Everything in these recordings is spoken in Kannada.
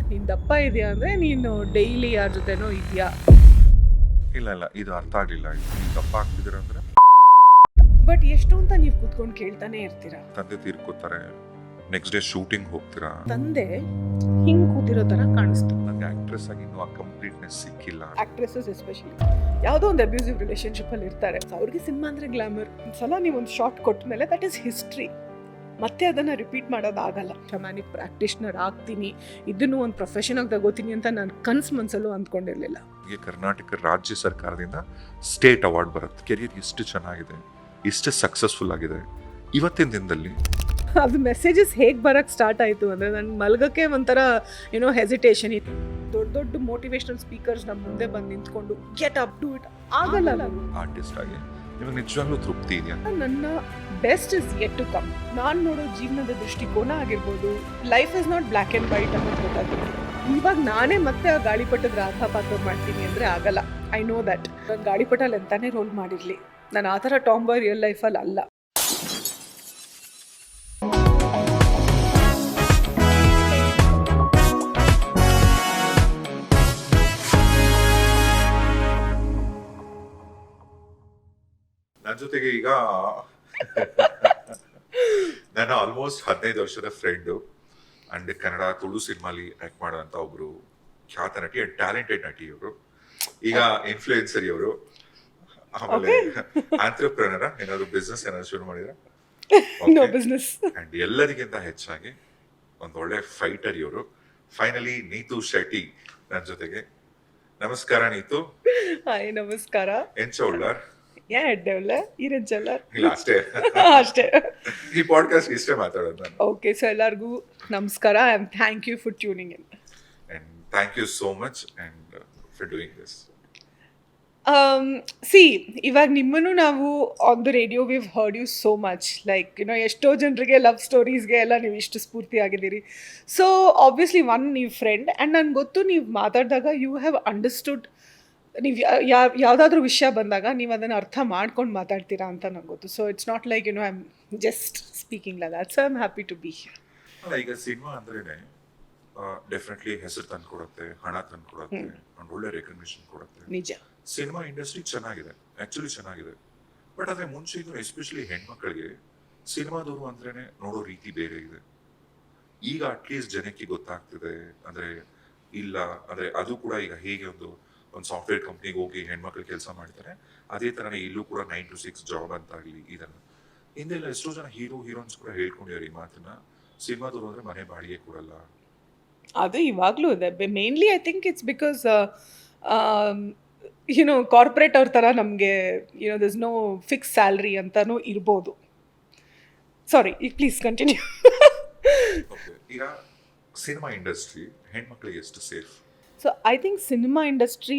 ನೀನು ದಪ್ಪ ಇದೆಯಾ ಅಂದರೆ ನೀನು ಡೈಲಿ ಯಾರ ಜೊತೆನೋ ಇದೆಯಾ. ಇಲ್ಲ ಇದು ಅರ್ಥ ಆಗ್ಲಿಲ್ಲ. ನೀವು ದಪ್ಪ ಆಗ್ತಿದ್ದೀರ ಅಂದ್ರೆ ಬಟ್ ಎಷ್ಟು ಅಂತ ನೀವು ಕೂತ್ಕೊಂಡು ಕೇಳ್ತಾನೆ ಇರ್ತೀರಾ. ತಂದೆ ತೀರ್ಕೋತಾರೆ, ನೆಕ್ಸ್ಟ್ ಡೇ ಶೂಟಿಂಗ್ ಹೋಗ್ತೀರಾ. ತಂದೆ ಹಿಂಗ್ ಕೂತಿರೋ ತರ ಕಾಣಿಸ್ತು. ನನಗೆ ಆಕ್ಟ್ರೆಸ್ ಆಗಿ ಇನ್ನೂ ಆ ಕಂಪ್ಲೀಟ್ನೆಸ್ ಸಿಕ್ಕಿಲ್ಲ. ಆಕ್ಟ್ರೆಸಸ್ ಎಸ್ಪೆಷಲಿ ಯಾವುದೋ ಒಂದು ಅಬ್ಯೂಸಿವ್ ರಿಲೇಶನ್ಶಿಪ್ ಅಲ್ಲಿ ಇರ್ತಾರೆ, ಅವ್ರಿಗೆ ಸಿನಿಮಾ ಅಂದ್ರೆ ಗ್ಲಾಮರ್. ಒಂದ್ಸಲ ನೀವು ಒಂದು ಶಾರ್ಟ್ ಕೊಟ್ಟ ಮೇಲೆ ದಟ್ ಈಸ್ ಹಿಸ್ಟ್ರಿ. ಮತ್ತೆ ಅದನ್ನ ರಿಪೀಟ್ ಮಾಡೋದಾಗಲ್ಲ. ಶಮಾನಿಕ್ ಪ್ರಾಕ್ಟೀಷನರ್ ಆಗ್ತೀನಿ, ಇದನ್ನು ಒಂದು ಪ್ರೊಫೆಷನ್ ಆಗಿ ತಗೋತೀನಿ ಅಂತ ನಾನು ಕನ್ಸು ಮನ್ಸಲ್ಲೂ ಅಂದ್ಕೊಂಡಿರ್ಲಿಲ್ಲ. ಈಗ ಕರ್ನಾಟಕ ರಾಜ್ಯ ಸರ್ಕಾರದಿಂದ ಸ್ಟೇಟ್ ಅವಾರ್ಡ್ ಬರುತ್ತೆ. ಕೆರಿಯರ್ ಎಷ್ಟು ಚೆನ್ನಾಗಿದೆ, ಎಷ್ಟು ಸಕ್ಸಸ್ಫುಲ್ ಆಗಿದೆ ಇವತ್ತಿನ ದಿನದಲ್ಲಿ. ಅದು ಮೆಸೇಜಸ್ ಹೇಗೆ ಬರಕ್ಕೆ ಸ್ಟಾರ್ಟ್ ಆಯಿತು ಅಂದರೆ, ನನ್ನ ಮಲಗಕ್ಕೆ ಒಂಥರ ಏನೋ ಹೆಸಿಟೇಷನ್ ಇತ್ತು. ದೊಡ್ಡ ದೊಡ್ಡ ಮೋಟಿವೇಶನಲ್ ಸ್ಪೀಕರ್ಸ್ ನಮ್ಮ ಮುಂದೆ ಬಂದು ನಿಂತ್ಕೊಂಡು ಗೆಟ್ ಅಪ್ ಟು ಇಟ್ ಆಗಲ್ಲ. ಆರ್ಟಿಸ್ಟ್ ಆಗಿ ನಿಮಗೆ ನಿಜವಾಗ್ಲೂ ತೃಪ್ತಿ ಇದೆಯಾ? ನನ್ನ best is yet to come. ನಾನು ನೋಡೋ ಜೀವನದ ದೃಷ್ಟಿಕೋನ ಆಗಿರ್ಬೋದು, life is not black and white ಅನ್ನೋದು ಗೊತ್ತಾಗುತ್ತೆ. ಇವಾಗ ನಾನೇ ಮತ್ತೆ ಆ ಗಾಳಿಪಟದ ರಾಧಾ ಪಾತ್ರ ಮಾಡ್ತೀನಿ ಅಂದರೆ ಆಗಲ್ಲ. I know that. ನಾನು ಗಾಳಿಪಟಲ್ಲಿ ಎಂತಾನೇ ರೋಲ್ ಮಾಡಿರಲಿ, ನಾನು ಆ ಥರ ಟಾಂಬಾಯ್ ರಿಯಲ್ ಲೈಫಲ್ಲಿ ಅಲ್ಲ. ನನ್ನ ಜೊತೆಗೆ ಈಗ ನನ್ನ ಆಲ್ಮೋಸ್ಟ್ 15 ವರ್ಷದ ಫ್ರೆಂಡು ಅಂಡ್ ಕನ್ನಡ ತುಳು ಸಿನಿಮಾಲಿ ಆಕ್ಟ್ ಮಾಡೋಂಥ ಒಬ್ರು ಖ್ಯಾತ ನಟಿ ಅಂಡ್ ಟ್ಯಾಲೆಂಟೆಡ್ ನಟಿ ಇವರು. ಈಗ ಇನ್ಫ್ಲೂಯೆನ್ಸರ್ ಇವರು. ಆಮೇಲೆ ಆಂಟ್ರಪ್ರನರ್, ಏನಾದ್ರು ಬಿಸ್ನೆಸ್ ಏನಾದ್ರು ಶುರು ಮಾಡಿದ್ರ? No business. ಅಂಡ್ ಎಲ್ಲರಿಗಿಂತ ಹೆಚ್ಚಾಗಿ ಒಂದು ಒಳ್ಳೆ ಫೈಟರ್ ಇವರು. ಫೈನಲಿ ನೀತು ಶೆಟ್ಟಿ ನನ್ನ ಜೊತೆಗೆ. ನಮಸ್ಕಾರ ನೀತು. ಹಾಯ್, ನಮಸ್ಕಾರ. ಎಂಚ ಉಳ್ಳಾರ್? ಎಡ್ಡೆವಲ್ಲ ಇರಂಚಲ್ಲ ಇಲ್ಲ ಅಷ್ಟೇ ಅಷ್ಟೇ. ಈ ಪಾಡ್ಕಾಸ್ಟ್ ಇಷ್ಟೇ ಮಾತಾಡೋದು ನಾನು. ಓಕೆ, ಸೊ ಎಲ್ಲರಿಗೂ ನಮಸ್ಕಾರ and thank you for tuning in. And thank you so much and for doing this. ಇವಾಗ ನಿಮ್ಮನ್ನು ನಾವು on the radio we've heard you so much. Like ಎಷ್ಟೋ ಜನರಿಗೆ ಲವ್ ಸ್ಟೋರೀಸ್ಗೆ ಎಲ್ಲ ನೀವು ಇಷ್ಟು ಸ್ಫೂರ್ತಿ ಆಗಿದ್ದೀರಿ. ಸೊ ಆಬ್ವಿಯಸ್ಲಿ ನೀವು ಫ್ರೆಂಡ್ ಆ್ಯಂಡ್ ನನಗೆ ಗೊತ್ತು, ನೀವು ಮಾತಾಡಿದಾಗ ಯು ಹ್ಯಾವ್ ಅಂಡರ್ಸ್ಟುಡ್. ನೀವು ಯಾವುದಾದ್ರೂ ವಿಷಯ ಬಂದಾಗ ನೀವು ಅದನ್ನು ಅರ್ಥ ಮಾಡ್ಕೊಂಡು ಮಾತಾಡ್ತೀರಾ ಅಂತ ನಂಗೆ ಗೊತ್ತು. So it's not like I am just speaking like that. So I am happy to be here. ಈಗ ಸಿನಿಮಾ ಅಂದ್ರೇನೆ ಡೆಫಿನೆಟ್ಲಿ ಹೆಸರು ತಂದು ಕೊಡುತ್ತೆ, ಹಣ ತಂದು ಕೊಡುತ್ತೆ, ಒಂದು ಒಳ್ಳೆ ರೆಕಗ್ನಿಷನ್ ಕೊಡುತ್ತೆ. ನಿಜ. ಸಿನಿಮಾ ಇಂಡಸ್ಟ್ರಿ ಚೆನ್ನಾಗಿದೆ, ಆಕ್ಚುಲಿ ಚೆನ್ನಾಗಿದೆ. ಬಟ್ ಅದೇ ಮುಂಚೆ ಇದ್ರು ಎಸ್ಪೆಷಲಿ ಹೆಣ್ಮಕ್ಳಿಗೆ ಸಿನಿಮಾದವರು ಅಂದ್ರೇನೆ ನೋಡೋ ರೀತಿ ಬೇರೆ ಇದೆ. ಈಗ ಅಟ್ಲೀಸ್ಟ್ ಜನಕ್ಕೆ ಗೊತ್ತಾಗ್ತಿದೆ. ಅಂದ್ರೆ ಇಲ್ಲ ಅಂದ್ರೆ ಅದು ಕೂಡ ಈಗ ಹೇಗೆ ಒಂದು ಸಾಫ್ಟ್ವೇರ್ ಕಂಪ್ನಿಗೆ ಹೋಗಿ ಹೆಣ್ಮಕ್ಳು ಕೆಲಸ ಮಾಡ್ತಾರೆ, ಅದೇ ತರನೇ ಇಲ್ಲೂ ಕೂಡ 9 to 6 ಜಾಬ್ ಅಂತ ಆಗಲಿ. ಇದನ್ನ ಹಿಂದೆಲ್ಲ ಎಷ್ಟೋ ಜನ ಹೀರೋಯಿನ್ಸ್ ಕೂಡ ಹೇಳ್ಕೊಂಡಿದ್ದಾರೆ ಈ ಮಾತನ್ನ. ಸಿನಿಮಾದವರು ಅಂದ್ರೆ ಮನೆ ಬಾಡಿಗೆ ಕೊಡಲ್ಲ. ಅದು ಇವಾಗಲೂ ಇದೆ. Mainly I think it's because corporate ಅವ್ರ ಥರ ನಮಗೆ ದಿಸ್ ನೋ ಫಿಕ್ಸ್ ಸ್ಯಾಲ್ರಿ ಅಂತಲೂ ಇರ್ಬೋದು. ಸಾರಿ, ಈಗ ಪ್ಲೀಸ್ ಕಂಟಿನ್ಯೂ. ಈಗ ಸಿನಿಮಾ ಇಂಡಸ್ಟ್ರಿ ಹೆಣ್ಮಕ್ಳಿಗೆ ಎಷ್ಟು safe? So I think cinema industry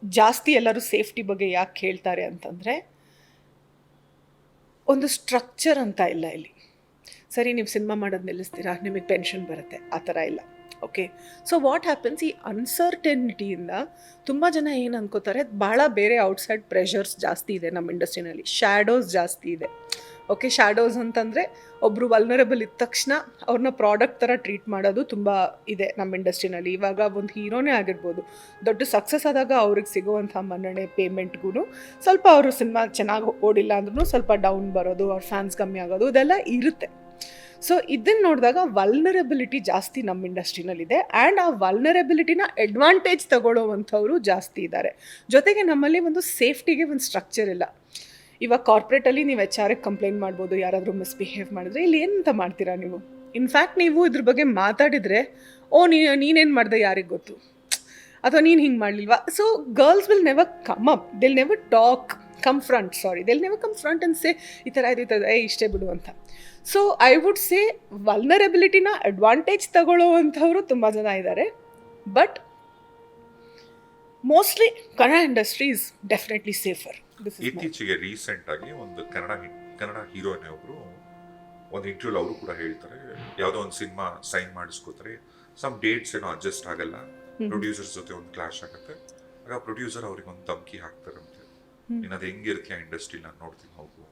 ಜಾಸ್ತಿ ಎಲ್ಲರೂ ಸೇಫ್ಟಿ ಬಗ್ಗೆ ಯಾಕೆ ಹೇಳ್ತಾರೆ ಅಂತಂದರೆ, ಒಂದು ಸ್ಟ್ರಕ್ಚರ್ ಅಂತ ಇಲ್ಲ ಇಲ್ಲಿ. ಸರಿ, ನೀವು ಸಿನಿಮಾ ಮಾಡೋದು ನಿಲ್ಲಿಸ್ತೀರಾ, ನಿಮಗೆ ಪೆನ್ಷನ್ ಬರುತ್ತೆ, ಆ ಥರ ಇಲ್ಲ. ಓಕೆ, ಸೊ ವಾಟ್ ಹ್ಯಾಪನ್ಸ್, ಈ ಅನ್ಸರ್ಟನಿಟಿಯಿಂದ ತುಂಬ ಜನ ಏನು ಅನ್ಕೋತಾರೆ, ಭಾಳ ಬೇರೆ ಔಟ್ಸೈಡ್ ಪ್ರೆಷರ್ಸ್ ಜಾಸ್ತಿ ಇದೆ ನಮ್ಮ ಇಂಡಸ್ಟ್ರಿನಲ್ಲಿ, ಶ್ಯಾಡೋಸ್ ಜಾಸ್ತಿ ಇದೆ. ಓಕೆ, ಶ್ಯಾಡೋಸ್ ಅಂತಂದರೆ ಒಬ್ಬರು ವಲ್ನರಬಲ್ ಇದ್ದ ತಕ್ಷಣ ಅವ್ರನ್ನ ಪ್ರಾಡಕ್ಟ್ ಥರ ಟ್ರೀಟ್ ಮಾಡೋದು ತುಂಬ ಇದೆ ನಮ್ಮ ಇಂಡಸ್ಟ್ರಿನಲ್ಲಿ. ಇವಾಗ ಒಂದು ಹೀರೋನೇ ಆಗಿರ್ಬೋದು, ದೊಡ್ಡ ಸಕ್ಸಸ್ ಆದಾಗ ಅವ್ರಿಗೆ ಸಿಗುವಂಥ ಮನ್ನಣೆ, ಪೇಮೆಂಟ್ಗೂ ಸ್ವಲ್ಪ ಅವರು ಸಿನಿಮಾ ಚೆನ್ನಾಗಿ ಓಡಿಲ್ಲ ಅಂದ್ರೂ ಸ್ವಲ್ಪ ಡೌನ್ ಬರೋದು, ಅವ್ರ ಫ್ಯಾನ್ಸ್ ಕಮ್ಮಿ ಆಗೋದು, ಇದೆಲ್ಲ ಇರುತ್ತೆ. ಸೊ ಇದನ್ನು ನೋಡಿದಾಗ ವಲ್ನರಬಿಲಿಟಿ ಜಾಸ್ತಿ ನಮ್ಮ ಇಂಡಸ್ಟ್ರಿನಲ್ಲಿದೆ. ಆ್ಯಂಡ್ ಆ ವಲ್ನರಬಿಲಿಟಿನ ಅಡ್ವಾಂಟೇಜ್ ತಗೊಳ್ಳೋವಂಥವ್ರು ಜಾಸ್ತಿ ಇದ್ದಾರೆ. ಜೊತೆಗೆ ನಮ್ಮಲ್ಲಿ ಒಂದು ಸೇಫ್ಟಿಗೆ ಒಂದು ಸ್ಟ್ರಕ್ಚರ್ ಇಲ್ಲ. ಇವಾಗ ಕಾರ್ಪೊರೇಟಲ್ಲಿ ನೀವು HR ಕಂಪ್ಲೇಂಟ್ ಮಾಡ್ಬೋದು, ಯಾರಾದರೂ ಮಿಸ್ಬಿಹೇವ್ ಮಾಡಿದ್ರೆ. ಇಲ್ಲಿ ಏನಂತ ಮಾಡ್ತೀರಾ ನೀವು? ಇನ್ಫ್ಯಾಕ್ಟ್ ನೀವು ಇದ್ರ ಬಗ್ಗೆ ಮಾತಾಡಿದರೆ, ನೀನೇನು ಮಾಡಿದೆ ಯಾರಿಗೆ ಗೊತ್ತು, ಅಥವಾ ನೀನು ಹಿಂಗೆ ಮಾಡಲಿಲ್ವಾ. So girls will never come up, they'll never confront and say ಈ ಥರ ಇದು ಇಷ್ಟೇ ಬಿಡು ಅಂತ. ಸೊ ಐ ವುಡ್ ಸೇ ವಲ್ನರಬಿಲಿಟಿನ ಅಡ್ವಾಂಟೇಜ್ ತಗೊಳ್ಳೋವಂಥವ್ರು ತುಂಬ ಜನ ಇದ್ದಾರೆ. But mostly Kannada industry is definitely safer. ಇತ್ತೀಚೆಗೆ ರೀಸೆಂಟ್ ಆಗಿ ಒಂದು ಕನ್ನಡ ಹೀರೋಯಿನ್ ಒಬ್ರು ಒಂದು ಇಂಟರ್ವ್ಯೂ ಅವರು ಕೂಡ ಹೇಳ್ತಾರೆ, ಯಾವುದೋ ಒಂದು ಸಿನಿಮಾ ಸೈನ್ ಮಾಡಿಸ್ಕೋತಾರೆ, ಸಮ್ ಡೇಟ್ಸ್ ಏನೋ ಅಡ್ಜಸ್ಟ್ ಆಗಲ್ಲ, ಪ್ರೊಡ್ಯೂಸರ್ಸ್ ಜೊತೆ ಒಂದು ಕ್ಲಾಶ್ ಆಗುತ್ತೆ. ಆಗ ಪ್ರೊಡ್ಯೂಸರ್ ಅವ್ರಿಗೆ ಒಂದು ಧಮಕಿ ಹಾಕ್ತಾರಂತೆ, ನೀನು ಅದು ಹೆಂಗಿರುತ್ತೆ ಇಂಡಸ್ಟ್ರಿ ನಾನು ನೋಡ್ತೀನಿ ಹೋಗು,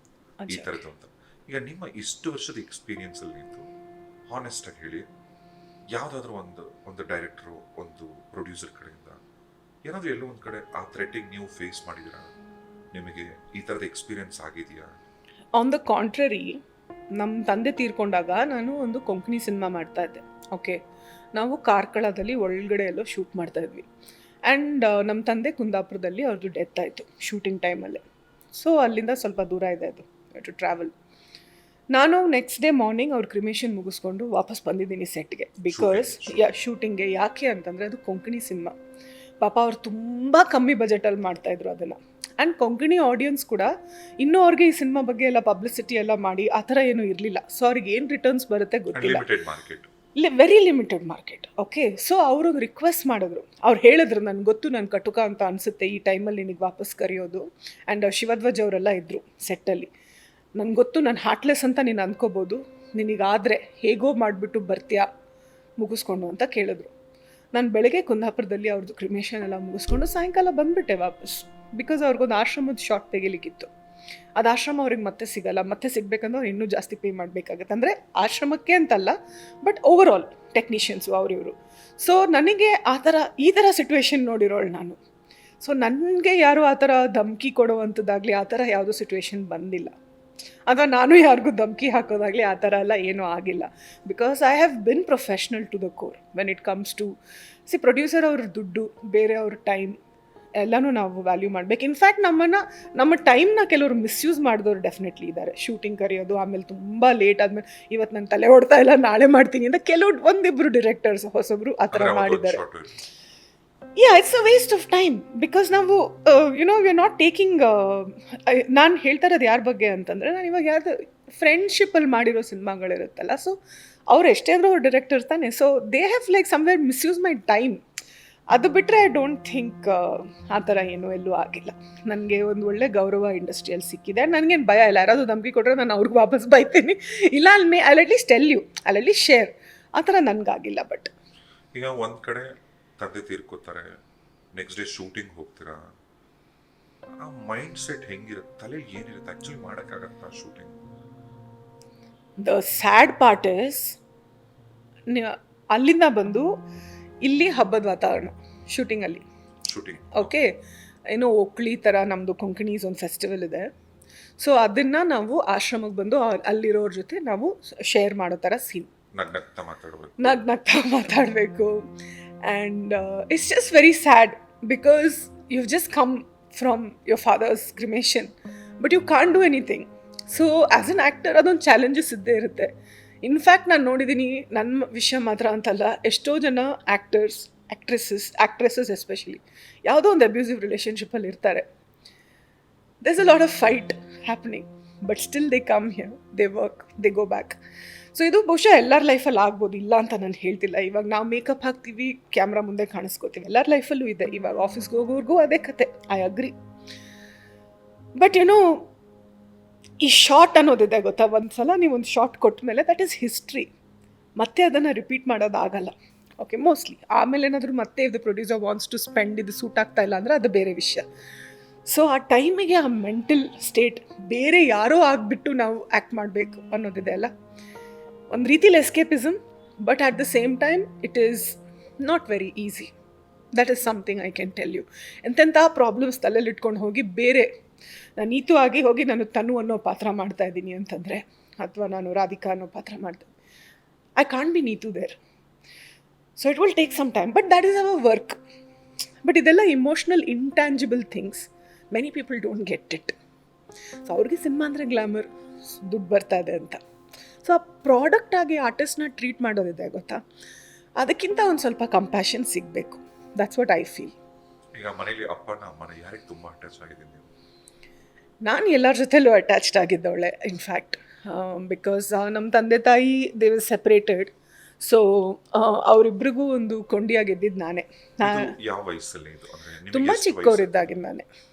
ಈ ಥರದ್ದು ಅಂತ. ಈಗ ನಿಮ್ಮ ಇಷ್ಟು ವರ್ಷದ ಎಕ್ಸ್ಪೀರಿಯನ್ಸ್ ಅಲ್ಲಿ ನಿಂತು ಹಾನೆಸ್ಟ್ ಆಗಿ ಹೇಳಿ, ಯಾವುದಾದ್ರೂ ಒಂದು ಡೈರೆಕ್ಟ್ರು, ಒಂದು ಪ್ರೊಡ್ಯೂಸರ್ ಕಡೆಯಿಂದ ಏನಾದರೂ ಎಲ್ಲೋ ಒಂದು ಕಡೆ ಆ ಥ್ರೆಟ್ಟಿಗೆ ನೀವು ಫೇಸ್ ಮಾಡಿದ್ದೀರಾ? ನಿಮಗೆ ಈ ಥರದ ಎಕ್ಸ್ಪೀರಿಯನ್ಸ್ ಆಗಿದೆಯಾ? ಆನ್ ದ ಕಾಂಟ್ರರಿ, ನಮ್ಮ ತಂದೆ ತೀರ್ಕೊಂಡಾಗ ನಾನು ಒಂದು ಕೊಂಕಣಿ ಸಿನಿಮಾ ಮಾಡ್ತಾ ಇದ್ದೆ. ಓಕೆ, ನಾವು ಕಾರ್ಕಳದಲ್ಲಿ ಒಳಗಡೆ ಎಲ್ಲೋ ಶೂಟ್ ಮಾಡ್ತಾ ಇದ್ವಿ. ಆ್ಯಂಡ್ ನಮ್ಮ ತಂದೆ ಕುಂದಾಪುರದಲ್ಲಿ ಅವ್ರದ್ದು ಡೆತ್ ಆಯಿತು ಶೂಟಿಂಗ್ ಟೈಮಲ್ಲೇ. ಸೊ ಅಲ್ಲಿಂದ ಸ್ವಲ್ಪ ದೂರ ಇದೆ ಅದು ಟು ಟ್ರಾವೆಲ್. ನಾನು ನೆಕ್ಸ್ಟ್ ಡೇ ಮಾರ್ನಿಂಗ್ ಅವ್ರ ಕ್ರಿಮೇಷನ್ ಮುಗಿಸ್ಕೊಂಡು ವಾಪಸ್ ಬಂದಿದ್ದೀನಿ ಸೆಟ್ಗೆ. ಬಿಕಾಸ್ ಶೂಟಿಂಗ್ಗೆ ಯಾಕೆ ಅಂತಂದರೆ ಅದು ಕೊಂಕಣಿ ಸಿನಿಮಾ. ಪಾಪ ಅವ್ರು ತುಂಬ ಕಮ್ಮಿ ಬಜೆಟಲ್ಲಿ ಮಾಡ್ತಾಯಿದ್ರು ಅದನ್ನು. ಆ್ಯಂಡ್ ಕೊಂಕಣಿ ಆಡಿಯನ್ಸ್ ಕೂಡ ಇನ್ನೂ ಅವ್ರಿಗೆ ಈ ಸಿನಿಮಾ ಬಗ್ಗೆ ಎಲ್ಲ ಪಬ್ಲಿಸಿಟಿ ಎಲ್ಲ ಮಾಡಿ ಆ ಥರ ಏನೂ ಇರಲಿಲ್ಲ. ಸೊ ಅವ್ರಿಗೆ ಏನು ರಿಟರ್ನ್ಸ್ ಬರುತ್ತೆ ಗೊತ್ತಿಲ್ಲ. Very limited market. Okay, so ಅವರು ರಿಕ್ವೆಸ್ಟ್ ಮಾಡಿದ್ರು. ಅವ್ರು ಹೇಳಿದ್ರು, ನನಗೆ ಗೊತ್ತು ನಾನು ಕಟುಕ ಅಂತ ಅನಿಸುತ್ತೆ ಈ ಟೈಮಲ್ಲಿ ನಿನಗೆ ವಾಪಸ್ ಕರೆಯೋದು. ಆ್ಯಂಡ್ ಶಿವಧ್ವಜ್ ಅವರೆಲ್ಲ ಇದ್ದರು ಸೆಟ್ಟಲ್ಲಿ. ನನಗೆ ಗೊತ್ತು ನಾನು ಹಾರ್ಟ್ಲೆಸ್ ಅಂತ ನೀನು ಅಂದ್ಕೋಬೋದು, ನಿನಗಾದರೆ ಹೇಗೋ ಮಾಡಿಬಿಟ್ಟು ಬರ್ತೀಯಾ ಮುಗಿಸ್ಕೊಂಡು ಅಂತ ಕೇಳಿದ್ರು. ನಾನು ಬೆಳಗ್ಗೆ ಕುಂದಾಪುರದಲ್ಲಿ ಅವ್ರದ್ದು ಕ್ರಿಮೇಷನ್ ಎಲ್ಲ ಮುಗಿಸ್ಕೊಂಡು ಸಾಯಂಕಾಲ ಬಂದುಬಿಟ್ಟೆ ವಾಪಸ್. ಬಿಕಾಸ್ ಅವ್ರಿಗೊಂದು ಆಶ್ರಮದ ಶಾಟ್ ತೆಗಿಲಿಕ್ಕಿತ್ತು. ಅದು ಆಶ್ರಮ ಅವ್ರಿಗೆ ಮತ್ತೆ ಸಿಗಲ್ಲ. ಮತ್ತೆ ಸಿಗಬೇಕಂದ್ರೆ ಅವ್ರು ಇನ್ನೂ ಜಾಸ್ತಿ ಪೇ ಮಾಡಬೇಕಾಗತ್ತೆ. ಅಂದರೆ ಆಶ್ರಮಕ್ಕೆ ಅಂತಲ್ಲ, ಬಟ್ ಓವರ್ ಆಲ್ ಟೆಕ್ನಿಷಿಯನ್ಸು ಅವ್ರಿವರು. ಸೊ ನನಗೆ ಈ ಥರ ಸಿಚುವೇಶನ್ ನೋಡಿರೋಳು ನಾನು. ಸೊ ನನಗೆ ಯಾರು ಆ ಥರ ಧಮಕಿ ಕೊಡುವಂಥದ್ದಾಗಲಿ ಆ ಥರ ಯಾವುದೂ ಸಿಚುವೇಶನ್ ಬಂದಿಲ್ಲ. ಅಥವಾ ನಾನು ಯಾರಿಗೂ ಧಮಕಿ ಹಾಕೋದಾಗಲಿ ಆ ಥರ ಎಲ್ಲ ಏನೂ ಆಗಿಲ್ಲ. Because I have been professional to the core when it comes to producer ಅವ್ರ ದುಡ್ಡು, ಬೇರೆ ಅವ್ರ ಟೈಮ್ ಎಲ್ಲನೂ ನಾವು ವ್ಯಾಲ್ಯೂ ಮಾಡಬೇಕು. ಇನ್ಫ್ಯಾಕ್ಟ್ ನಮ್ಮ ಟೈಮ್ನ ಕೆಲವರು ಮಿಸ್ಯೂಸ್ ಮಾಡಿದವರು ಡೆಫಿನೆಟ್ಲಿ ಇದ್ದಾರೆ. ಶೂಟಿಂಗ್ ಕರೆಯೋದು, ಆಮೇಲೆ ತುಂಬ ಲೇಟ್ ಆದಮೇಲೆ ಇವತ್ತು ನಾನು ತಲೆ ಹೊಡ್ತಾ ಇಲ್ಲ ನಾಳೆ ಮಾಡ್ತೀನಿ ಅಂತ ಒಂದಿಬ್ಬರು ಡಿರೆಕ್ಟರ್ಸ್ ಹೊಸಬ್ರು ಆ ಥರ ಮಾಡಿದ್ದಾರೆ. It's a waste of time. Because ನಾವು ವಿ ಆರ್ ನಾಟ್ ಟೇಕಿಂಗ್. ನಾನು ಹೇಳ್ತಾ ಇರೋದು ಯಾರ ಬಗ್ಗೆ ಅಂತಂದರೆ, ನಾನು ಇವಾಗ ಯಾರ್ದು ಫ್ರೆಂಡ್ಶಿಪ್ಪಲ್ಲಿ ಮಾಡಿರೋ ಸಿನಿಮಾಗಳಿರುತ್ತಲ್ಲ, ಸೊ ಅವ್ರು ಎಷ್ಟೇ ಅಂದರೂ ಅವ್ರು ಡೈರೆಕ್ಟರ್ ತಾನೆ. So they have like somewhere misuse my time. ಅದು ಬಿಟ್ಟರೆ ಐ ಡೋಂಟ್ ಥಿಂಕ್ ಆ ಥರ ಏನೂ ಎಲ್ಲೂ ಆಗಿಲ್ಲ. ನನಗೆ ಒಂದು ಒಳ್ಳೆ ಗೌರವ ಇಂಡಸ್ಟ್ರಿಯಲ್ಲಿ ಸಿಕ್ಕಿದೆ. ನನಗೇನು ಭಯ ಇಲ್ಲ. ಯಾರಾದರೂ ಧಮಕಿ ಕೊಟ್ಟರೆ ನಾನು ಅವ್ರಿಗೆ ವಾಪಸ್ ಬೈತೀನಿ. ಇಲ್ಲ I at least tell you, I at least share. ಆ ಥರ ನನಗಾಗಿಲ್ಲ. ಬಟ್ ಈಗ ಒಂದು ಕಡೆ ತಂದೆ ತೀರ್ಕೋತಾರೆ, ನೆಕ್ಸ್ಟ್ ಡೇ ಶೂಟಿಂಗ್ ಹೋಗ್ತೀರಾ, ಆ ಮೈಂಡ್ ಸೆಟ್ ಹೆಂಗಿರುತ್ತೆ, ತಲೆಯಲ್ಲಿ ಏನಿರುತ್ತೆ, ಆ್ಯಕ್ಚುಲಿ ಮಾಡೋಕ್ಕಾಗತ್ತಾ shooting? The sad part is, ಅಲ್ಲಿಂದ ಬಂದು ಇಲ್ಲಿ ಹಬ್ಬದ ವಾತಾವರಣ ಶೂಟಿಂಗ್. ಓಕೆ, ಏನೋ ಒಕ್ಳಿ ಥರ ನಮ್ಮದು ಕೊಂಕಣೀಸ್ ಒಂದು ಫೆಸ್ಟಿವಲ್ ಇದೆ. ಸೊ ಅದನ್ನು ನಾವು ಆಶ್ರಮಕ್ಕೆ ಬಂದು ಅಲ್ಲಿರೋರ ಜೊತೆ ನಾವು ಶೇರ್ ಮಾಡೋ ಥರ ಸೀನ್. ನಗ್ನಗ್ತಾ ಮಾತಾಡಬೇಕು. And it's just very sad because you just come from your father's cremation, but you can't do anything. So as an actor ಅದೊಂದು ಚಾಲೆಂಜಸ್ ಇದ್ದೇ ಇರುತ್ತೆ. ಇನ್ಫ್ಯಾಕ್ಟ್ ನಾನು ನೋಡಿದ್ದೀನಿ, ನನ್ನ ವಿಷಯ ಮಾತ್ರ ಅಂತಲ್ಲ, ಎಷ್ಟೋ ಜನ ಆ್ಯಕ್ಟ್ರೆಸಸ್ ಎಸ್ಪೆಷಲಿ ಯಾವುದೋ ಒಂದು ಅಬ್ಯೂಸಿವ್ ರಿಲೇಷನ್ಶಿಪ್ಪಲ್ಲಿ ಇರ್ತಾರೆ. There is a lot of fight happening, but still they come here, they work, they go back. So ಇದು ಬಹುಶಃ ಎಲ್ಲರ ಲೈಫಲ್ಲಿ ಆಗ್ಬೋದು, ಇಲ್ಲ ಅಂತ ನಾನು ಹೇಳ್ತಿಲ್ಲ. ಇವಾಗ ನಾವು ಮೇಕಪ್ ಹಾಕ್ತೀವಿ, ಕ್ಯಾಮ್ರಾ ಮುಂದೆ ಕಾಣಿಸ್ಕೋತೀವಿ, ಎಲ್ಲರ ಲೈಫಲ್ಲೂ ಇದೆ. ಇವಾಗ ಆಫೀಸ್ಗೆ ಹೋಗೋರ್ಗೂ ಅದೇ ಕತೆ, ಐ ಅಗ್ರಿ. ಬಟ್ ಈ ಶಾರ್ಟ್ ಅನ್ನೋದಿದೆ ಗೊತ್ತಾ, ಒಂದು ಸಲ ನೀವು ಒಂದು ಶಾರ್ಟ್ ಕೊಟ್ಟ ಮೇಲೆ ದಟ್ ಈಸ್ ಹಿಸ್ಟ್ರಿ. ಮತ್ತೆ ಅದನ್ನು ರಿಪೀಟ್ ಮಾಡೋದಾಗಲ್ಲ. ಓಕೆ, ಮೋಸ್ಟ್ಲಿ ಆಮೇಲೆ ಏನಾದರೂ ಮತ್ತೆ ಇದು ಪ್ರೊಡ್ಯೂಸರ್ ವಾಂಟ್ಸ್ ಟು ಸ್ಪೆಂಡ್, ಇದು ಸೂಟ್ ಆಗ್ತಾ ಇಲ್ಲ ಅಂದರೆ ಅದು ಬೇರೆ ವಿಷಯ. ಸೊ ಆ ಟೈಮಿಗೆ ಆ ಮೆಂಟಲ್ ಸ್ಟೇಟ್ ಬೇರೆ ಯಾರೋ ಆಗಿಬಿಟ್ಟು ನಾವು ಆ್ಯಕ್ಟ್ ಮಾಡಬೇಕು ಅನ್ನೋದಿದೆ ಅಲ್ಲ, ಒಂದು ರೀತಿಲಿ escapism. But at the same time it is not very easy. That is something I can tell you. ಎಂತೆಂಥ ಪ್ರಾಬ್ಲಮ್ಸ್ ತಲೆಯಲ್ಲಿ ಇಟ್ಕೊಂಡು ಹೋಗಿ ಬೇರೆ ನಾನು ನೀತು ಆಗಿ ಹೋಗಿ ನಾನು ತನು ಅನ್ನೋ ಪಾತ್ರ ಮಾಡ್ತಾಯಿದ್ದೀನಿ ಅಂತಂದರೆ, ಅಥವಾ ನಾನು ರಾಧಿಕಾ ಅನ್ನೋ ಪಾತ್ರ ಮಾಡ್ತೀನಿ, I can't be Neetu there. So it will take some time, but that is our work. But ಇದೆಲ್ಲ emotional intangible things, many people don't get it. So ಅವ್ರಿಗೆ ಸಿನಿಮಾ ಅಂದರೆ ಗ್ಲಾಮರ್, ದುಡ್ಡು ಬರ್ತಾ ಇದೆ ಅಂತ. ಸೊ ಆ ಪ್ರಾಡಕ್ಟಾಗಿ ಆರ್ಟಿಸ್ಟ್ನ ಟ್ರೀಟ್ ಮಾಡೋದಿದೆ ಗೊತ್ತಾ, ಅದಕ್ಕಿಂತ ಒಂದು ಸ್ವಲ್ಪ ಕಂಪ್ಯಾಷನ್ ಸಿಗಬೇಕು. That's what I feel. ಈಗ ಮನೇಲಿ ಅಪ್ಪನ ಅಮ್ಮನ ಯಾರಿಗೆ ತುಂಬ ಅಟ್ಯಾಚ್ ಆಗಿದ್ದೀನಿ ನೀವು? ನಾನು ಎಲ್ಲರ ಜೊತೆಲೂ ಅಟ್ಯಾಚ್ಡ್ ಆಗಿದ್ದವಳೆ. ಇನ್ಫ್ಯಾಕ್ಟ್ ಬಿಕಾಸ್ ನಮ್ಮ ತಂದೆ ತಾಯಿ ದೇ ವಾಸ್ ಸೆಪ್ರೇಟೆಡ್. ಸೊ ಅವರಿಬ್ಬರಿಗೂ ಒಂದು ಕೊಂಡಿಯಾಗಿದ್ದಿದ್ದು ನಾನೇ. ಯಾವ ವಯಸ್ಸಲ್ಲಿ? ತುಂಬ ಚಿಕ್ಕವರಿದ್ದಾಗಿಂದಾನೆ.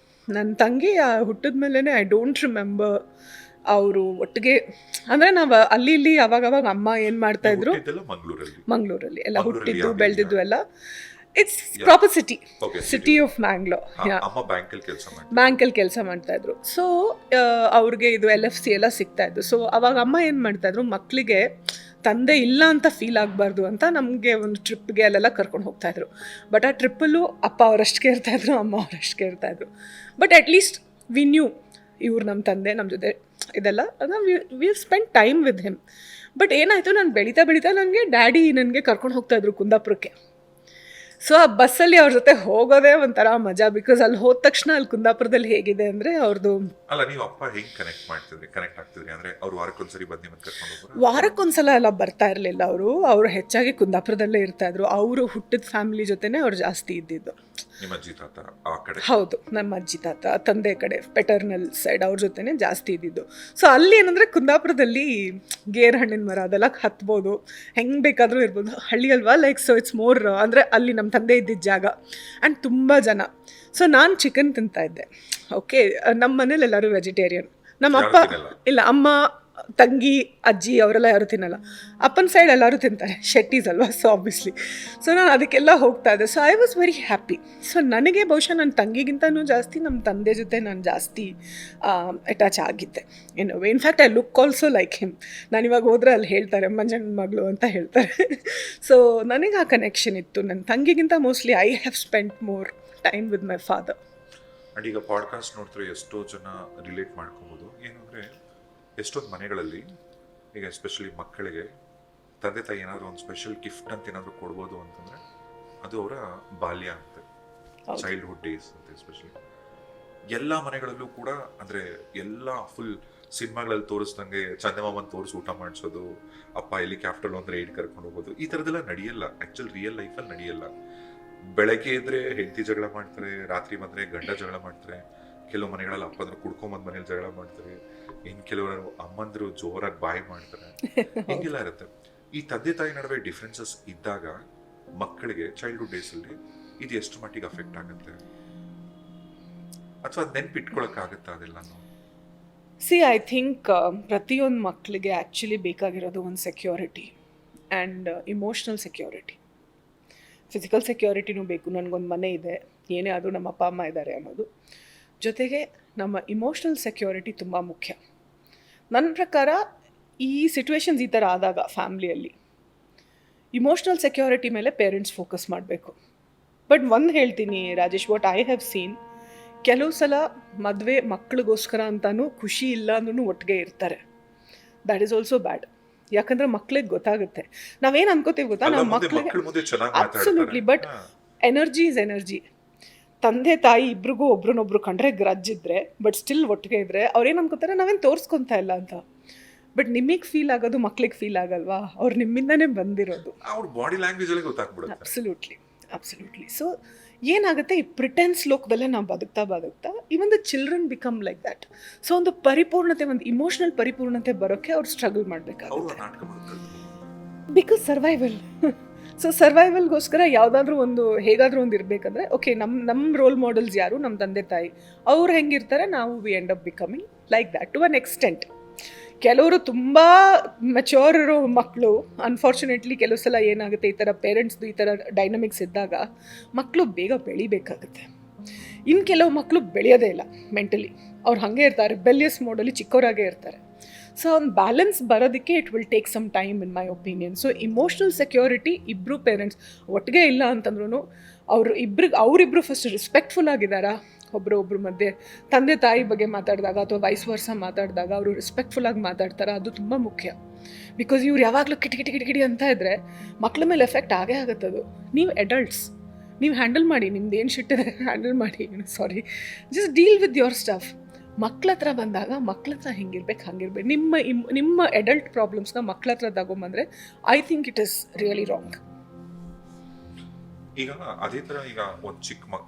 ನನ್ನ ತಂಗಿ ಹುಟ್ಟಿದ ಮೇಲೇ ಐ ಡೋಂಟ್ ರಿಮೆಂಬರ್ ಅವರು ಒಟ್ಟಿಗೆ, ಅಂದರೆ ನಾವು ಅಲ್ಲಿ ಇಲ್ಲಿ ಅವಾಗವಾಗ ಅಮ್ಮ ಏನು ಮಾಡ್ತಾಯಿದ್ರು, ಮಂಗಳೂರಲ್ಲಿ ಎಲ್ಲ ಹುಟ್ಟಿದ್ದು ಬೆಳೆದಿದ್ದು ಎಲ್ಲ. It's proper city of Mangalore. ಬ್ಯಾಂಕಲ್ಲಿ ಕೆಲಸ ಮಾಡ್ತಾಯಿದ್ರು. ಸೊ ಅವ್ರಿಗೆ ಇದು LFC ಎಲ್ಲ ಸಿಗ್ತಾಯಿದ್ದು. ಸೊ ಅವಾಗ ಅಮ್ಮ ಏನು ಮಾಡ್ತಾಯಿದ್ರು, ಮಕ್ಕಳಿಗೆ ತಂದೆ ಇಲ್ಲ ಅಂತ ಫೀಲ್ ಆಗಬಾರ್ದು ಅಂತ ನಮಗೆ ಒಂದು ಟ್ರಿಪ್ಗೆ ಅಲ್ಲೆಲ್ಲ ಕರ್ಕೊಂಡು ಹೋಗ್ತಾಯಿದ್ರು. ಬಟ್ ಆ ಟ್ರಿಪ್ಪಲ್ಲೂ ಅಪ್ಪ ಅವರಷ್ಟಕ್ಕೆ ಇರ್ತಾಯಿದ್ರು, ಅಮ್ಮ ಅವರಷ್ಟಕ್ಕೆ ಇರ್ತಾಯಿದ್ರು. ಬಟ್ ಅಟ್ಲೀಸ್ಟ್ ವಿ ನ್ಯೂ ಇವ್ರು ನಮ್ಮ ತಂದೆ ನಮ್ಮ ಜೊತೆ ಇದೆಲ್ಲ ಅದನ್ನು we spend time with him. But ಏನಾಯಿತು, ನಾನು ಬೆಳೀತಾ ನನಗೆ ಡ್ಯಾಡಿ ನನಗೆ ಕರ್ಕೊಂಡು ಹೋಗ್ತಾಯಿದ್ರು ಕುಂದಾಪುರಕ್ಕೆ. ಸೊ ಆ ಬಸ್ಸಲ್ಲಿ ಅವ್ರ ಜೊತೆ ಹೋಗೋದೇ ಒಂಥರ ಮಜಾ. ಬಿಕಾಸ್ ಅಲ್ಲಿ ಹೋದ ತಕ್ಷಣ ಅಲ್ಲಿ ಕುಂದಾಪುರದಲ್ಲಿ ಹೇಗಿದೆ ಅಂದರೆ ಅವ್ರದ್ದು ಅಲ್ಲ, ನೀವು ಅಪ್ಪ ಹೆಂಗ್ ಕನೆಕ್ಟ್ ಆಗ್ತಿದ್ರಿ ಅಂದ್ರೆ ಅವ್ರು ವಾರಕ್ಕೊಂದ್ಸರಿ ಬಂದು ನಿಮ್ಮನ್ನ ಕರ್ಕೊಂಡು ಹೋಗೋರು? ವಾರಕ್ಕೊಂದ್ಸಲ ಎಲ್ಲ ಬರ್ತಾ ಇರಲಿಲ್ಲ. ಅವರು ಹೆಚ್ಚಾಗಿ ಕುಂದಾಪುರದಲ್ಲೇ ಇರ್ತಾಯಿದ್ರು. ಅವರು ಹುಟ್ಟಿದ ಫ್ಯಾಮಿಲಿ ಜೊತೆನೇ ಅವ್ರು ಜಾಸ್ತಿ ಇದ್ದಿದ್ದು. ನಿಮ್ಮ ಅಜ್ಜಿ ತಾತ ಆ ಕಡೆ? ಹೌದು, ನಮ್ಮ ಅಜ್ಜಿ ತಾತ ತಂದೆ ಕಡೆ ಪೆಟರ್ನಲ್ ಸೈಡ್ ಅವ್ರ ಜೊತೆನೇ ಜಾಸ್ತಿ ಇದ್ದಿದ್ದು. ಸೊ ಅಲ್ಲಿ ಏನಂದರೆ ಕುಂದಾಪುರದಲ್ಲಿ ಗೇರ್ ಹಣ್ಣಿನ ಮರ ಅದೆಲ್ಲ ಹತ್ಬೋದು, ಹೆಂಗೆ ಬೇಕಾದರೂ ಇರ್ಬೋದು. ಹಳ್ಳಿ ಅಲ್ವಾ, ಲೈಕ್ ಸೊ ಇಟ್ಸ್ ಮೋರ್ ಅಂದರೆ ಅಲ್ಲಿ ನಮ್ಮ ತಂದೆ ಇದ್ದಿದ್ದ ಜಾಗ ಆ್ಯಂಡ್ ತುಂಬ ಜನ. ಸೊ ನಾನು ಚಿಕನ್ ತಿಂತಾಯಿದ್ದೆ. ಓಕೆ, ನಮ್ಮ ಮನೇಲಿ ಎಲ್ಲರೂ ವೆಜಿಟೇರಿಯನ್. ನಮ್ಮ ಅಪ್ಪ ಇಲ್ಲ, ಅಮ್ಮ ತಂಗಿ ಅಜ್ಜಿ ಅವರೆಲ್ಲ ಯಾರು ತಿನ್ನಲ್ಲ. ಅಪ್ಪನ ಸೈಡ್ ಎಲ್ಲರೂ ತಿಂತಾರೆ, ಶೆಟ್ಟೀಸ್ ಅಲ್ವಾ, ಸೊ ಆಬ್ವಿಯಸ್ಲಿ. ಸೊ ನಾನು ಅದಕ್ಕೆಲ್ಲ ಹೋಗ್ತಾ ಇದ್ದೆ. So I was very happy. So ನನಗೆ ಬಹುಶಃ ನನ್ನ ತಂಗಿಗಿಂತನೂ ಜಾಸ್ತಿ ನಮ್ಮ ತಂದೆ ಜೊತೆ ನಾನು ಜಾಸ್ತಿ ಅಟ್ಯಾಚ್ ಆಗಿದ್ದೆ. In fact I look also like him. ನಾನು ಇವಾಗ ಹೋದರೆ ಅಲ್ಲಿ ಹೇಳ್ತಾರೆ ಮಂಜಣ್ಣ ಮಗಳು ಅಂತ ಹೇಳ್ತಾರೆ. ಸೊ ನನಗೆ ಆ ಕನೆಕ್ಷನ್ ಇತ್ತು. ನನ್ನ ತಂಗಿಗಿಂತ mostly I have spent more time with my father. And ಈಗ ಪಾಡ್ಕಾಸ್ಟ್ ನೋಡ್ತಾರೆ ಎಷ್ಟೋ ಜನ ರಿಲೇಟ್ ಮಾಡ್ಕೋಬೋದು. ಏನಂದರೆ ಎಷ್ಟೊಂದು ಮನೆಗಳಲ್ಲಿ ಈಗ ಎಸ್ಪೆಷಲಿ ಮಕ್ಕಳಿಗೆ ತಂದೆ ತಾಯಿ ಏನಾದರೂ ಒಂದು ಸ್ಪೆಷಲ್ ಗಿಫ್ಟ್ ಅಂತ ಏನಾದರೂ ಕೊಡ್ಬೋದು ಅಂತಂದರೆ ಅದು ಅವರ ಬಾಲ್ಯ ಅಂತೆ, ಚೈಲ್ಡ್ಹುಡ್ ಡೇಸ್ ಅಂತ. ಎಸ್ಪೆಷಲಿ ಎಲ್ಲ ಮನೆಗಳಲ್ಲೂ ಕೂಡ ಅಂದರೆ ಎಲ್ಲ ಫುಲ್ ಸಿನಿಮಾಗಳಲ್ಲಿ ತೋರಿಸ್ದಂಗೆ ಚಂದಮಾಮನ್ ತೋರಿಸಿ ಊಟ ಮಾಡಿಸೋದು, ಅಪ್ಪ ಹೆಲಿಕಾಪ್ಟರ್ ಒಂದು ರೈಡ್ ಕರ್ಕೊಂಡು ಹೋಗೋದು, ಈ ಥರದ್ದೆಲ್ಲ ನಡೆಯಲ್ಲ. ಆ್ಯಕ್ಚುಲ್ ರಿಯಲ್ ಲೈಫಲ್ಲಿ ನಡೆಯಲ್ಲ. ಬೆಳಗ್ಗೆ ಇದ್ರೆ ಹೆಂಡತಿ ಜಗಳ ಮಾಡ್ತಾರೆ, ರಾತ್ರಿ ಬಂದರೆ ಗಂಡ ಜಗಳ ಮಾಡ್ತಾರೆ, ಕೆಲವು ಮನೆಗಳಲ್ಲಿ ಅಪ್ಪಂದ್ರೆ ಕುಡ್ಕೊಂಬಂದು ಮನೇಲಿ ಜಗಳ ಮಾಡ್ತಾರೆ, ಇನ್ನು ಕೆಲವರು ಅಮ್ಮಂದ್ರು ಜೋರಾಗಿ ಬಾಯಿ ಮಾಡ್ತಾರೆ, ಹಿಂಗೆಲ್ಲ ಇರುತ್ತೆ. ಈ ತಂದೆ ತಾಯಿ ನಡುವೆ ಡಿಫ್ರೆನ್ಸಸ್ ಇದ್ದಾಗ ಮಕ್ಕಳಿಗೆ ಚೈಲ್ಡ್ಹುಡ್ ಡೇಸಲ್ಲಿ ಇದು ಎಷ್ಟು ಮಟ್ಟಿಗೆ ಅಫೆಕ್ಟ್ ಆಗುತ್ತೆ, ಅಥವಾ ನೆನ್ಪಿಟ್ಕೊಳಕ್ಕಾಗತ್ತಾ ಅದೆಲ್ಲ? ಐ ಥಿಂಕ್ ಪ್ರತಿಯೊಂದು ಮಕ್ಕಳಿಗೆ ಆ್ಯಕ್ಚುಲಿ ಬೇಕಾಗಿರೋದು ಒಂದು security and emotional security. Physical ಸೆಕ್ಯೂರಿಟಿನೂ ಬೇಕು, ನನಗೊಂದು ಮನೆ ಇದೆ, ಏನೇ ಆದರೂ ನಮ್ಮ ಅಪ್ಪ ಅಮ್ಮ ಇದ್ದಾರೆ ಅನ್ನೋದು. ಜೊತೆಗೆ ನಮ್ಮ ಇಮೋಷ್ನಲ್ ಸೆಕ್ಯೂರಿಟಿ ತುಂಬ ಮುಖ್ಯ. ನನ್ನ ಪ್ರಕಾರ ಈ ಸಿಚುವೇಶನ್ಸ್ ಈ ಥರ ಆದಾಗ ಫ್ಯಾಮ್ಲಿಯಲ್ಲಿ ಇಮೋಷ್ನಲ್ ಸೆಕ್ಯೂರಿಟಿ ಮೇಲೆ ಪೇರೆಂಟ್ಸ್ ಫೋಕಸ್ ಮಾಡಬೇಕು. ಬಟ್ ಒಂದು ಹೇಳ್ತೀನಿ Rajesh, what I have seen, ಕೆಲವು ಸಲ ಮದುವೆ ಮಕ್ಕಳಿಗೋಸ್ಕರ ಅಂತಲೂ ಖುಷಿ ಇಲ್ಲ ಅಂದ್ರೂ ಒಟ್ಟಿಗೆ ಇರ್ತಾರೆ. ದ್ಯಾಟ್ ಈಸ್ ಆಲ್ಸೋ ಬ್ಯಾಡ್. ಯಾಕಂದರೆ ಮಕ್ಳಿಗೆ ಗೊತ್ತಾಗುತ್ತೆ. ನಾವೇನು ಅನ್ಕೋತೀವಿ ಗೊತ್ತಾ, ನಾವು ಮಕ್ಕಳಿಗೆ absolutely. But energy is energy. ತಂದೆ ತಾಯಿ ಇಬ್ರಿಗೂ ಒಬ್ರನ್ನೊಬ್ರು ಕಂಡ್ರೆ ಗ್ರಜ್ ಇದ್ದರೆ ಬಟ್ ಸ್ಟಿಲ್ ಒಟ್ಟಿಗೆ ಇದ್ದರೆ ಅವ್ರೇನು ಅನ್ಕೋತಾರೆ, ನಾವೇನು ತೋರಿಸ್ಕೊತಾ ಇಲ್ಲ ಅಂತ. ಬಟ್ ನಿಮಗೆ ಫೀಲ್ ಆಗೋದು ಮಕ್ಳಿಗೆ ಫೀಲ್ ಆಗಲ್ವಾ, ಅವ್ರು ನಿಮ್ಮಿಂದನೇ ಬಂದಿರೋದು. ಅವ್ರ ಬಾಡಿ ಲ್ಯಾಂಗ್ವೇಜಲ್ಲಿ ಗೊತ್ತಾಗ್ಬಿಡುತ್ತೆ. ಅಬ್ಸಲ್ಯೂಟ್ಲಿ. ಸೊ ಏನಾಗುತ್ತೆ, ಈ ಪ್ರಿಟೆನ್ಸ್ ಲೋಕದಲ್ಲೇ ನಾವು ಬದುಕ್ತಾ even the children become like that. So ಒಂದು ಪರಿಪೂರ್ಣತೆ, ಒಂದು ಇಮೋಷ್ನಲ್ ಪರಿಪೂರ್ಣತೆ ಬರೋಕ್ಕೆ ಅವ್ರು ಸ್ಟ್ರಗಲ್ ಮಾಡಬೇಕಾಗುತ್ತೆ. Because survival. ಸೊ ಸರ್ವೈವಲ್ಗೋಸ್ಕರ ಯಾವುದಾದ್ರೂ ಒಂದು ಹೇಗಾದರೂ ಒಂದು ಇರಬೇಕಂದ್ರೆ, ಓಕೆ, ನಮ್ಮ ರೋಲ್ ಮಾಡೆಲ್ಸ್ ಯಾರು, ನಮ್ಮ ತಂದೆ ತಾಯಿ, ಅವ್ರು ಹೆಂಗಿರ್ತಾರೆ, ನಾವು we end up becoming like that to an extent. ಕೆಲವರು ತುಂಬ ಮೆಚೋರ್ ಇರೋ ಮಕ್ಕಳು, ಅನ್ಫಾರ್ಚುನೇಟ್ಲಿ ಕೆಲವು ಸಲ ಏನಾಗುತ್ತೆ, ಈ ಥರ ಪೇರೆಂಟ್ಸ್ದು ಈ ಥರ ಡೈನಮಿಕ್ಸ್ ಇದ್ದಾಗ ಮಕ್ಕಳು ಬೇಗ ಬೆಳಿಬೇಕಾಗುತ್ತೆ. ಇನ್ನು ಕೆಲವು ಮಕ್ಕಳು ಬೆಳೆಯೋದೇ ಇಲ್ಲ ಮೆಂಟಲಿ, ಅವ್ರು ಹಾಗೆ ಇರ್ತಾರೆ, ರೆಬೆಲಿಯಸ್ ಮೋಡಲ್ಲಿ ಚಿಕ್ಕವರಾಗೇ ಇರ್ತಾರೆ. ಸೊ ಒಂದು ಬ್ಯಾಲೆನ್ಸ್ ಬರೋದಕ್ಕೆ it will take some time in my opinion. So emotional security ಇಬ್ಬರು ಪೇರೆಂಟ್ಸ್ ಒಟ್ಟಿಗೆ ಇಲ್ಲ ಅಂತಂದ್ರೂ ಅವರಿಬ್ಬರು ಫಸ್ಟ್ ರೆಸ್ಪೆಕ್ಟ್ಫುಲ್ ಆಗಿದ್ದಾರಾ, ಒಬ್ಬರೊಬ್ಬರ ಮಧ್ಯೆ ತಂದೆ ತಾಯಿ ಬಗ್ಗೆ ಮಾತಾಡಿದಾಗ ಅಥವಾ ವೈಸ್ ವರ್ಸ ಮಾತಾಡಿದಾಗ ಅವರು ರೆಸ್ಪೆಕ್ಟ್ಫುಲ್ಲಾಗಿ ಮಾತಾಡ್ತಾರೆ, ಅದು ತುಂಬ ಮುಖ್ಯ. ಬಿಕಾಸ್ ಇವ್ರು ಯಾವಾಗಲೂ ಕಿಟಕಿಟಿ ಅಂತ ಇದ್ದರೆ ಮಕ್ಳ ಮೇಲೆ ಎಫೆಕ್ಟ್ ಆಗೇ ಆಗುತ್ತದು. ನೀವು ಅಡಲ್ಟ್ಸ್, ನೀವು ಹ್ಯಾಂಡಲ್ ಮಾಡಿ, ನಿಮ್ದು ಏನು ಶಿಟ್ಟಿದೆ ಹ್ಯಾಂಡಲ್ ಮಾಡಿ, just deal with your stuff. ಮಕ್ಳ ಹತ್ರ ಬಂದಾಗ ಮಕ್ಳ ಹತ್ರ ಹಂಗಿರ್ಬೇಕು. ನಿಮ್ಮ ಅಡಲ್ಟ್ ಪ್ರಾಬ್ಲಮ್ಸ್ನ ಮಕ್ಳ ಹತ್ರ ತಗೊಂಬಂದರೆ I think it is really wrong. ಈಗ ಅದೇ ಥರ ಈಗ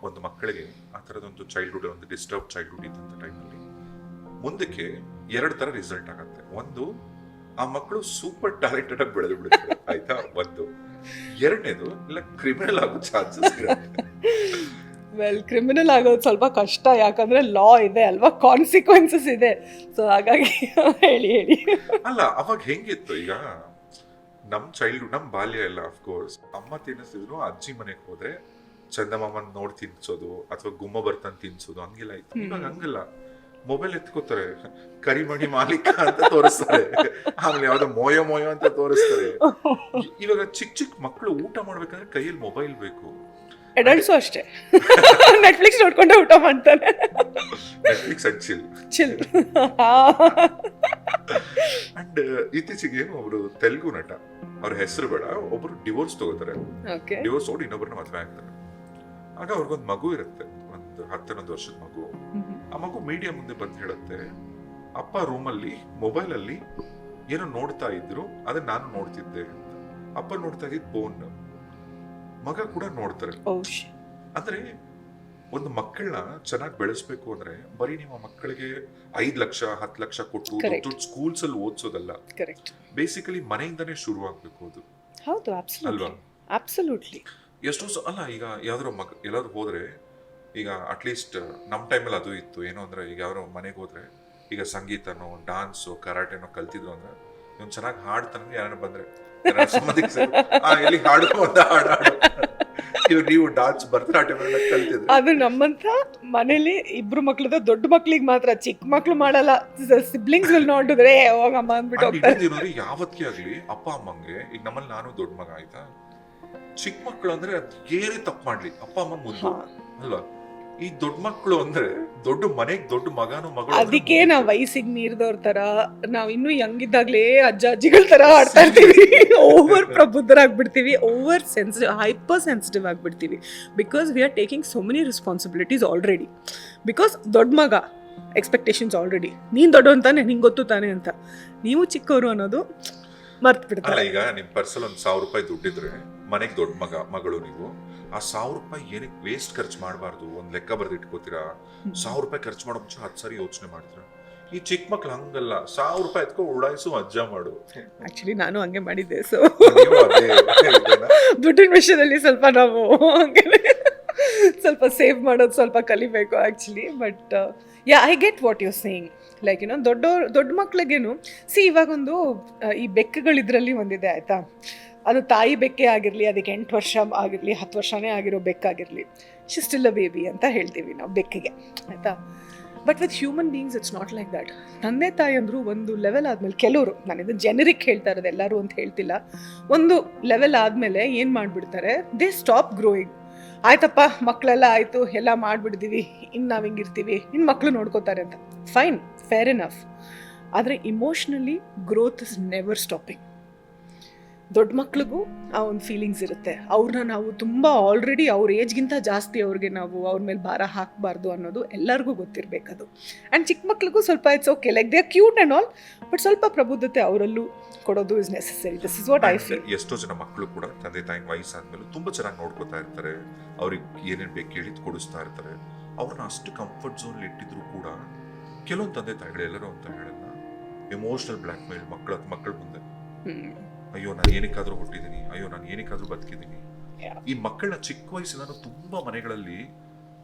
ಒಂದು ಮಕ್ಕಳಿಗೆ ಆ ಥರದೊಂದು ಚೈಲ್ಡ್ಹುಡ್, ಒಂದು ಡಿಸ್ಟರ್ಬ್ ಚೈಲ್ಡ್ಹುಡ್ ಇದ್ದಂಥ ಟೈಮಲ್ಲಿ ಮುಂದಕ್ಕೆ 2 ಥರ ರಿಸಲ್ಟ್ ಆಗುತ್ತೆ. ಒಂದು, ಆ ಮಕ್ಕಳು ಸೂಪರ್ ಟ್ಯಾಲೆಂಟೆಡ್ ಆಗಿ ಬೆಳೆದು ಬಿಡುತ್ತೆ, ಆಯ್ತಾ? ಒಂದು. ಎರಡನೇದು, ಇಲ್ಲ ಕ್ರಿಮಿನಲ್ ಆಗೋ ಚಾನ್ಸಸ್ ಇರುತ್ತೆ. ಕ್ರಿಮಿನಲ್ ಆಗೋದು ಸ್ವಲ್ಪ ಕಷ್ಟ, ಯಾಕಂದ್ರೆ ಲಾ ಇದೆ ಅಲ್ವಾ, ಕಾನ್ಸಿಕ್ವೆನ್ಸಸ್ ಇದೆ. ಸೊ ಹಾಗಾಗಿ ಹೇಳಿ ಅಲ್ಲ, ಅವಾಗ ಹೆಂಗಿತ್ತು, ಈಗ ನಮ್ಮ ಚೈಲ್ಡ್ಹುಡ್, ನಮ್ಮ ಬಾಲ್ಯ ಎಲ್ಲ ಅಫ್ಕೋರ್ಸ್ ಅಮ್ಮ ತಿನ್ನಿಸಿದ್ರು, ಅಜ್ಜಿ ಮನೆಗೆ ಹೋದ್ರೆ ಚಂದಮಾಮನ್ ನೋಡಿ ತಿನ್ಸೋದು ಅಥವಾ ಗುಮ್ಮ ಬರ್ತಂದು ತಿನ್ಸೋದು, ಹಂಗೆಲ್ಲ ಇತ್ತು. ಇವಾಗ ಹಂಗಲ್ಲ. ಮೊಬೈಲ್ ಎತ್ಕೋತಾರೆ, ಕರಿಮಣಿ ಮಾಲೀಕ ಅಂತ ತೋರಿಸ್ತಾರೆ, ಆಮೇಲೆ ಯಾವ್ದೋ ಮೋಯೋ ಅಂತ ತೋರಿಸ್ತಾರೆ. ಇವಾಗ ಚಿಕ್ಕ ಚಿಕ್ಕ ಮಕ್ಕಳು ಊಟ ಮಾಡ್ಬೇಕಂದ್ರೆ ಕೈಯಲ್ಲಿ ಮೊಬೈಲ್ ಬೇಕು. ಅಡಲ್ಟ್ಸು ಅಷ್ಟೇ ನೆಟ್ಫ್ಲಿಕ್ಸ್ ನೋಡ್ಕೊಂಡೆ ಊಟ ಮಾಡ್ತಾನೆ. Netflix and chill. ಅಂಡ್ ಇತ್ತೀಚೆಗೆ ಒಬ್ರು ತೆಲುಗು ನಟ, ಅವ್ರ ಹೆಸರು ಬೇಡ, ಒಬ್ರು ಡಿವೋರ್ಸ್ ತಗೋತಾರೆ. ಓಕೆ. ಡಿವೋರ್ಸ್ ಹೋಗಿ ಇನ್ನೊಬ್ಬರನ್ನ ಮದುವೆ ಆಗ್ತಾರೆ. ಆಗ ಅವ್ರಿಗೊಂದು ಮಗು ಇರುತ್ತೆ, ಒಂದು 11 ವರ್ಷದ ಮಗು. ಆ ಮಗು ಮೀಡಿಯಾ ಮುಂದೆ ಬಂದು ಹೇಳುತ್ತೆ, ಅಪ್ಪ ರೂಮಲ್ಲಿ ಮೊಬೈಲ್ ಅಲ್ಲಿ ಏನೋ ನೋಡ್ತಾ ಇದ್ರು, ಅದನ್ನ ನಾನು ನೋಡ್ತಿದ್ದೆ ಅಂತ. ಅಪ್ಪ ನೋಡ್ತಾ ಇದ್ದಿದ್ ಫೋನ್, ಮಗ ಕೂಡ ನೋಡ್ತಾರೆ. ಅಂದ್ರೆ ಒಂದು ಮಕ್ಕಳನ್ನ ಚೆನ್ನಾಗಿ ಬೆಳೆಸ್ಬೇಕು ಅಂದ್ರೆ ಬರೀ ನಿಮ್ಮ ಮಕ್ಕಳಿಗೆ 5 ಲಕ್ಷ 10 ಲಕ್ಷ ಕೊಟ್ಟು ದೊಡ್ಡ ಸ್ಕೂಲ್ಸ್ ಅಲ್ಲಿ ಓದಿಸೋದಲ್ಲ. ಬೇಸಿಕಲಿ ಮನೆಯಿಂದನೇ ಶುರು ಆಗ್ಬೇಕು ಅದು. ಹೌದು, ಅಲ್ವಾ? ಅಬ್ಸಲ್ಯೂಟ್ಲಿ. ಎಷ್ಟೋ ಅಲ್ಲ, ಈಗ ಯಾವ್ದಾದ್ರು ಎಲ್ಲಾದ್ರೂ ಹೋದ್ರೆ, ಈಗ ಅಟ್ಲೀಸ್ಟ್ ನಮ್ ಟೈಮಲ್ಲಿ ಅದು ಇತ್ತು. ಏನು ಅಂದ್ರೆ ಈಗ ಯಾವ್ದಾರು ಮನೆಗೆ ಹೋದ್ರೆ, ಈಗ ಸಂಗೀತನೋ ಡಾನ್ಸೋ ಕರಾಟೆನೋ ಕಲ್ತಿದ್ರು ಅಂದ್ರೆ ಇವ್ನು ಚೆನ್ನಾಗಿ ಹಾಡ್ತಾನೆ, ಯಾರು ಬಂದ್ರೆ ಎಲ್ಲಿ ಹಾಡು ಅಂತ ಹಾಡು ಇವ್ ನೀವು ಡಾನ್ಸ್ ಭರತನಾಟ್ಯ ಕಲ್ತಿದ್ರು. ಅದು ನಮ್ಮಂತ ಮನೇಲಿ ಇಬ್ರು ಮಕ್ಳದ ದೊಡ್ಡ ಮಕ್ಳಿಗೆ ಮಾತ್ರ, ಚಿಕ್ಕ ಮಕ್ಳು ಮಾಡಲ್ಲ. ಸಿಬ್ಲಿಂಗ್ಸ್ ನೋಡಿದ್ರೆ ಹೋಗಮ್ಮ ಅಂದ್ಬಿಟ್ಟು ಯಾವತ್ತೇ ಆಗ್ಲಿ ಅಪ್ಪ ಅಮ್ಮಂಗೆ, ಈಗ ನಮ್ಮಲ್ಲಿ ನಾನು ದೊಡ್ಡ ಮಗ ಆಯ್ತಾ, ಚಿಕ್ಕ ಮಕ್ಳು ಅಂದ್ರೆ ಅದ್ ಏನೇ ತಪ್ಪು ಮಾಡ್ಲಿ ಅಪ್ಪ ಅಮ್ಮ ಮುದ್ದು ಅಲ್ವಾ. ಈ ದೊಡ್ಡ ಮಕ್ಕಳು ಅಂದ್ರೆ ದೊಡ್ಡ ಮನೆಗ್ ದೊಡ್ಡ ಮಗನೋ ಮಗಳು. ಅದಕ್ಕೆ ನಾವ್ ವಯಸ್ಸಿಗೆ ಮೀರಿದವ್ರ ತರ, ನಾವ್ ಇನ್ನೂ ಯಂಗಿದ್ದಾಗ್ಲೇ ಅಜ್ಜ ಅಜ್ಜಿಗಳ ತರ ಆಡ್ತಾ ಇರ್ತೀವಿ. ಓವರ್ ಪ್ರಬುದ್ಧರಾಗ್ಬಿಡ್ತೀವಿ, ಓವರ್ ಸೆನ್ಸಿಟಿವ್, ಹೈಪರ್ ಸೆನ್ಸಿಟಿವ್ ಆಗ್ಬಿಡ್ತೀವಿ. Because we are taking so many responsibilities already. Because ದೊಡ್ಡ ಮಗ, ಎಕ್ಸ್ಪೆಕ್ಟೇಷನ್ಸ್ ಆಲ್ರೆಡಿ, ನೀನ್ ದೊಡ್ಡವನ್ ತಾನೆ, ನಿಂಗೆ ಗೊತ್ತು ತಾನೆ ಅಂತ. ನೀವು ಚಿಕ್ಕವರು ಅನ್ನೋದು ಮರ್ತ್ ಬಿಡ್ತಾರೆ. ಈಗ ನಿಮ್ ಪರ್ಸಲ್ ಒಂದ್ 1000 ರೂಪಾಯಿ ದುಡ್ಡಿದ್ರೆ, ಮನೆಗ್ ದೊಡ್ಡ ಮಗಳು ನೀವು, ಆ 1000 ರೂಪಾಯಿ ಏನಕ್ಕೆ ವೇಸ್ಟ್ ಖರ್ಚು ಮಾಡಬಾರ್ದು, ಒಂದ್ ಲೆಕ್ಕ ಬರ್ದು ಇಟ್ಕೋತೀರಾ. 1000 ರೂಪಾಯಿ ಖರ್ಚು ಮಾಡೋ ಮುಂಚೆ 10 ಸರಿ ಯೋಚನೆ ಮಾಡ್ತೀರಾ. ಈ ಚಿಕ್ಕ ಮಕ್ಳು ಹಂಗಲ್ಲ, 1000 ರೂಪಾಯಿ ಎತ್ಕೊ ಉಡಾಯಿಸು ಅಜ್ಜ ಮಾಡು. ಆಕ್ಚುಲಿ ನಾನು ಹಂಗೆ ಮಾಡಿದ್ದೆ. ಸೊ ದುಡ್ಡಿನ ವಿಷಯದಲ್ಲಿ ಸ್ವಲ್ಪ ನಾವು ಸ್ವಲ್ಪ ಸೇವ್ ಮಾಡೋದು ಸ್ವಲ್ಪ ಕಲಿಬೇಕು actually. But I get what you saying. Like ದೊಡ್ಡ ಮಕ್ಳಿಗೇನು ಇವಾಗೊಂದು ಈ ಬೆಕ್ಕುಗಳಿದ್ರಲ್ಲಿ ಒಂದಿದೆ ಆಯ್ತಾ, ಅದು ತಾಯಿ ಬೆಕ್ಕೆ ಆಗಿರಲಿ, ಅದಕ್ಕೆ 8 ವರ್ಷ ಆಗಿರಲಿ, 10 ವರ್ಷನೇ ಆಗಿರೋ ಬೆಕ್ಕಾಗಿರಲಿ, ಶಿ ಸ್ಟಿಲ್ ಅ ಬೇಬಿ ಅಂತ ಹೇಳ್ತೀವಿ ನಾವು ಬೆಕ್ಕಿಗೆ, ಆಯಿತಾ. But with human beings it's not like that. ತಂದೆ ತಾಯಿ ಅಂದರು ಒಂದು ಲೆವೆಲ್ ಆದಮೇಲೆ, ಕೆಲವರು, ನಾನು ಇದು ಜೆನರಿಕ್ ಹೇಳ್ತಾ ಇರೋದು, ಎಲ್ಲರೂ ಅಂತ ಹೇಳ್ತಿಲ್ಲ, ಒಂದು ಲೆವೆಲ್ ಆದಮೇಲೆ ಏನು ಮಾಡಿಬಿಡ್ತಾರೆ, ದೇ ಸ್ಟಾಪ್ ಗ್ರೋಯಿಂಗ್. ಆಯ್ತಪ್ಪ ಮಕ್ಕಳೆಲ್ಲ ಆಯಿತು, ಎಲ್ಲ ಮಾಡಿಬಿಡ್ತೀವಿ, ಇನ್ನು ನಾವು ಹಿಂಗಿರ್ತೀವಿ, ಇನ್ನು ಮಕ್ಕಳು ನೋಡ್ಕೋತಾರೆ ಅಂತ. Fine, fair enough. ಆದರೆ emotionally growth is never stopping. ದೊಡ್ಡ ಮಕ್ಳಿಗೂ ಆ ಒಂದು ಫೀಲಿಂಗ್ಸ್ ಇರುತ್ತೆ. ಅವ್ರನ್ನ ನಾವು ತುಂಬ ಆಲ್ರೆಡಿ ಅವ್ರ ಏಜ್ಗಿಂತ ಜಾಸ್ತಿ ಅವ್ರಿಗೆ ನಾವು ಅವ್ರ ಮೇಲೆ ಭಾರ ಹಾಕಬಾರ್ದು ಅನ್ನೋದು ಎಲ್ಲರಿಗೂ ಗೊತ್ತಿರಬೇಕದು. ಆ್ಯಂಡ್ ಚಿಕ್ಕ ಮಕ್ಳಿಗೂ ಸ್ವಲ್ಪ it's okay, like they are cute and all, but ಸ್ವಲ್ಪ ಪ್ರಬುದ್ಧತೆ ಅವರಲ್ಲೂ ಕೊಡೋದು is necessary. This is what I feel. ಎಷ್ಟೋ ಜನ ಮಕ್ಕಳು ಕೂಡ ತಂದೆ ತಾಯಿ ವಯಸ್ಸಾದ್ಮೇಲೆ ತುಂಬಾ ಚೆನ್ನಾಗಿ ನೋಡ್ಕೋತಾ ಇರ್ತಾರೆ, ಅವ್ರಿಗೆ ಏನೇನು ಬೇಕು ಹೇಳಿದ್ ಕೊಡಿಸ್ತಾ ಇರ್ತಾರೆ. ಅವ್ರನ್ನ ಅಷ್ಟು ಕಂಫರ್ಟ್ ಝೋನ್ ಇಟ್ಟಿದ್ರು ಕೂಡ ಕೆಲವೊಂದು ತಂದೆ ತಾಯಿಗಳು, ಎಲ್ಲರೂ ಅಂತ ಹೇಳಲ್ಲ, ಎಮೋಷನಲ್ ಬ್ಲ್ಯಾಕ್ ಮೇಲ್ ಮಕ್ಕಳ ಮುಂದೆ. ಅಯ್ಯೋ ನಾನು ಏನಕ್ಕಾದ್ರೂ ಹುಟ್ಟಿದೀನಿ, ಅಯ್ಯೋ ನಾನು ಏನಕ್ಕಾದ್ರೂ ಬದುಕಿದೀನಿ. ಈ ಮಕ್ಕಳನ್ನ ಚಿಕ್ಕ ವಯಸ್ಸಿನ ತುಂಬಾ ಮನೆಗಳಲ್ಲಿ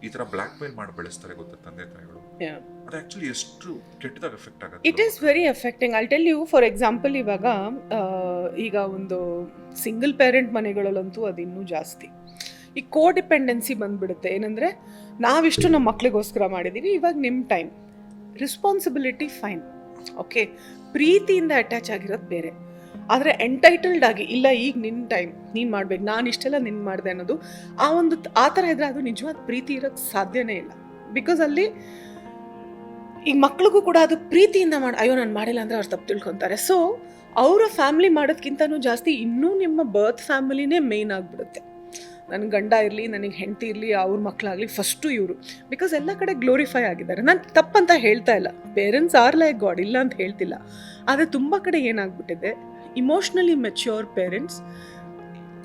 ಈ ತರ ಬ್ಲ್ಯಾಕ್ ಮೇಲ್ ಮಾಡಿ ಬೆಳೆಸ್ತಾರೆ ಗೊತ್ತಾ ತಂದೆ ತಾಯಿಗಳು. ಅದು ಆಕ್ಚುಲಿ ಎಷ್ಟು ಕೆಟ್ಟದಾಗ ಎಫೆಕ್ಟ್ ಆಗುತ್ತೆ. It is very affecting. I tell you, for example, ಈಗ ಒಂದು ಸಿಂಗಲ್ ಪೇರೆಂಟ್ ಮನೆಗಳಲ್ಲಂತೂ ಅದು ಇನ್ನೂ ಜಾಸ್ತಿ. ಈ ಕೋ ಡಿಪೆಂಡೆನ್ಸಿ ಬಂದ್ಬಿಡುತ್ತೆ. ಏನಂದರೆ, ನಾವಿಷ್ಟು ನಮ್ಮ ಮಕ್ಳಿಗೋಸ್ಕರ ಮಾಡಿದ್ದೀವಿ, ಇವಾಗ ನಿಮ್ಮ ಟೈಮ್, ರೆಸ್ಪಾನ್ಸಿಬಿಲಿಟಿ ಫೈನ್, ಓಕೆ, ಪ್ರೀತಿಯಿಂದ ಅಟ್ಯಾಚ್ ಆಗಿರೋದು ಬೇರೆ. ಆದರೆ ಎಂಟೈಟಲ್ಡ್ ಆಗಿ, ಇಲ್ಲ ಈಗ ನಿನ್ನ ಟೈಮ್, ನೀನು ಮಾಡ್ಬೇಕು, ನಾನು ಇಷ್ಟೆಲ್ಲ ನಿನ್ನ ಮಾಡಿದೆ ಅನ್ನೋದು, ಆ ಥರ ಇದ್ರೆ ಅದು ನಿಜವಾದ ಪ್ರೀತಿ ಇರೋಕ್ಕೆ ಸಾಧ್ಯನೇ ಇಲ್ಲ. ಬಿಕಾಸ್ ಅಲ್ಲಿ ಈಗ ಮಕ್ಳಿಗೂ ಕೂಡ ಅದು ಪ್ರೀತಿಯಿಂದ ಅಯ್ಯೋ ನಾನು ಮಾಡಿಲ್ಲ ಅಂದರೆ ಅವ್ರು ತಪ್ಪು ತಿಳ್ಕೊತಾರೆ. ಸೊ ಅವರ ಫ್ಯಾಮಿಲಿ ಮಾಡೋದಕ್ಕಿಂತನೂ ಜಾಸ್ತಿ ಇನ್ನೂ ನಿಮ್ಮ ಬರ್ತ್ ಫ್ಯಾಮಿಲಿನೇ ಮೇಯ್ನ್ ಆಗಿಬಿಡುತ್ತೆ. ನನ್ನ ಗಂಡ ಇರಲಿ, ನನಗೆ ಹೆಂಡತಿ ಇರಲಿ, ಅವ್ರ ಮಕ್ಕಳಾಗಲಿ, ಫಸ್ಟು ಇವರು. ಬಿಕಾಸ್ ಎಲ್ಲ ಕಡೆ ಗ್ಲೋರಿಫೈ ಆಗಿದ್ದಾರೆ. ನಾನು ತಪ್ಪಂತ ಹೇಳ್ತಾ ಇಲ್ಲ, ಪೇರೆಂಟ್ಸ್ ಆರ್ ಲೈಕ್ ಗಾಡ್, ಇಲ್ಲ ಅಂತ ಹೇಳ್ತಿಲ್ಲ. ಆದರೆ ತುಂಬ ಕಡೆ ಏನಾಗ್ಬಿಟ್ಟಿದೆ, ಇಮೋಷ್ನಲಿ ಮೆಚ್ಯೂರ್ ಪೇರೆಂಟ್ಸ್,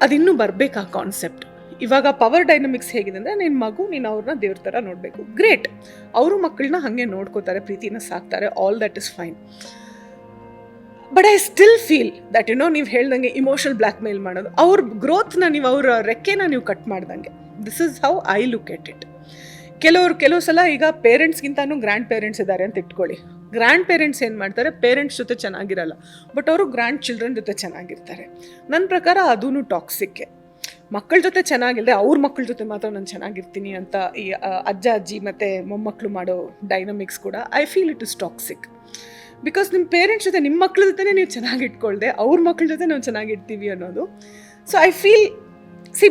ಅದಿನ್ನೂ ಬರಬೇಕು ಆ ಕಾನ್ಸೆಪ್ಟ್. ಇವಾಗ ಪವರ್ ಡೈನಮಿಕ್ಸ್ ಹೇಗಿದೆ ಅಂದರೆ, ನಿನ್ನ ಮಗು ನೀನು ಅವ್ರನ್ನ ದೇವ್ರ ಥರ ನೋಡಬೇಕು, ಗ್ರೇಟ್, ಅವರು ಮಕ್ಕಳನ್ನ ಹಾಗೆ ನೋಡ್ಕೋತಾರೆ, ಪ್ರೀತಿನ ಸಾಕ್ತಾರೆ, all that is fine. But I still feel that ನೀವು ಹೇಳ್ದಂಗೆ ಇಮೋಷನಲ್ ಬ್ಲ್ಯಾಕ್ ಮೇಲ್ ಮಾಡೋದು, ಅವ್ರ ಗ್ರೋತ್ನ ನೀವು, ಅವರ ರೆಕ್ಕೆನ ನೀವು ಕಟ್ ಮಾಡ್ದಂಗೆ. This is how I look at it. ಕೆಲವು ಸಲ ಈಗ ಪೇರೆಂಟ್ಸ್ಗಿಂತನೂ ಗ್ರ್ಯಾಂಡ್ ಪೇರೆಂಟ್ಸ್ ಇದ್ದಾರೆ ಅಂತ ಇಟ್ಕೊಳ್ಳಿ. ಗ್ರ್ಯಾಂಡ್ ಪೇರೆಂಟ್ಸ್ ಏನು ಮಾಡ್ತಾರೆ, ಪೇರೆಂಟ್ಸ್ ಜೊತೆ ಚೆನ್ನಾಗಿರಲ್ಲ, ಬಟ್ ಅವರು ಗ್ರ್ಯಾಂಡ್ ಚಿಲ್ಡ್ರನ್ ಜೊತೆ ಚೆನ್ನಾಗಿರ್ತಾರೆ. ನನ್ನ ಪ್ರಕಾರ ಅದೂ ಟಾಕ್ಸಿಕ್ಕೆ. ಮಕ್ಕಳ ಜೊತೆ ಚೆನ್ನಾಗಿಲ್ಲದೆ ಅವ್ರ ಮಕ್ಕಳ ಜೊತೆ ಮಾತ್ರ ನಾನು ಚೆನ್ನಾಗಿರ್ತೀನಿ ಅಂತ ಈ ಅಜ್ಜ ಅಜ್ಜಿ ಮತ್ತು ಮೊಮ್ಮಕ್ಕಳು ಮಾಡೋ ಡೈನಮಿಕ್ಸ್ ಕೂಡ I feel it is toxic. Because ನಿಮ್ಮ ಪೇರೆಂಟ್ಸ್ ಜೊತೆ ನಿಮ್ಮ ಮಕ್ಳ ಜೊತೆ ನೀವು ಚೆನ್ನಾಗಿ ಇಟ್ಕೊಳ್ದೆ ಅವ್ರ ಮಕ್ಳ ಜೊತೆ ನಾವು ಚೆನ್ನಾಗಿರ್ತೀವಿ ಅನ್ನೋದು. So I feel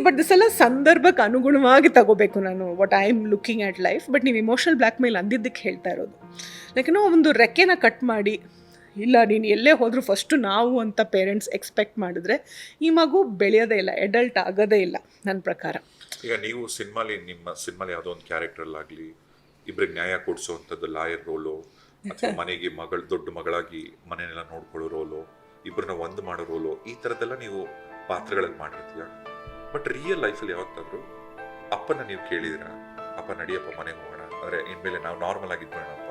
but this ಎಲ್ಲ ಸಂದರ್ಭಕ್ಕೆ ಅನುಗುಣವಾಗಿ ತಗೋಬೇಕು ನಾನು what I am looking at life. But ನೀವು ಇಮೋಷನಲ್ ಬ್ಲ್ಯಾಕ್ ಮೇಲ್ ಅಂದಿದ್ದಕ್ಕೆ ಹೇಳ್ತಾ ಇರೋದು, ಲೈಕ್ ಒಂದು ರೆಕ್ಕೆನ ಕಟ್ ಮಾಡಿ ಇಲ್ಲ ನೀನು ಎಲ್ಲೇ ಹೋದರೂ ಫಸ್ಟು ನಾವು ಅಂತ ಪೇರೆಂಟ್ಸ್ ಎಕ್ಸ್ಪೆಕ್ಟ್ ಮಾಡಿದ್ರೆ ಈ ಮಗು ಬೆಳೆಯೋದೇ ಇಲ್ಲ, ಅಡಲ್ಟ್ ಆಗೋದೇ ಇಲ್ಲ ನನ್ನ ಪ್ರಕಾರ. ಈಗ ನೀವು ನಿಮ್ಮ ಸಿನಿಮಾಲಿ ಯಾವುದೋ ಒಂದು ಕ್ಯಾರೆಕ್ಟ್ರಲ್ಲಾಗಲಿ ಇಬ್ಬರಿಗೆ ನ್ಯಾಯ ಕೊಡಿಸೋವಂಥದ್ದು ಲಾಯರ್ ರೋಲು, ಅಥವಾ ಮನೆಗೆ ದೊಡ್ಡ ಮಗಳಾಗಿ ಮನೆಯೆಲ್ಲ ನೋಡ್ಕೊಳ್ಳೋ ರೋಲು, ಇಬ್ಬರನ್ನ ಒಂದು ಮಾಡೋ ರೋಲು, ಈ ಥರದ್ದೆಲ್ಲ ನೀವು ಪಾತ್ರಗಳಲ್ಲಿ ಮಾಡಿರ್ತೀಯ. ಬಟ್ ರಿಯಲ್ ಲೈಫಲ್ಲಿ ಯಾವತ್ತಾದ್ರೂ ಅಪ್ಪನ ನೀವು ಕೇಳಿದಿರ, ಅಪ್ಪ ನಡಿಯಪ್ಪ ಮನೆಗೆ ಹೋಗೋಣ, ಅಂದರೆ ಇನ್ಮೇಲೆ ನಾವು ನಾರ್ಮಲ್ ಆಗಿದ್ಬಿಡೋಣಪ್ಪ,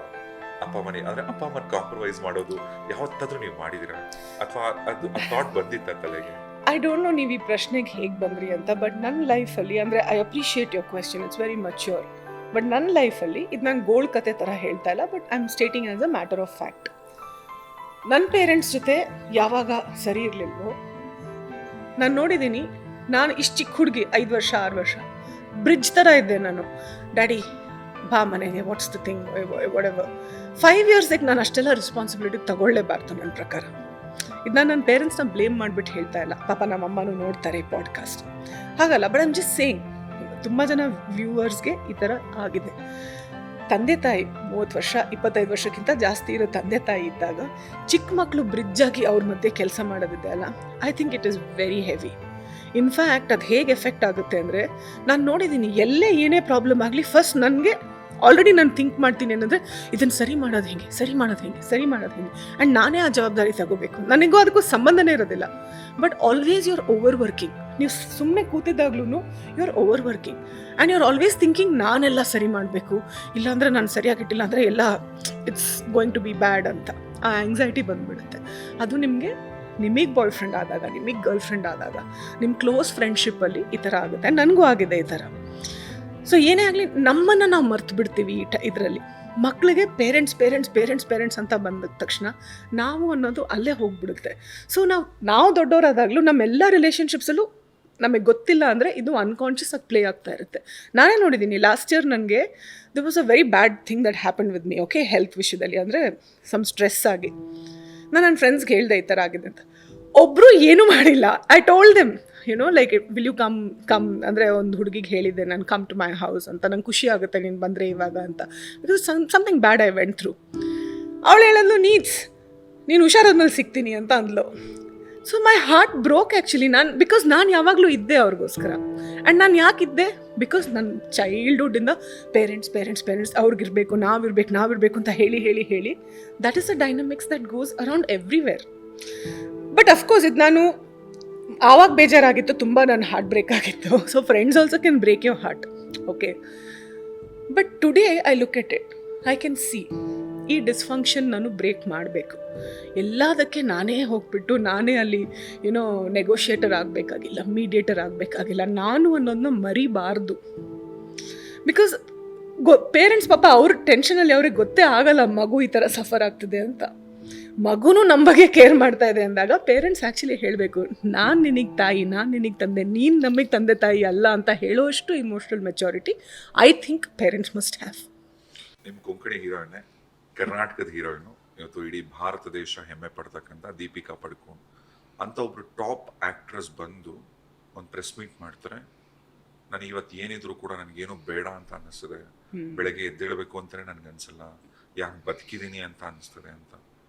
ಅಪ್ಪ ಮನೆ ಅಂದರೆ ಅಪ್ಪ ಅಮ್ಮನ ಕಾಂಪ್ರಮೈಸ್ ಮಾಡೋದು ಯಾವತ್ತಾದ್ರೂ ನೀವು ಮಾಡಿದಿರಾ, ಅಥವಾ ಅದು ಥಾಟ್ ಬಂದಿತ್ತ ತಲೆಗೆ? ಐ ಡೋಂಟ್ ನೋ ನೀವು ಈ ಪ್ರಶ್ನೆಗೆ ಹೇಗೆ ಬಂದ್ರಿ ಅಂತ. ಬಟ್ ನನ್ನ ಲೈಫಲ್ಲಿ ಅಂದರೆ I appreciate your question, it's very mature. But ನನ್ನ ಲೈಫಲ್ಲಿ ಇದು ನಾನು ಗೋಲ್ಡ್ ಕತೆ ಥರ ಹೇಳ್ತಾ ಇಲ್ಲ, but I am stating as a matter of fact. ನನ್ನ ಪೇರೆಂಟ್ಸ್ ಜೊತೆ ಯಾವಾಗ ಸರಿ ಇರಲಿಲ್ವೋ ನಾನು ನೋಡಿದ್ದೀನಿ. ನಾನು ಇಷ್ಟು ಚಿಕ್ಕ ಹುಡುಗಿ 5 ವರ್ಷ 6 ವರ್ಷ ಬ್ರಿಡ್ಜ್ ಥರ ಇದ್ದೆ ನಾನು. ಡ್ಯಾಡಿ ಬಾ ಮನೆಗೆ, what's the thing what ever. 5 ಇಯರ್ಸಿಗೆ ನಾನು ಅಷ್ಟೆಲ್ಲ ರೆಸ್ಪಾನ್ಸಿಬಿಲಿಟಿ ತಗೊಳ್ಳೇಬಾರ್ದು ನನ್ನ ಪ್ರಕಾರ. ಇದನ್ನ ನನ್ನ ಪೇರೆಂಟ್ಸ್ನ ಬ್ಲೇಮ್ ಮಾಡಿಬಿಟ್ಟು ಹೇಳ್ತಾ ಇಲ್ಲ, ಪಾಪ ನಮ್ಮ ಅಮ್ಮನೂ ನೋಡ್ತಾರೆ ಈ ಪಾಡ್ಕಾಸ್ಟ್, ಹಾಗಲ್ಲ. But I am just saying, ತುಂಬ ಜನ ವ್ಯೂವರ್ಸ್ಗೆ ಈ ಥರ ಆಗಿದೆ. ತಂದೆ ತಾಯಿ 30 ವರ್ಷ 25 ವರ್ಷಕ್ಕಿಂತ ಜಾಸ್ತಿ ಇರೋ ತಂದೆ ತಾಯಿ ಇದ್ದಾಗ ಚಿಕ್ಕ ಮಕ್ಕಳು ಬ್ರಿಡ್ಜಾಗಿ ಅವ್ರ ಮಧ್ಯೆ ಕೆಲಸ ಮಾಡೋದಿದೆ ಅಲ್ಲ, I think it is very heavy. In fact ಅದು ಹೇಗೆ ಎಫೆಕ್ಟ್ ಆಗುತ್ತೆ ಅಂದರೆ, ನಾನು ನೋಡಿದ್ದೀನಿ ಎಲ್ಲೇ ಏನೇ ಪ್ರಾಬ್ಲಮ್ ಆಗಲಿ ಫಸ್ಟ್ ನನಗೆ ಆಲ್ರೆಡಿ ನಾನು ಥಿಂಕ್ ಮಾಡ್ತೀನಿ ಏನಂದರೆ ಇದನ್ನು ಸರಿ ಮಾಡೋದು ಹೆಂಗೆ ಆ್ಯಂಡ್ ನಾನೇ ಆ ಜವಾಬ್ದಾರಿ ತಗೋಬೇಕು. ನನಗೂ ಅದಕ್ಕೂ ಸಂಬಂಧನೇ ಇರೋದಿಲ್ಲ. But always you are over working. ನೀವು ಸುಮ್ಮನೆ ಕೂತಿದ್ದಾಗ್ಲೂ you are over working and you are always thinking ನಾನೆಲ್ಲ ಸರಿ ಮಾಡಬೇಕು, ಇಲ್ಲಾಂದರೆ ನಾನು ಸರಿಯಾಗಿಟ್ಟಿಲ್ಲ ಅಂದರೆ ಎಲ್ಲ it's going to be bad ಅಂತ ಆ ಆ್ಯಂಗ್ಸೈಟಿ ಬಂದುಬಿಡುತ್ತೆ. ಅದು ನಿಮಗೆ ಬಾಯ್ ಫ್ರೆಂಡ್ ಆದಾಗ, ನಿಮಗೆ ಗರ್ಲ್ ಫ್ರೆಂಡ್ ಆದಾಗ, ನಿಮ್ಮ ಕ್ಲೋಸ್ ಫ್ರೆಂಡ್ಶಿಪ್ಪಲ್ಲಿ ಈ ಥರ ಆಗುತ್ತೆ. ನನಗೂ ಆಗಿದೆ ಈ ಥರ. ಸೊ ಏನೇ ಆಗಲಿ ನಮ್ಮನ್ನು ನಾವು ಮರ್ತು ಬಿಡ್ತೀವಿ ಇದರಲ್ಲಿ. ಮಕ್ಕಳಿಗೆ ಪೇರೆಂಟ್ಸ್ ಅಂತ ಬಂದ ತಕ್ಷಣ ನಾವು ಅನ್ನೋದು ಅಲ್ಲೇ ಹೋಗ್ಬಿಡುತ್ತೆ. ಸೊ ನಾವು ದೊಡ್ಡವರಾದಾಗಲೂ ನಮ್ಮೆಲ್ಲ ರಿಲೇಷನ್ಶಿಪ್ಸಲ್ಲೂ ನಮಗೆ ಗೊತ್ತಿಲ್ಲ ಅಂದರೆ ಇದು ಅನ್ಕಾನ್ಷಿಯಸ್ ಆಗಿ ಪ್ಲೇ ಆಗ್ತಾ ಇರುತ್ತೆ. ನಾನೇ ನೋಡಿದ್ದೀನಿ ಲಾಸ್ಟ್ ಇಯರ್ ನನಗೆ this was a very bad thing that happen with me. Okay, health ವಿಷಯದಲ್ಲಿ ಅಂದರೆ ಸಮ್ ಸ್ಟ್ರೆಸ್ ಆಗಿ ನಾನು ನನ್ನ ಫ್ರೆಂಡ್ಸ್ಗೆ ಹೇಳಿದೆ ಈ ಥರ ಆಗಿದೆ ಅಂತ. ಒಬ್ಬರು ಏನೂ ಮಾಡಿಲ್ಲ. I told them like will you come ಅಂದರೆ ಒಂದು ಹುಡುಗಿಗೆ ಹೇಳಿದ್ದೆ ನಾನು, ಕಮ್ ಟು ಮೈ ಹೌಸ್ ಅಂತ, ನಂಗೆ ಖುಷಿ ಆಗುತ್ತೆ ನೀನು ಬಂದರೆ ಇವಾಗ ಅಂತ. Because something bad I went through. ಅವಳು ಹೇಳೋದು ನೀನು ಹುಷಾರಾದ್ಮೇಲೆ ಸಿಗ್ತೀನಿ ಅಂತ ಅಂದ್ಲು. So my heart broke actually. Because ನಾನು ಯಾವಾಗಲೂ ಇದ್ದೆ ಅವ್ರಿಗೋಸ್ಕರ. ಆ್ಯಂಡ್ ನಾನು ಯಾಕಿದ್ದೆ? ಬಿಕಾಸ್ ನನ್ನ ಚೈಲ್ಡ್ಹುಡ್ಡಿಂದ ಪೇರೆಂಟ್ಸ್ ಅವ್ರಿಗಿರಬೇಕು, ನಾವಿರಬೇಕು ಅಂತ ಹೇಳಿ that is a dynamics that goes around everywhere. But of course ಇದು ನಾನು ಆವಾಗ ಬೇಜಾರಾಗಿತ್ತು, ತುಂಬ ನನ್ನ ಹಾರ್ಟ್ ಬ್ರೇಕ್ ಆಗಿತ್ತು. So friends also can break your heart, okay. But today I look at it, I can see ಈ ಡಿಸ್ಫಂಕ್ಷನ್ ನಾನು ಬ್ರೇಕ್ ಮಾಡಬೇಕು. ಎಲ್ಲದಕ್ಕೆ ನಾನೇ ಹೋಗ್ಬಿಟ್ಟು ನಾನೇ ಅಲ್ಲಿ ನೆಗೋಷಿಯೇಟರ್ ಆಗಬೇಕಾಗಿಲ್ಲ, ಮೀಡಿಯೇಟರ್ ಆಗಬೇಕಾಗಿಲ್ಲ. ನಾನು ಅನ್ನೋದನ್ನ ಮರಿಬಾರ್ದು. ಬಿಕಾಸ್ ಪೇರೆಂಟ್ಸ್ ಪಾಪ ಅವ್ರ ಟೆನ್ಷನಲ್ಲಿ ಅವ್ರಿಗೆ ಗೊತ್ತೇ ಆಗಲ್ಲ ಮಗು ಈ ಥರ ಸಫರ್ ಆಗ್ತಿದೆ ಅಂತ. ಮಗುನೂ ನಮ್ಮ ಬಗ್ಗೆ ಕೇರ್ ಮಾಡ್ತಾ ಇದೆ ಅಂದಾಗ ಪೇರೆಂಟ್ಸ್ ಆ್ಯಕ್ಚುಲಿ ಹೇಳಬೇಕು, ನಾನು ನಿನಗೆ ತಾಯಿ, ನಾನು ನಿನಗೆ ತಂದೆ, ನೀನು ನಮಗೆ ತಂದೆ ತಾಯಿ ಅಲ್ಲ ಅಂತ ಹೇಳೋಷ್ಟು emotional maturity I think parents must have. ನಿಮ್ಮ ಕೊಂಕಣಿ ಹೀರೋಯಿನ್ನೇ, ಕರ್ನಾಟಕದ ಹೀರೋಯಿನು, ಇವತ್ತು ಇಡೀ ಭಾರತ ದೇಶ ಹೆಮ್ಮೆ ಪಡ್ತಕ್ಕಂಥ ದೀಪಿಕಾ ಪಡುಕೋನ್ ಅಂತ ಒಬ್ರು ಟಾಪ್ ಆ್ಯಕ್ಟ್ರೆಸ್ ಬಂದು ಒಂದು ಪ್ರೆಸ್ ಮೀಟ್ ಮಾಡ್ತಾರೆ. ನನಗೆ ಇವತ್ತು ಏನಿದ್ರು ಕೂಡ ನನಗೇನು ಬೇಡ ಅಂತ ಅನ್ನಿಸ್ತದೆ, ಬೆಳಗ್ಗೆ ಎದ್ದೇಳಬೇಕು ಅಂತಲೇ ನನಗೆ ಅನಿಸಲ್ಲ, ಯಾಕೆ ಬದುಕಿದ್ದೀನಿ ಅಂತ ಅನ್ನಿಸ್ತದೆ ಅಂತ.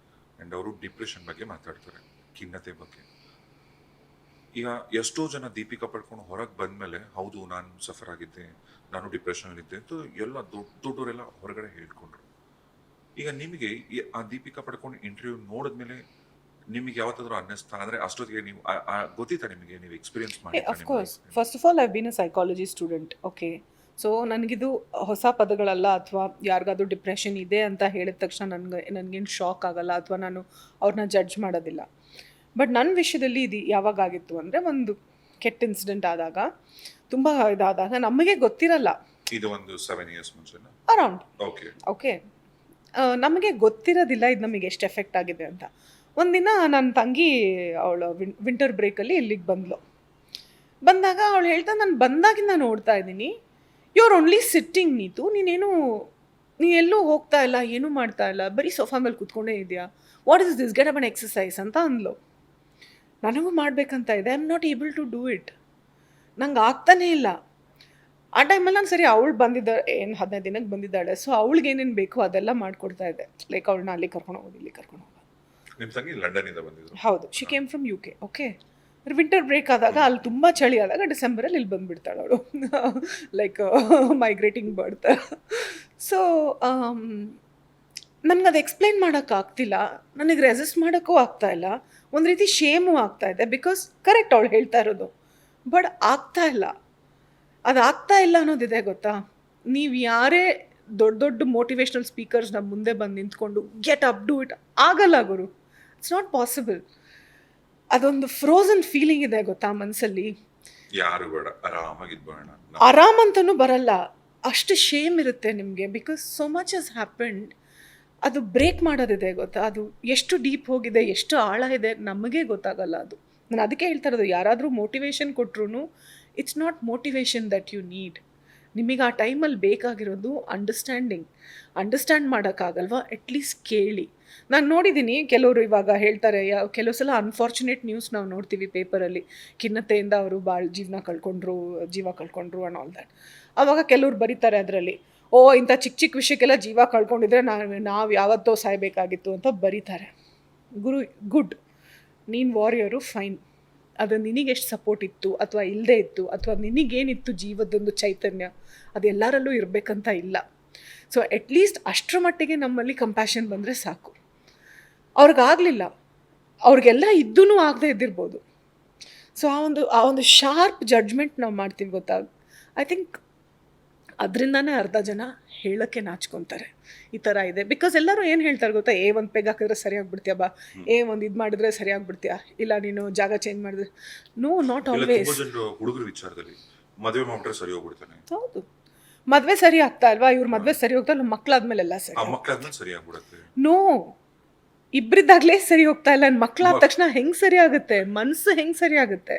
ಆ್ಯಂಡ್ ಅವರು ಡಿಪ್ರೆಷನ್ ಬಗ್ಗೆ ಮಾತಾಡ್ತಾರೆ, ಖಿನ್ನತೆ ಬಗ್ಗೆ. ಈಗ ಎಷ್ಟೋ ಜನ ದೀಪಿಕಾ ಪಡ್ಕೊಂಡು ಹೊರಗೆ ಬಂದಮೇಲೆ ಹೌದು ನಾನು ಸಫರ್ ಆಗಿದ್ದೆ, ನಾನು ಡಿಪ್ರೆಷನಲ್ಲಿದ್ದೆ ಅಂತ ಎಲ್ಲ ದೊಡ್ಡವರೆಲ್ಲ ಹೊರಗಡೆ ಹೇಳ್ಕೊಂಡ್ರು. ಈಗ ನಿಮಗೆ ಆ ದೀಪಿಕಾ ಪಡ್ಕೊಂಡು ಇಂಟರ್ವ್ಯೂ ನೋಡಿದ್ಮೇಲೆ ನಿಮಗೆ ಯಾವತ್ತಾದ್ರೂ ಅನ್ನಿಸ್ತಾ? ಅಂದರೆ ಅಷ್ಟೊತ್ತಿಗೆ ನೀವು ಗೊತ್ತಿತ್ತಾ ನಿಮಗೆ, ನೀವು ಎಕ್ಸ್ಪೀರಿಯನ್ಸ್ ಮಾಡಿ? Of course, first of all I been a psychology student, okay. So ನನಗಿದು ಹೊಸ ಪದಗಳಲ್ಲ. ಅಥವಾ ಯಾರಿಗಾದ್ರೂ ಡಿಪ್ರೆಷನ್ ಇದೆ ಅಂತ ಹೇಳಿದ ತಕ್ಷಣ ನನಗೇನು ಶಾಕ್ ಆಗಲ್ಲ, ಅಥವಾ ನಾನು ಅವ್ರನ್ನ ಜಡ್ಜ್ ಮಾಡೋದಿಲ್ಲ. ಬಟ್ ನನ್ನ ವಿಷಯದಲ್ಲಿ ಇದು ಯಾವಾಗಾಗಿತ್ತು ಅಂದರೆ, ಒಂದು ಕೆಟ್ಟ ಇನ್ಸಿಡೆಂಟ್ ಆದಾಗ, ತುಂಬ ಇದಾದಾಗ ನಮಗೆ ಗೊತ್ತಿರಲ್ಲ. ಇದು ಒಂದು 7 years ಮುಂಚೆ ಅರೌಂಡ್, ಓಕೆ. ನಮಗೆ ಗೊತ್ತಿರೋದಿಲ್ಲ ಇದು ನಮಗೆ ಎಷ್ಟು ಎಫೆಕ್ಟ್ ಆಗಿದೆ ಅಂತ. ಒಂದಿನ ನನ್ನ ತಂಗಿ ಅವಳು ವಿಂಟರ್ ಬ್ರೇಕಲ್ಲಿ ಇಲ್ಲಿಗೆ ಬಂದಳು. ಬಂದಾಗ ಅವಳು ಹೇಳ್ತಾ, ನಾನು ಬಂದಾಗಿಂದ ನೋಡ್ತಾ ಇದ್ದೀನಿ, you are only sitting Neetu, ನೀ ಎಲ್ಲೂ ಹೋಗ್ತಾ ಇಲ್ಲ, ಏನೂ ಮಾಡ್ತಾ ಇಲ್ಲ, ಬರೀ ಸೋಫಾ ಮೇಲೆ ಕೂತ್ಕೊಂಡೇ ಇದೆಯಾ, what is this, get up and exercise ಅಂತ ಅಂದ್ಲು. ನನಗೂ ಮಾಡಬೇಕಂತ ಇದೆ, I am not able to do it, ನಂಗೆ ಆಗ್ತಾನೇ ಇಲ್ಲ. ಆ ಟೈಮಲ್ಲಿ ನಾನು ಸರಿ ಅವಳು ಬಂದಿದ್ದಾಳೆ, ಏನು 15 ದಿನಕ್ಕೆ ಬಂದಿದ್ದಾಳೆ, ಸೊ ಅವಳಿಗೆ ಏನೇನು ಬೇಕೋ ಅದೆಲ್ಲ ಮಾಡಿಕೊಡ್ತಾ ಇದ್ದೆ. ಲೈಕ್ ಅವಳನ್ನ ಅಲ್ಲಿ ಕರ್ಕೊಂಡು ಹೋಗೋದು, ಇಲ್ಲಿ ಕರ್ಕೊಂಡು ಹೋಗೋದು. ನಿಮ್ಮ ತಂಗಿ ಲಂಡನ್ನಿಂದ ಬಂದಿದ್ರು? ಹೌದು, she came from UK. Okay, winter break ಆದಾಗ ಅಲ್ಲಿ ತುಂಬ ಚಳಿ ಆದಾಗ ಡಿಸೆಂಬರಲ್ಲಿ ಇಲ್ಲಿ ಬಂದುಬಿಡ್ತಾಳೆ ಅವಳು, ಲೈಕ್ ಮೈಗ್ರೇಟಿಂಗ್ ಬರ್ಡ್. ಸೊ ನನಗದು ಎಕ್ಸ್ಪ್ಲೈನ್ ಮಾಡೋಕ್ಕಾಗ್ತಿಲ್ಲ, ನನಗೆ ರೆಸಿಸ್ಟ್ ಮಾಡೋಕ್ಕೂ ಆಗ್ತಾಯಿಲ್ಲ, ಒಂದು ರೀತಿ ಶೇಮು ಆಗ್ತಾಯಿದೆ. ಬಿಕಾಸ್ ಕರೆಕ್ಟ್ ಅವಳು ಹೇಳ್ತಾ ಇರೋದು, ಬಟ್ ಆಗ್ತಾ ಇಲ್ಲ. ಅದು ಆಗ್ತಾ ಇಲ್ಲ ಅನ್ನೋದಿದೆ ಗೊತ್ತಾ. ನೀವು ಯಾರೇ ದೊಡ್ಡ ದೊಡ್ಡ ಮೋಟಿವೇಶ್ನಲ್ ಸ್ಪೀಕರ್ಸ್ ನಮ್ಮ ಮುಂದೆ ಬಂದು ನಿಂತ್ಕೊಂಡು ಗೆಟ್ ಅಪ್ ಡೂ ಇಟ್, ಆಗಲ್ಲ ಗುರು, ಇಟ್ಸ್ ನಾಟ್ ಪಾಸಿಬಲ್. ಅದೊಂದು ಫ್ರೋಝನ್ ಫೀಲಿಂಗ್ ಇದೆ ಗೊತ್ತಾ ಮನಸ್ಸಲ್ಲಿ. ಯಾರು ಬೇಡ, ಆರಾಮಾಗಿದ್ಬೇಡ. ಆರಾಮ್ ಅಂತಲೂ ಬರಲ್ಲ, ಅಷ್ಟು ಶೇಮ್ ಇರುತ್ತೆ ನಿಮಗೆ. Because so much has happened. ಅದು ಬ್ರೇಕ್ ಮಾಡೋದಿದೆ ಗೊತ್ತಾ, ಅದು ಎಷ್ಟು ಡೀಪ್ ಹೋಗಿದೆ, ಎಷ್ಟು ಆಳ ಇದೆ ನಮಗೆ ಗೊತ್ತಾಗಲ್ಲ. ಅದು ನಾನು ಅದಕ್ಕೆ ಹೇಳ್ತಾ ಇರೋದು, ಯಾರಾದರೂ ಮೋಟಿವೇಶನ್ ಕೊಟ್ಟರು it's not motivation that you need. ನಿಮಗೆ ಆ ಟೈಮಲ್ಲಿ ಬೇಕಾಗಿರೋದು ಅಂಡರ್ಸ್ಟ್ಯಾಂಡ್ ಮಾಡೋಕ್ಕಾಗಲ್ವಾ, ಅಟ್ಲೀಸ್ಟ್ ಕೇಳಿ. ನಾನು ನೋಡಿದ್ದೀನಿ ಕೆಲವರು ಇವಾಗ ಹೇಳ್ತಾರೆ, ಕೆಲವು ಸಲ ಅನ್ಫಾರ್ಚುನೇಟ್ ನ್ಯೂಸ್ ನಾವು ನೋಡ್ತೀವಿ ಪೇಪರಲ್ಲಿ, ಖಿನ್ನತೆಯಿಂದ ಅವರು ಭಾಳ ಜೀವ ಕಳ್ಕೊಂಡ್ರು ಆ್ಯಂಡ್ ಆಲ್ ದ್ಯಾಟ್. ಆವಾಗ ಕೆಲವ್ರು ಬರೀತಾರೆ ಅದರಲ್ಲಿ, ಓ ಇಂಥ ಚಿಕ್ಕ ಚಿಕ್ಕ ವಿಷಯಕ್ಕೆಲ್ಲ ಜೀವ ಕಳ್ಕೊಂಡಿದ್ರೆ ನಾವು ಯಾವತ್ತೋ ಸಾಯಬೇಕಾಗಿತ್ತು ಅಂತ ಬರೀತಾರೆ. ಗುಡ್, ನೀನು ವಾರಿಯರು, ಫೈನ್. ಅದು ನಿನಗೆಷ್ಟು ಸಪೋರ್ಟ್ ಇತ್ತು ಅಥವಾ ಇಲ್ಲದೇ ಇತ್ತು, ಅಥವಾ ನಿನಗೇನಿತ್ತು ಜೀವದೊಂದು ಚೈತನ್ಯ, ಅದು ಎಲ್ಲರಲ್ಲೂ ಇರಬೇಕಂತ ಇಲ್ಲ. ಸೊ ಅಟ್ಲೀಸ್ಟ್ ಅಷ್ಟರ ಮಟ್ಟಿಗೆ ನಮ್ಮಲ್ಲಿ ಕಂಪ್ಯಾಷನ್ ಬಂದರೆ ಸಾಕು. ಅವ್ರಿಗಾಗಲಿಲ್ಲ, ಅವ್ರಿಗೆಲ್ಲ ಇದ್ದೂ ಆಗದೆ ಇದ್ದಿರ್ಬೋದು. ಸೊ ಆ ಒಂದು ಶಾರ್ಪ್ ಜಡ್ಜ್ಮೆಂಟ್ ನಾವು ಮಾಡ್ತೀವಿ ಗೊತ್ತಾ. ಐ ಥಿಂಕ್ ಅದರಿಂದನೇ ಅರ್ಧ ಜನ ಹೇಳೋಕ್ಕೆ ನಾಚ್ಕೊತಾರೆ ಈ ಥರ ಇದೆ. ಬಿಕಾಸ್ ಎಲ್ಲರೂ ಏನು ಹೇಳ್ತಾರೆ ಗೊತ್ತಾ, ಒಂದು ಪೆಗ್ ಹಾಕಿದ್ರೆ ಸರಿಯಾಗ್ಬಿಡ್ತೀಯ ಬಾ, ಒಂದು ಇದು ಮಾಡಿದ್ರೆ ಸರಿಯಾಗ್ಬಿಡ್ತೀಯ, ಇಲ್ಲ ನೀನು ಜಾಗ ಚೇಂಜ್ ಮಾಡಿದ್ರೆ. No, not always. ಹುಡುಗರ ವಿಚಾರದಲ್ಲಿ ಮದುವೆ ಮಾಡ್ರೆ ಸರಿ ಹೋಗ್ಬಿಡ್ತಾನೆ. ಹೌದು, ಮದುವೆ ಸರಿ ಆಗ್ತಾ ಅಲ್ವಾ, ಇವ್ರ ಮದುವೆ ಸರಿ ಹೋಗ್ತಾ, ನಮ್ಮ ಮಕ್ಕಳಾದ್ಮೇಲೆಲ್ಲ ಸರಿ ಆಗ್ಬಿಡುತ್ತೆ. ನೋ, ಇಬ್ಬರಿದ್ದಾಗಲೇ ಸರಿ ಹೋಗ್ತಾ ಇಲ್ಲ, ಮಕ್ಕಳಾದ ತಕ್ಷಣ ಹೆಂಗೆ ಸರಿ ಆಗುತ್ತೆ, ಮನಸ್ಸು ಹೆಂಗೆ ಸರಿ ಆಗುತ್ತೆ.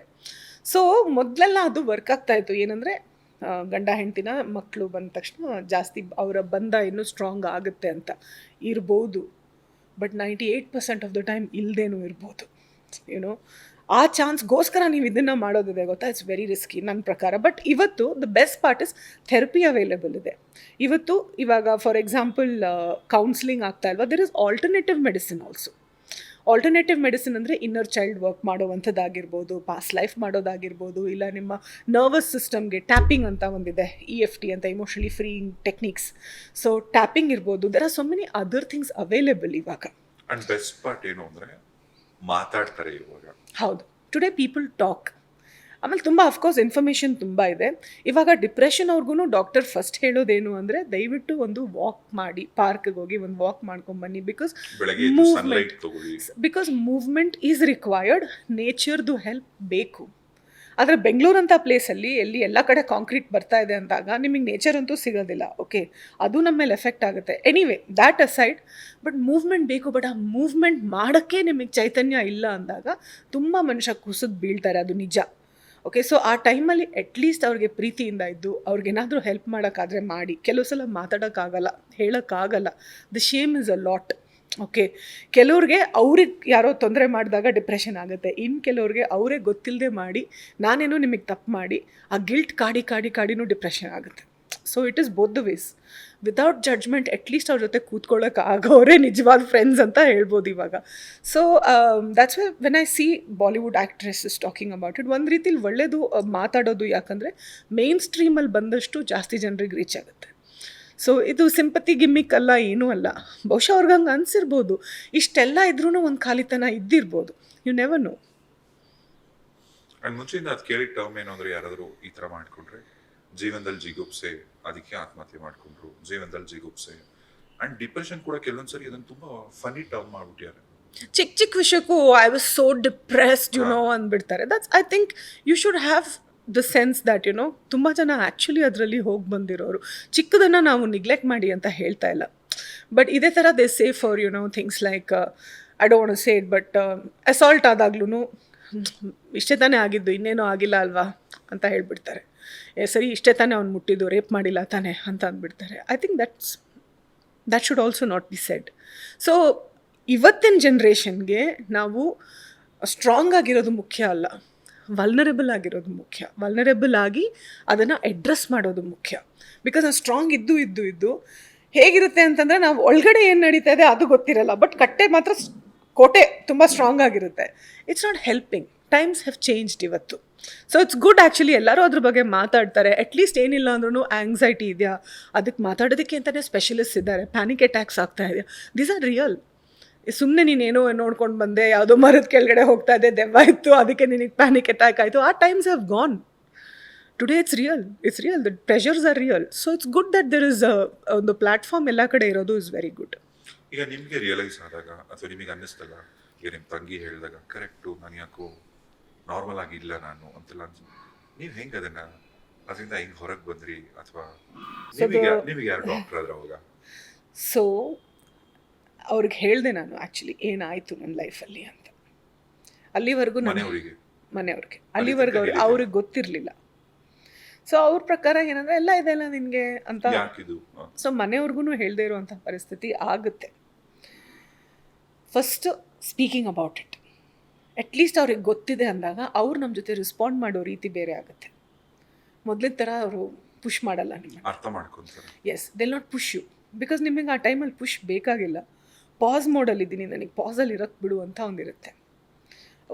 ಸೊ ಮೊದಲೆಲ್ಲ ಅದು ವರ್ಕ್ ಆಗ್ತಾ ಇತ್ತು, ಏನಂದರೆ ಗಂಡ ಹೆಂಡ್ತಿನ ಮಕ್ಕಳು ಬಂದ ತಕ್ಷಣ ಜಾಸ್ತಿ ಅವರ ಬಂಧ ಇನ್ನೂ ಸ್ಟ್ರಾಂಗ್ ಆಗುತ್ತೆ ಅಂತ ಇರ್ಬೋದು. ಬಟ್ 98% ಆಫ್ ದ ಟೈಮ್ ಇಲ್ಲದೇನೂ ಇರ್ಬೋದು. ಏನೋ ಆ ಚಾನ್ಸ್ಗೋಸ್ಕರ ನೀವು ಇದನ್ನು ಮಾಡೋದಿದೆ ಗೊತ್ತಾ, ಇಟ್ಸ್ ವೆರಿ ರಿಸ್ಕಿ ನನ್ನ ಪ್ರಕಾರ. ಬಟ್ ಇವತ್ತು the best part is therapy available ಇದೆ. ಇವಾಗ ಫಾರ್ ಎಕ್ಸಾಂಪಲ್ ಕೌನ್ಸಿಲಿಂಗ್ ಆಗ್ತಾ ಇಲ್ವಾ, there is alternative medicine also. Alternative medicine ಅಂದರೆ ಇನ್ನರ್ ಚೈಲ್ಡ್ ವರ್ಕ್ ಮಾಡೋವಂಥದ್ದಾಗಿರ್ಬೋದು, ಪಾಸ್ಟ್ ಲೈಫ್ ಮಾಡೋದಾಗಿರ್ಬೋದು, ಇಲ್ಲ ನಿಮ್ಮ ನರ್ವಸ್ ಸಿಸ್ಟಮ್ಗೆ ಟ್ಯಾಪಿಂಗ್ ಅಂತ ಒಂದಿದೆ, EFT ಅಂತ, ಇಮೋಷನಲಿ ಫ್ರೀಯಿಂಗ್ ಟೆಕ್ನಿಕ್ಸ್. ಸೊ ಟ್ಯಾಪಿಂಗ್ ಇರ್ಬೋದು, there are so many other things available ಇವಾಗ. ಅಂಡ್ ಬೆಸ್ಟ್ ಪಾರ್ಟ್ ಏನು ಅಂದರೆ ಮಾತಾಡ್ತಾರೆ ಇವಾಗ. ಹೌದು, ಟುಡೇ ಪೀಪಲ್ ಟಾಕ್. ಆಮೇಲೆ ತುಂಬ ಅಫ್ಕೋರ್ಸ್ ಇನ್ಫಾರ್ಮೇಷನ್ ತುಂಬ ಇದೆ. ಇವಾಗ ಡಿಪ್ರೆಷನ್ ಅವ್ರಿಗೂ ಡಾಕ್ಟರ್ ಫಸ್ಟ್ ಹೇಳೋದೇನು ಅಂದರೆ, ದಯವಿಟ್ಟು ಒಂದು ವಾಕ್ ಮಾಡಿ, ಪಾರ್ಕ್ಗೆ ಹೋಗಿ ಒಂದು ವಾಕ್ ಮಾಡ್ಕೊಂಬನ್ನಿ. ಬಿಕಾಸ್ ಮೂವ್ಮೆಂಟ್ ಈಸ್ ರಿಕ್ವೈರ್ಡ್, ನೇಚರ್ದು ಹೆಲ್ಪ್ ಬೇಕು. ಆದರೆ ಬೆಂಗಳೂರಂಥ ಪ್ಲೇಸಲ್ಲಿ ಎಲ್ಲಿ ಎಲ್ಲ ಕಡೆ ಕಾಂಕ್ರೀಟ್ ಬರ್ತಾ ಇದೆ ಅಂದಾಗ ನಿಮಗೆ ನೇಚರ್ ಅಂತೂ ಸಿಗೋದಿಲ್ಲ. ಓಕೆ, ಅದು ನಮ್ಮ ಮೇಲೆ ಎಫೆಕ್ಟ್ ಆಗುತ್ತೆ. Anyway, that aside, but movement ಬೇಕು. ಬಟ್ ಆ ಮೂವ್ಮೆಂಟ್ ಮಾಡೋಕ್ಕೆ ನಿಮಗೆ ಚೈತನ್ಯ ಇಲ್ಲ ಅಂದಾಗ ತುಂಬ ಮನುಷ್ಯ ಕುಸಿದು ಬೀಳ್ತಾರೆ, ಅದು ನಿಜ. ಓಕೆ, ಸೊ ಆ ಟೈಮಲ್ಲಿ ಅಟ್ಲೀಸ್ಟ್ ಅವ್ರಿಗೆ ಪ್ರೀತಿಯಿಂದ ಇದ್ದು ಅವ್ರಿಗೇನಾದರೂ ಹೆಲ್ಪ್ ಮಾಡೋಕ್ಕಾದರೆ ಮಾಡಿ. ಕೆಲವು ಸಲ ಮಾತಾಡೋಕ್ಕಾಗಲ್ಲ, ಹೇಳೋಕ್ಕಾಗಲ್ಲ, the shame is a lot. Okay, ಕೆಲವ್ರಿಗೆ ಅವ್ರಿಗೆ ಯಾರೋ ತೊಂದರೆ ಮಾಡಿದಾಗ ಡಿಪ್ರೆಷನ್ ಆಗುತ್ತೆ, ಇನ್ನು ಕೆಲವ್ರಿಗೆ ಅವರೇ ಗೊತ್ತಿಲ್ಲದೆ ಮಾಡಿ ನಾನೇನೋ ನಿಮಗೆ ತಪ್ಪು ಮಾಡಿ ಆ ಗಿಲ್ಟ್ ಕಾಡಿನೂ ಡಿಪ್ರೆಷನ್ ಆಗುತ್ತೆ. So it is both the ways. Without judgment at least ಅವ್ರ ಜೊತೆ ಕೂತ್ಕೊಳ್ಳೋಕೆ ಆಗೋರೇ ನಿಜವಾದ ಫ್ರೆಂಡ್ಸ್ ಅಂತ ಹೇಳ್ಬೋದು ಇವಾಗ. So that's why when I see Bollywood actress talking about it, ಒಂದು ರೀತಿಲಿ ಒಳ್ಳೆಯದು ಮಾತಾಡೋದು. ಯಾಕಂದರೆ ಮೇನ್ ಸ್ಟ್ರೀಮಲ್ಲಿ ಬಂದಷ್ಟು ಜಾಸ್ತಿ ಜನರಿಗೆ ರೀಚ್ ಆಗುತ್ತೆ. ಸೊ ಇದು ಸಿಂಪತಿ ಗಿಮ್ಮಿಕ್ ಅಲ್ಲ, ಏನೂ ಅಲ್ಲ. ಬಹುಶಃ ಅವ್ರಿಗೆ ಹಂಗೆ ಅನಿಸಿರ್ಬೋದು, ಇಷ್ಟೆಲ್ಲ ಇದ್ರೂ ಒಂದು ಖಾಲಿತನ ಇದ್ದಿರ್ಬೋದು, ಯು ನೆವರ್ ನೋ. ಆ್ಯಂಡ್ ಮುಂಚೆಯಿಂದ ಅದು ಕೇಳಿ ಟರ್ಮ್ ಏನು ಅಂದರೆ, ಯಾರಾದರೂ ಈ ಥರ ಮಾಡಿಕೊಂಡ್ರೆ ಜೀವನದಲ್ಲಿ ಜಿಗುಪ್ಸೆ, ಅದಕ್ಕೆ ಆತ್ಮಹತ್ಯೆ ಮಾಡಿಕೊಂಡ್ರು, ಜೀವನದಲ್ಲಿ ಜಿಗುಪ್ಸೆ. ಆ್ಯಂಡ್ ಡಿಪ್ರೆಷನ್ ಕೂಡ ಕೆಲವೊಂದ್ಸರಿ ಅದನ್ನು ತುಂಬ ಫನ್ನಿ ಟರ್ಮ್ ಮಾಡಿಬಿಟ್ಟಾರೆ. ಚಿಕ್ಕ ವಿಷಯಕ್ಕೂ ಐ ವಾಸ್ ಸೋ ಡಿಪ್ರೆಸ್ಡ್ ಅಂದ್ಬಿಡ್ತಾರೆ. That's, I think you should have the sense that ತುಂಬ ಜನ ಆ್ಯಕ್ಚುಲಿ ಅದರಲ್ಲಿ ಹೋಗಿ ಬಂದಿರೋರು. ಚಿಕ್ಕದನ್ನು ನಾವು ನಿಗ್ಲೆಕ್ಟ್ ಮಾಡಿ ಅಂತ ಹೇಳ್ತಾ ಇಲ್ಲ. ಬಟ್ ಇದೇ ಥರ they say for things like, I don't want to say it, but assault ಆದಾಗ್ಲೂ ಇಷ್ಟೇ ತಾನೇ ಆಗಿದ್ದು, ಇನ್ನೇನೋ ಆಗಿಲ್ಲ ಅಲ್ವಾ, ಅಂತ ಹೇಳ್ಬಿಡ್ತಾರೆ. ಸರಿ ಇಷ್ಟೇ ತಾನೇ ಅವ್ನು ಮುಟ್ಟಿದ್ದು, ರೇಪ್ ಮಾಡಿಲ್ಲ ತಾನೇ ಅಂತ ಅಂದ್ಬಿಡ್ತಾರೆ. I think that should also not be said. So ಇವತ್ತಿನ ಜನ್ರೇಷನ್ಗೆ ನಾವು ಸ್ಟ್ರಾಂಗ್ ಆಗಿರೋದು ಮುಖ್ಯ ಅಲ್ಲ, ವಲ್ನರೇಬಲ್ ಆಗಿರೋದು ಮುಖ್ಯ. ವಲ್ನರೇಬಲ್ ಆಗಿ ಅದನ್ನು ಅಡ್ರೆಸ್ ಮಾಡೋದು ಮುಖ್ಯ. ಬಿಕಾಸ್ ಆ ಸ್ಟ್ರಾಂಗ್ ಇದ್ದು ಹೇಗಿರುತ್ತೆ ಅಂತಂದರೆ ನಾವು ಒಳಗಡೆ ಏನು ನಡೀತಾ ಇದೆ ಅದು ಗೊತ್ತಿರಲ್ಲ, ಬಟ್ ಕಟ್ಟೆ ಮಾತ್ರ ಕೋಟೆ ತುಂಬ ಸ್ಟ್ರಾಂಗ್ ಆಗಿರುತ್ತೆ. It's not helping. Times have changed ಇವತ್ತು. ಸೊ ಇಟ್ಸ್ ಗುಡ್ ಆ್ಯಕ್ಚುಲಿ ಎಲ್ಲರೂ ಅದ್ರ ಬಗ್ಗೆ ಮಾತಾಡ್ತಾರೆ. ಅಟ್ಲೀಸ್ಟ್ ಏನಿಲ್ಲ ಅಂದ್ರೂ ಆ್ಯಂಗ್ಸೈಟಿ ಇದೆಯಾ ಅದಕ್ಕೆ ಮಾತಾಡೋದಕ್ಕೆ ಅಂತಲೇ ಸ್ಪೆಷಲಿಸ್ಟ್ ಇದ್ದಾರೆ. ಪ್ಯಾನಿಕ್ ಅಟ್ಯಾಕ್ಸ್ ಆಗ್ತಾ ಇದೆಯಾ, ದೀಸ್ ಆರ್ ರಿಯಲ್. ಸುಮ್ಮನೆ ನೀನೇನೋ ನೋಡ್ಕೊಂಡು ಬಂದೆ, ಯಾವುದೋ ಮರದ ಕೆಳಗಡೆ ಹೋಗ್ತಾ ಇದೆ, ದೆವ್ವ ಇತ್ತು, ಅದಕ್ಕೆ ನಿನಗೆ ಪ್ಯಾನಿಕ್ ಅಟ್ಯಾಕ್ ಆಯಿತು. ಆ times have gone. Today it's real. The pressures are real. So it's good that there is ಒಂದು ಪ್ಲಾಟ್ಫಾರ್ಮ್ ಎಲ್ಲ ಕಡೆ ಇರೋದು ಇಸ್ ವೆರಿ ಗುಡ್. ಈಗ ನಿಮಗೆ ರಿಯಲೈಸ್ ಆದಾಗ ಅಥವಾ ನಿಮಗೆ ಅನ್ನಿಸ್ದಾಗ, ಈಗ ನಿಮ್ಮ ತಂಗಿ ಹೇಳಿದಾಗ ಕರೆಕ್ಟು, ನಾನು ಯಾಕೋ ನಾರ್ಮಲ್ ಆಗಿ ಇಲ್ಲ ನಾನು ಅಂತೆಲ್ಲ ನೀವು ಹೆಂಗೆ ಅದರಿಂದ ಹೆಂಗೆ ಹೊರಗೆ ಬಂದ್ರಿ? ಅಥವಾ ನಿಮಗೆ ಯಾರು ಡಾಕ್ಟರ್ ಆದ್ರೆ ಅವಾಗ? ಸೊ ಅವ್ರಿಗೆ ಹೇಳಿದೆ ನಾನು ಆ್ಯಕ್ಚುಲಿ ಏನಾಯಿತು ನನ್ನ ಲೈಫಲ್ಲಿ ಅಂತ. ಅಲ್ಲಿವರೆಗೂ ಮನೆಯವ್ರಿಗೆ ಅಲ್ಲಿವರೆಗೂ ಅವ್ರಿಗೆ ಗೊತ್ತಿರಲಿಲ್ಲ. ಸೊ ಅವ್ರ ಪ್ರಕಾರ ಏನಂದರೆ ಎಲ್ಲ ಇದೆಲ್ಲ ನಿನಗೆ ಅಂತ. ಸೊ ಮನೆಯವ್ರಿಗೂ ಹೇಳದೇ ಇರುವಂಥ ಪರಿಸ್ಥಿತಿ ಆಗುತ್ತೆ. First speaking about it, at least ಅವ್ರಿಗೆ ಗೊತ್ತಿದೆ ಅಂದಾಗ ಅವ್ರು ನಮ್ಮ ಜೊತೆ ರೆಸ್ಪಾಂಡ್ ಮಾಡೋ ರೀತಿ ಬೇರೆ ಆಗುತ್ತೆ. ಮೊದಲಿನ ಥರ ಅವರು ಪುಷ್ ಮಾಡಲ್ಲ, ನಿಮ್ಮನ್ನು ಅರ್ಥ ಮಾಡ್ಕೊಂತಾರೆ. Yes, they will not push you, because ನಿಮಗೆ ಆ ಟೈಮಲ್ಲಿ ಪುಷ್ ಬೇಕಾಗಿಲ್ಲ. ಪಾಸ್ ಮೋಡಲ್ಲಿದ್ದೀನಿ, ನನಗೆ ಪಾಸಲ್ಲಿ ಇರೋಕ್ಕೆ ಬಿಡು ಅಂತ ಒಂದಿರುತ್ತೆ.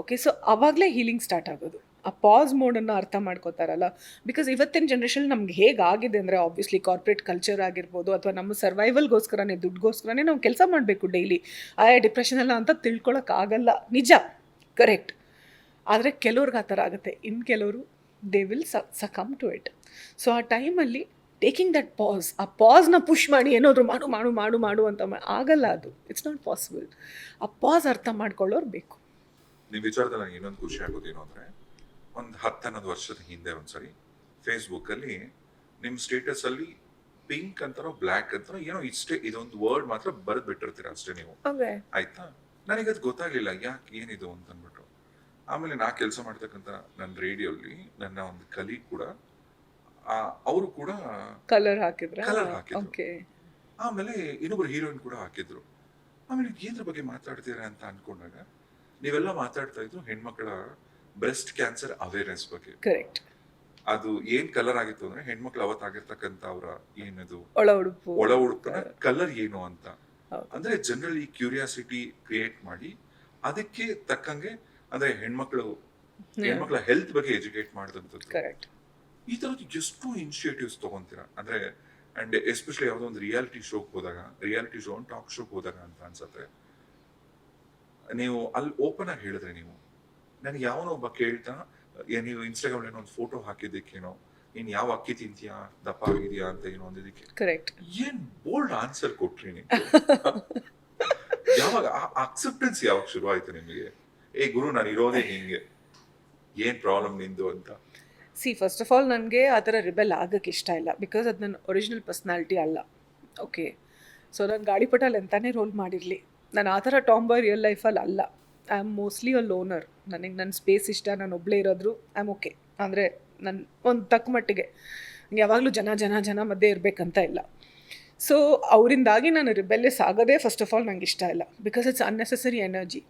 ಓಕೆ, ಸೊ ಆವಾಗಲೇ ಹೀಲಿಂಗ್ ಸ್ಟಾರ್ಟ್ ಆಗೋದು. ಆ ಪಾಸ್ ಮೋಡನ್ನು ಅರ್ಥ ಮಾಡ್ಕೋತಾರಲ್ಲ. ಬಿಕಾಸ್ ಇವತ್ತಿನ ಜನ್ರೇಷನ್ ನಮ್ಗೆ ಹೇಗಾಗಿದೆ ಅಂದರೆ, ಆಬ್ವಿಯಸ್ಲಿ ಕಾರ್ಪೊರೇಟ್ ಕಲ್ಚರ್ ಆಗಿರ್ಬೋದು, ಅಥವಾ ನಮ್ಮ ಸರ್ವೈವಲ್ಗೋಸ್ಕರನೇ, ದುಡ್ಡುಗೋಸ್ಕರನೇ ನಾವು ಕೆಲಸ ಮಾಡಬೇಕು ಡೈಲಿ. ಡಿಪ್ರೆಷನ್ ಎಲ್ಲ ಅಂತ ತಿಳ್ಕೊಳಕ್ಕಾಗಲ್ಲ, ನಿಜ, ಕರೆಕ್ಟ್. ಆದರೆ ಕೆಲವ್ರಿಗೆ ಆ ಥರ ಆಗುತ್ತೆ, ಇನ್ನು ಕೆಲವರು they will succumb to it. So ಆ ಟೈಮಲ್ಲಿ ಟೇಕಿಂಗ್ ದಟ್ ಪಾಸ್, ಆ ಪಾಸ್ನ ಪುಷ್ ಮಾಡಿ ಏನಾದರೂ ಮಾಡು ಮಾಡು ಮಾಡು ಮಾಡು ಅಂತ ಆಗಲ್ಲ. ಅದು ಇಟ್ಸ್ ನಾಟ್ ಪಾಸಿಬಲ್. ಆ ಪಾಸ್ ಅರ್ಥ ಮಾಡ್ಕೊಳ್ಳೋರು ಬೇಕು. ನಿಮ್ಮ ವಿಚಾರದಲ್ಲಿ ನನಗೆ ಇನ್ನೊಂದು ಖುಷಿ ಆಗೋದೇನು ಅಂದರೆ, ಒಂದು 10-11 ವರ್ಷದ ಹಿಂದೆ ಒಂದ್ಸರಿ ಫೇಸ್ಬುಕ್ಕಲ್ಲಿ ನಿಮ್ಮ ಸ್ಟೇಟಸಲ್ಲಿ ಪಿಂಕ್ ಅಂತಾರೋ ಬ್ಲ್ಯಾಕ್ ಅಂತಾರೋ ಏನೋ ಇಷ್ಟೇ ಇದೊಂದು ವರ್ಡ್ ಮಾತ್ರ ಬರೆದು ಬಿಟ್ಟಿರ್ತೀರ ಅಷ್ಟೇ ನೀವು, ಆಯ್ತಾ? ನನಗದು ಗೊತ್ತಾಗಲಿಲ್ಲ ಯಾಕೆ ಏನಿದು ಅಂತ ಅಂದ್ಬಿಟ್ಟು. ಆಮೇಲೆ ನಾ ಕೆಲಸ ಮಾಡ್ತಕ್ಕಂಥ ನನ್ನ ರೇಡಿಯೋಲಿ ನನ್ನ ಒಂದು ಕಲೀಗ್ ಕೂಡ ಅವರು ಕೂಡ ಕಲರ್ ಹಾಕಿದ್ರು. ಆಮೇಲೆ ಇನ್ನೊಬ್ರು ಹೀರೋಯಿನ್ ಕೂಡ ಹಾಕಿದ್ರು. ಆಮೇಲೆ ಏದ್ರ ಬಗ್ಗೆ ಮಾತಾಡ್ತೀರಾ ಅಂತ ಅನ್ಕೊಂಡಾಗ ನೀವೆಲ್ಲ ಮಾತಾಡ್ತಾ ಇದ್ರು ಹೆಣ್ಮಕ್ಳ ಬ್ರೆಸ್ಟ್ ಕ್ಯಾನ್ಸರ್ ಅವೇರ್ನೆಸ್ ಬಗ್ಗೆ. ಕರೆಕ್ಟ್. ಅದು ಏನ್ ಕಲರ್ ಆಗಿತ್ತು ಅಂದ್ರೆ, ಹೆಣ್ಮಕ್ಳು ಅವತ್ತಾಗಿರ್ತಕ್ಕಂಥ ಅವರ ಏನದು ಒಳ ಉಡುಪಿನ ಕಲರ್ ಏನು ಅಂತ, ಅಂದ್ರೆ ಜನರಲ್ ಈ ಕ್ಯೂರಿಯಾಸಿಟಿ ಕ್ರಿಯೇಟ್ ಮಾಡಿ ಅದಕ್ಕೆ ತಕ್ಕಂಗೆ ಅಂದ್ರೆ ಹೆಣ್ಮಕ್ಳ ಹೆಲ್ತ್ ಬಗ್ಗೆ ಎಜುಕೇಟ್ ಮಾಡಿದಂಥದ್ದು. ಕರೆಕ್ಟ್. ಈ ತರದ್ದು ಎಷ್ಟು ಇನಿಷಿಯೇಟಿವ್ಸ್ ತಗೊಂತೀರಾ ಅಂದ್ರೆ, ಅಂಡ್ ಎಸ್ಪೆಷಲಿ ಯಾವುದೋ ಒಂದು ರಿಯಾಲಿಟಿ ಶೋಗೆ ಹೋದಾಗ, ರಿಯಾಲಿಟಿ ಶೋ ಟಾಕ್ ಶೋಗೆ ಹೋದಾಗ ಅಂತ ಅನ್ಸತ್ತೆ, ನೀವು ಅಲ್ಲಿ ಓಪನ್ ಆಗಿ ಹೇಳಿದ್ರೆ, ನೀವು ನನಗೆ ಯಾವನೋ ಒಬ್ಬ ಕೇಳ್ತಾ, ನೀವು ಇನ್ಸ್ಟಾಗ್ರಾಮ್ ಏನೋ ಒಂದು ಫೋಟೋ ಹಾಕಿದ್ದಕ್ಕೇನೋ ನೀನ್ ಯಾವ ಅಕ್ಕಿ ತಿಂತೀಯಾ, ದಪ್ಪ ಆಗಿದೆಯಾ ಅಂತ ಏನೋ ಒಂದಿದಕ್ಕೆ ಕರೆಕ್ಟ್ ಏನ್ ಬೋಲ್ಡ್ ಆನ್ಸರ್ ಕೊಟ್ರಿ ನೀವು. ಯಾವಾಗ ಅಕ್ಸೆಪ್ಟೆನ್ಸ್ ಯಾವಾಗ ಶುರು ಆಯ್ತು ನಿಮಗೆ? ಏ ಗುರು, ನಾನು ಇರೋದೇ ಹಿಂಗೆ, ಏನ್ ಪ್ರಾಬ್ಲಮ್ ನಿಂದು ಅಂತ? ಫಸ್ಟ್ ಆಫ್ ಆಲ್ ನನಗೆ ಆ ಥರ ರಿಬೆಲ್ ಆಗೋಕ್ಕೆ ಇಷ್ಟ ಇಲ್ಲ, ಬಿಕಾಸ್ ಅದು ನನ್ನ ಒರಿಜಿನಲ್ ಪರ್ಸ್ನಾಲಿಟಿ ಅಲ್ಲ. ಓಕೆ, ಸೊ ನಾನು ಗಾಡಿಪಟಲ್ಲಿ ಎಂತಾನೇ ರೋಲ್ ಮಾಡಿರಲಿ, ನಾನು ಆ ಥರ ಟಾಮ್ ಬಾಯ್ ರಿಯಲ್ ಲೈಫಲ್ಲಿ ಅಲ್ಲ. ಐ ಆಮ್ ಮೋಸ್ಟ್ಲಿ ಅ ಲೋನರ್. ನನಗೆ ನನ್ನ ಸ್ಪೇಸ್ ಇಷ್ಟ, ನಾನು ಒಬ್ಬಳೇ ಇರೋದ್ರು ಐ ಆಮ್ ಓಕೆ. ಅಂದರೆ ನನ್ನ ಒಂದು ತಕ್ಕ ಮಟ್ಟಿಗೆ ಯಾವಾಗಲೂ ಜನ ಮಧ್ಯೆ ಇರಬೇಕಂತ ಇಲ್ಲ. ಸೊ ಅವರಿಂದಾಗಿ ನಾನು ರಿಬೆಲ್ಲೆಸ್ ಆಗೋದೇ ಫಸ್ಟ್ ಆಫ್ ಆಲ್ ನಂಗೆ ಇಷ್ಟ ಇಲ್ಲ, because it's unnecessary energy.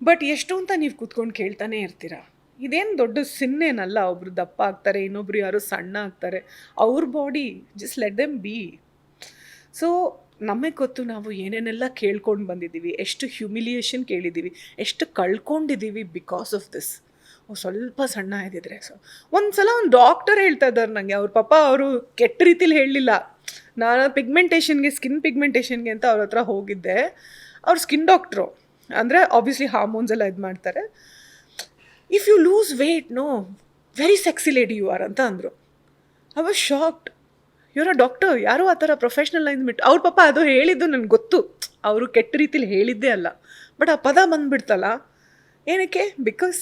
But ಎಷ್ಟು ಅಂತ ನೀವು ಕೂತ್ಕೊಂಡು ಕೇಳ್ತಾನೆ ಇರ್ತೀರಾ. ಇದೇನು ದೊಡ್ಡ ಸಿನ್ನೇನಲ್ಲ. ಒಬ್ರು ದಪ್ಪ ಆಗ್ತಾರೆ, ಇನ್ನೊಬ್ರು ಯಾರು ಸಣ್ಣ ಆಗ್ತಾರೆ, ಅವ್ರ body, just let them B. So ನಮಗೆ ಗೊತ್ತು ನಾವು ಏನೇನೆಲ್ಲ ಕೇಳ್ಕೊಂಡು ಬಂದಿದ್ದೀವಿ, ಎಷ್ಟು ಹ್ಯುಮಿಲಿಯೇಷನ್ ಕೇಳಿದ್ದೀವಿ, ಎಷ್ಟು ಕಳ್ಕೊಂಡಿದ್ದೀವಿ ಬಿಕಾಸ್ ಆಫ್ ದಿಸ್. ಸ್ವಲ್ಪ ಸಣ್ಣ ಇದ್ದಿದ್ರೆ. ಸೊ ಒಂದು ಸಲ ಒಂದು ಡಾಕ್ಟರ್ ಹೇಳ್ತಾ ಇದ್ದಾರೆ ನನಗೆ, ಅವ್ರ ಪಾಪ ಅವರು ಕೆಟ್ಟ ರೀತಿಲಿ ಹೇಳಲಿಲ್ಲ. ನಾನು ಪಿಗ್ಮೆಂಟೇಷನ್ಗೆ, ಸ್ಕಿನ್ ಪಿಗ್ಮೆಂಟೇಷನ್ಗೆ ಅಂತ ಅವ್ರ ಹತ್ರ ಹೋಗಿದ್ದೆ. ಅವ್ರ ಸ್ಕಿನ್ ಡಾಕ್ಟ್ರು, ಅಂದರೆ ಆಬ್ವಿಯಸ್ಲಿ ಹಾರ್ಮೋನ್ಸ್ ಎಲ್ಲ ಇದು ಮಾಡ್ತಾರೆ. If you lose weight, no very sexy lady you are ಅಂತ ಅಂದರು. I was shocked. ಇವರ ಡಾಕ್ಟರ್ ಯಾರೋ ಆ ಥರ ಪ್ರೊಫೆಷ್ನಲ್ ಅಂದ್ಬಿಟ್ಟು, ಅವ್ರ ಪಾಪ ಅದು ಹೇಳಿದ್ದು ನನಗೆ ಗೊತ್ತು, ಅವರು ಕೆಟ್ಟ ರೀತಿಲಿ ಹೇಳಿದ್ದೇ ಅಲ್ಲ. ಬಟ್ ಆ ಪದ ಬಂದುಬಿಡ್ತಲ್ಲ, ಏನಕ್ಕೆ? Because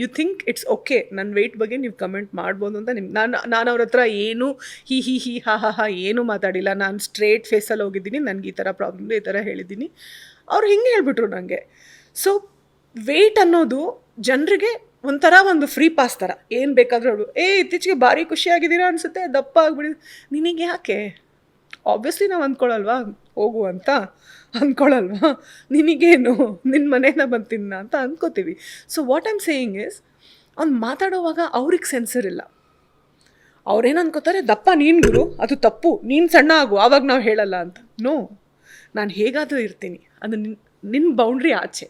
you think it's okay, ನನ್ನ ವೆಯ್ಟ್ ಬಗ್ಗೆ ನೀವು ಕಮೆಂಟ್ ಮಾಡ್ಬೋದು ಅಂತ. ನಾನು ಅವ್ರ ಹತ್ರ ಏನು ಹಿ ಹಾ ಏನೂ ಮಾತಾಡಿಲ್ಲ. ನಾನು ಸ್ಟ್ರೇಟ್ ಫೇಸಲ್ಲಿ ಹೋಗಿದ್ದೀನಿ, ನನಗೆ ಈ ಥರ ಪ್ರಾಬ್ಲಮ್, ಈ ಥರ ಹೇಳಿದ್ದೀನಿ. ಅವ್ರು ಹಿಂಗೆ ಹೇಳ್ಬಿಟ್ರು ನನಗೆ. ಸೊ ವೆಯ್ಟ್ ಅನ್ನೋದು ಜನರಿಗೆ ಒಂಥರ ಒಂದು ಫ್ರೀ ಪಾಸ್ ಥರ ಏನು ಬೇಕಾದರೂ ಹೇಳು. ಇತ್ತೀಚೆಗೆ ಭಾರಿ ಖುಷಿಯಾಗಿದ್ದೀರಾ ಅನಿಸುತ್ತೆ, ದಪ್ಪ ಆಗಿಬಿಡಿ. ನಿನಗೆ ಯಾಕೆ? ಆಬ್ವಿಯಸ್ಲಿ ನಾವು ಅಂದ್ಕೊಳ್ಳಲ್ವಾ ಹೋಗು ಅಂತ, ಅಂದ್ಕೊಳ್ಳಲ್ವಾ? ನಿನಗೇನು, ನಿನ್ನ ಮನೆಯಿಂದ ಬಂದು ತಿನ್ನ ಅಂತ ಅಂದ್ಕೋತೀವಿ. So what I'm saying is, ಅವ್ನು ಮಾತಾಡೋವಾಗ ಅವ್ರಿಗೆ ಸೆನ್ಸರ್ ಇಲ್ಲ. ಅವ್ರೇನು ಅನ್ಕೋತಾರೆ, ದಪ್ಪ ನೀನು ಗುರು, ಅದು ತಪ್ಪು, ನೀನು ಸಣ್ಣ ಆಗು, ಆವಾಗ ನಾವು ಹೇಳಲ್ಲ ಅಂತ. ನೋ, ನಾನು ಹೇಗಾದರೂ ಇರ್ತೀನಿ, ಅದು ನಿನ್ನ ಬೌಂಡ್ರಿ ಆಚೆ.